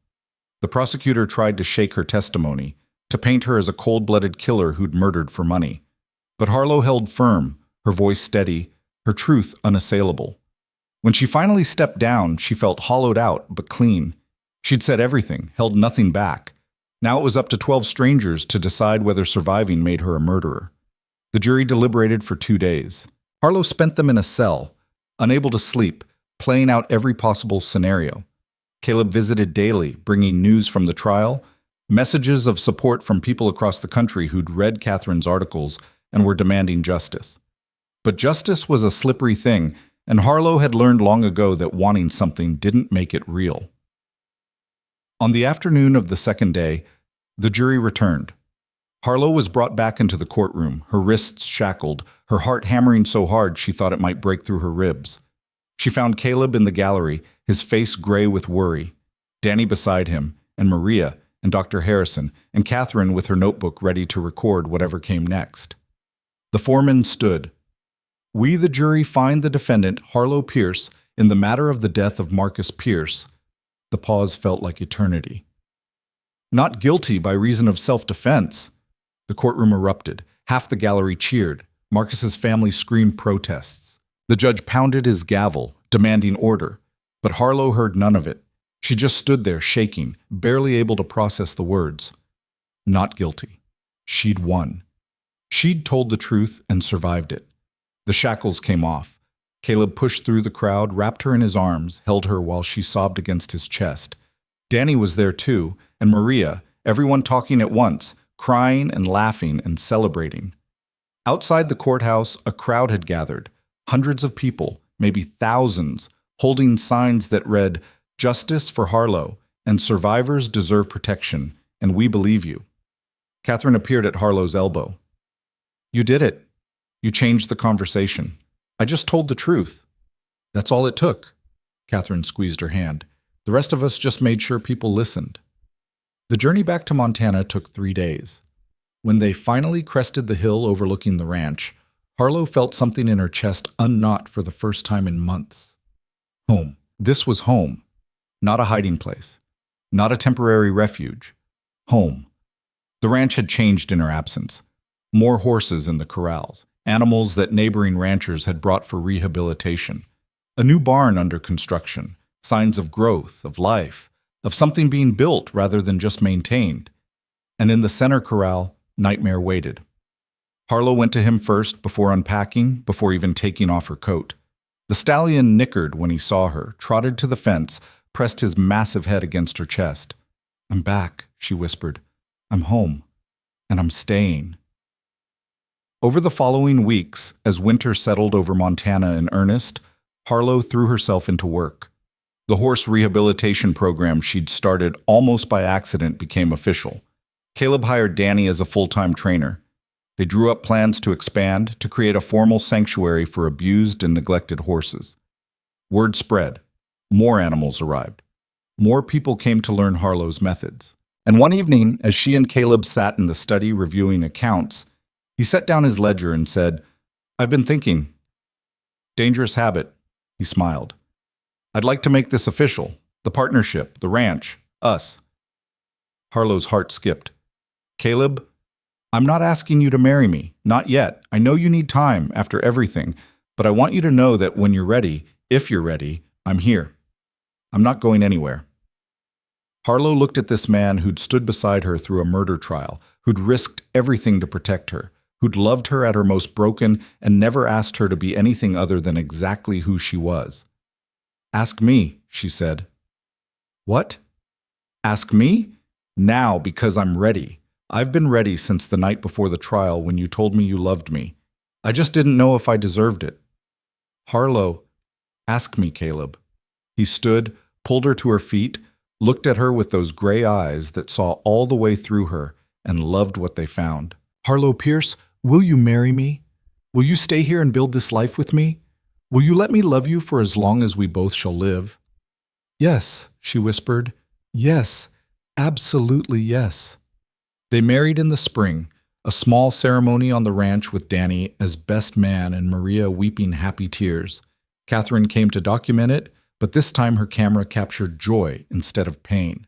The prosecutor tried to shake her testimony, to paint her as a cold-blooded killer who'd murdered for money. But Harlow held firm, her voice steady, her truth unassailable. When she finally stepped down, she felt hollowed out but clean. She'd said everything, held nothing back. Now it was up to 12 strangers to decide whether surviving made her a murderer. The jury deliberated for 2 days. Harlow spent them in a cell, unable to sleep, playing out every possible scenario. Caleb visited daily, bringing news from the trial, messages of support from people across the country who'd read Catherine's articles and were demanding justice. But justice was a slippery thing, and Harlow had learned long ago that wanting something didn't make it real. On the afternoon of the second day, the jury returned. Harlow was brought back into the courtroom, her wrists shackled, her heart hammering so hard she thought it might break through her ribs. She found Caleb in the gallery, his face gray with worry, Danny beside him, and Maria, and Dr. Harrison, and Catherine with her notebook ready to record whatever came next. The foreman stood. We, the jury, find the defendant, Harlow Pierce, in the matter of the death of Marcus Pierce. The pause felt like eternity. Not guilty by reason of self-defense. The courtroom erupted. Half the gallery cheered. Marcus's family screamed protests. The judge pounded his gavel, demanding order. But Harlow heard none of it. She just stood there shaking, barely able to process the words. Not guilty. She'd won. She'd told the truth and survived it. The shackles came off. Caleb pushed through the crowd, wrapped her in his arms, held her while she sobbed against his chest. Danny was there too, and Maria, everyone talking at once, crying and laughing and celebrating. Outside the courthouse, a crowd had gathered, hundreds of people, maybe thousands, holding signs that read, Justice for Harlow, and survivors deserve protection, and we believe you. Catherine appeared at Harlow's elbow. You did it. You changed the conversation. I just told the truth. That's all it took. Catherine squeezed her hand. The rest of us just made sure people listened. The journey back to Montana took 3 days. When they finally crested the hill overlooking the ranch, Harlow felt something in her chest unknot for the first time in months. Home. This was home. Not a hiding place. Not a temporary refuge. Home. The ranch had changed in her absence. More horses in the corrals. animals that neighboring ranchers had brought for rehabilitation. A new barn under construction, signs of growth, of life, of something being built rather than just maintained. And in the center corral, Nightmare waited. Harlow went to him first before unpacking, before even taking off her coat. The stallion nickered when he saw her, trotted to the fence, pressed his massive head against her chest. "I'm back," she whispered. "I'm home, and I'm staying." Over the following weeks, as winter settled over Montana in earnest, Harlow threw herself into work. The horse rehabilitation program she'd started almost by accident became official. Caleb hired Danny as a full-time trainer. They drew up plans to expand, to create a formal sanctuary for abused and neglected horses. Word spread. More animals arrived. More people came to learn Harlow's methods. And one evening, as she and Caleb sat in the study reviewing accounts, he set down his ledger and said, "I've been thinking. Dangerous habit." He smiled. "I'd like to make this official. The partnership, the ranch, us." Harlow's heart skipped. "Caleb, I'm not asking you to marry me. Not yet. I know you need time after everything, but I want you to know that when you're ready, if you're ready, I'm here. I'm not going anywhere." Harlow looked at this man who'd stood beside her through a murder trial, who'd risked everything to protect her, who'd loved her at her most broken and never asked her to be anything other than exactly who she was. "Ask me," she said. "What? Ask me? Now, because I'm ready. I've been ready since the night before the trial when you told me you loved me. I just didn't know if I deserved it." "Harlow, ask me, Caleb." He stood, pulled her to her feet, looked at her with those gray eyes that saw all the way through her and loved what they found. "Harlow Pierce, will you marry me? Will you stay here and build this life with me? Will you let me love you for as long as we both shall live?" "Yes," she whispered. "Yes, absolutely yes." They married in the spring, a small ceremony on the ranch with Danny as best man and Maria weeping happy tears. Catherine came to document it, but this time her camera captured joy instead of pain.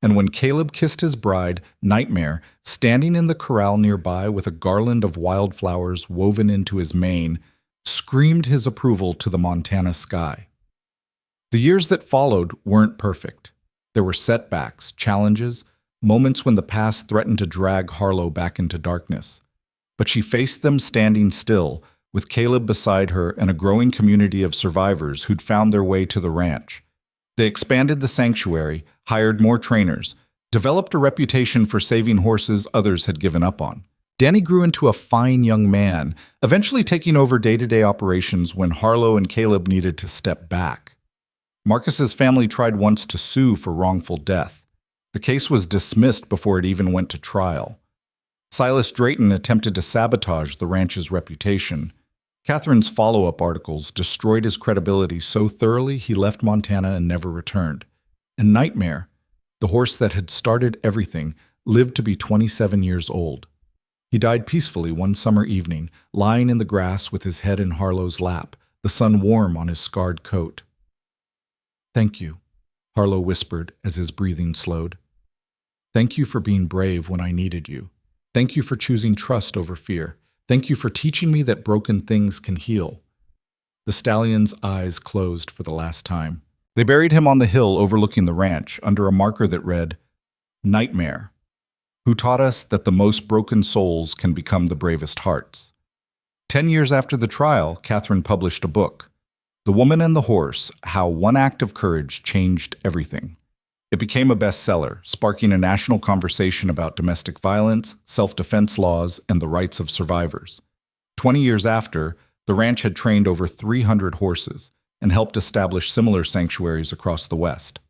And when Caleb kissed his bride, Nightmare, standing in the corral nearby with a garland of wildflowers woven into his mane, screamed his approval to the Montana sky. The years that followed weren't perfect. There were setbacks, challenges, moments when the past threatened to drag Harlow back into darkness. But she faced them standing still, with Caleb beside her and a growing community of survivors who'd found their way to the ranch. They expanded the sanctuary, hired more trainers, developed a reputation for saving horses others had given up on. Danny grew into a fine young man, eventually taking over day-to-day operations when Harlow and Caleb needed to step back. Marcus's family tried once to sue for wrongful death. The case was dismissed before it even went to trial. Silas Drayton attempted to sabotage the ranch's reputation. Catherine's follow-up articles destroyed his credibility so thoroughly he left Montana and never returned. And Nightmare, the horse that had started everything, lived to be 27 years old. He died peacefully one summer evening, lying in the grass with his head in Harlow's lap, the sun warm on his scarred coat. "Thank you," Harlow whispered as his breathing slowed. "Thank you for being brave when I needed you. Thank you for choosing trust over fear. Thank you for teaching me that broken things can heal." The stallion's eyes closed for the last time. They buried him on the hill overlooking the ranch under a marker that read, "Nightmare, who taught us that the most broken souls can become the bravest hearts." 10 years after the trial, Catherine published a book, The Woman and the Horse: How One Act of Courage Changed Everything. It became a bestseller, sparking a national conversation about domestic violence, self-defense laws, and the rights of survivors. 20 years after, the ranch had trained over 300 horses and helped establish similar sanctuaries across the West.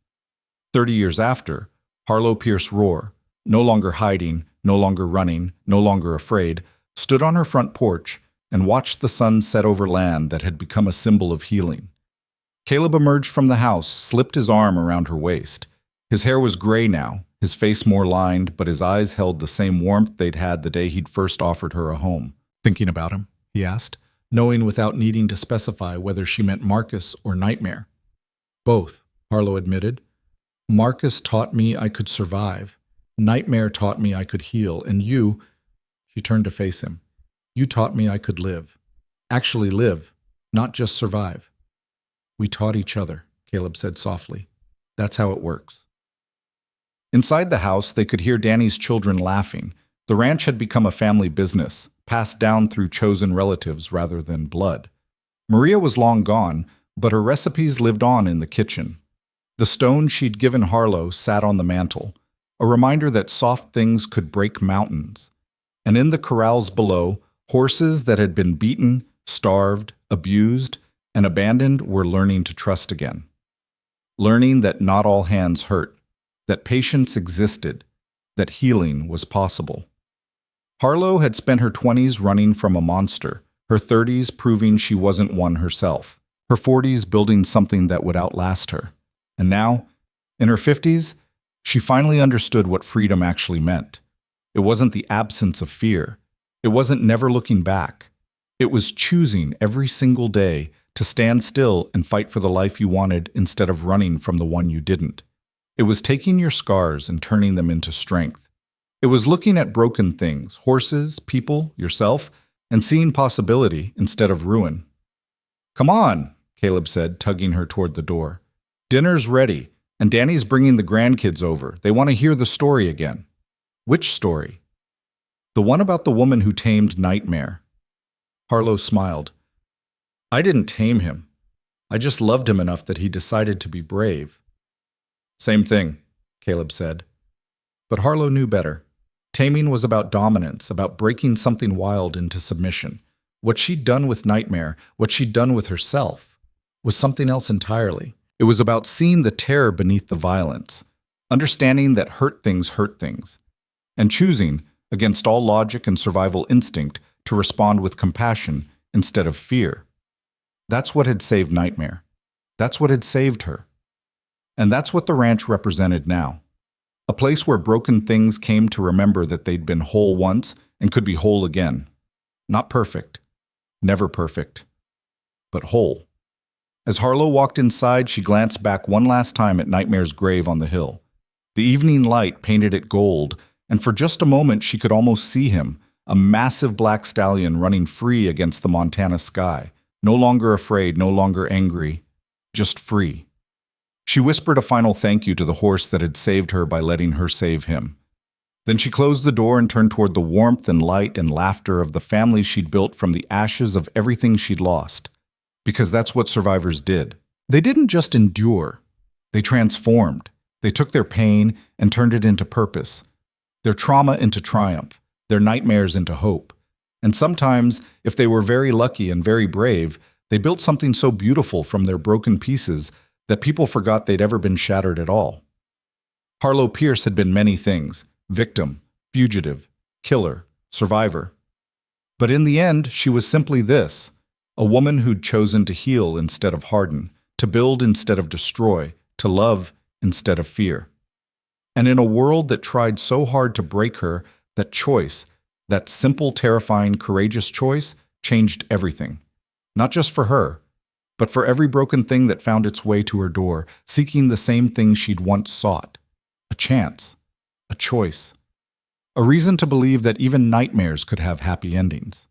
30 years after, Harlow Pierce Roar, no longer hiding, no longer running, no longer afraid, stood on her front porch and watched the sun set over land that had become a symbol of healing. Caleb emerged from the house, slipped his arm around her waist. His hair was gray now, his face more lined, but his eyes held the same warmth they'd had the day he'd first offered her a home. "Thinking about him?" he asked, knowing without needing to specify whether she meant Marcus or Nightmare. "Both," Harlow admitted. "Marcus taught me I could survive. Nightmare taught me I could heal, and you—" She turned to face him. You taught me I could live. Actually live, not just survive. We taught each other, Caleb said softly. That's how it works. Inside the house, they could hear Danny's children laughing. The ranch had become a family business, passed down through chosen relatives rather than blood. Maria was long gone, but her recipes lived on in the kitchen. The stone she'd given Harlow sat on the mantel, a reminder that soft things could break mountains. And in the corrals below, horses that had been beaten, starved, abused, and abandoned were learning to trust again. Learning that not all hands hurt, that patience existed, that healing was possible. Harlow had spent her 20s running from a monster, her 30s proving she wasn't one herself, her 40s building something that would outlast her. And now, in her 50s, she finally understood what freedom actually meant. It wasn't the absence of fear. It wasn't never looking back. It was choosing every single day to stand still and fight for the life you wanted instead of running from the one you didn't. It was taking your scars and turning them into strength. It was looking at broken things, horses, people, yourself, and seeing possibility instead of ruin. Come on, Caleb said, tugging her toward the door. Dinner's ready, and Danny's bringing the grandkids over. They want to hear the story again. Which story? The one about the woman who tamed Nightmare. Harlow smiled. I didn't tame him. I just loved him enough that he decided to be brave. Same thing, Caleb said. But Harlow knew better. Taming was about dominance, about breaking something wild into submission. What she'd done with Nightmare, what she'd done with herself, was something else entirely. It was about seeing the terror beneath the violence, understanding that hurt things, and choosing, against all logic and survival instinct, to respond with compassion instead of fear. That's what had saved Nightmare. That's what had saved her. And that's what the ranch represented now. A place where broken things came to remember that they'd been whole once and could be whole again. Not perfect. Never perfect. But whole. As Harlow walked inside, she glanced back one last time at Nightmare's grave on the hill. The evening light painted it gold, and for just a moment she could almost see him, a massive black stallion running free against the Montana sky, no longer afraid, no longer angry, just free. She whispered a final thank you to the horse that had saved her by letting her save him. Then she closed the door and turned toward the warmth and light and laughter of the family she'd built from the ashes of everything she'd lost. Because that's what survivors did. They didn't just endure. They transformed. They took their pain and turned it into purpose, their trauma into triumph, their nightmares into hope. And sometimes, if they were very lucky and very brave, they built something so beautiful from their broken pieces that people forgot they'd ever been shattered at all. Harlow Pierce had been many things: victim, fugitive, killer, survivor. But in the end, she was simply this: a woman who'd chosen to heal instead of harden, to build instead of destroy, to love instead of fear. And in a world that tried so hard to break her, that choice, that simple, terrifying, courageous choice, changed everything. Not just for her, but for every broken thing that found its way to her door, seeking the same thing she'd once sought: a chance, a choice, a reason to believe that even nightmares could have happy endings.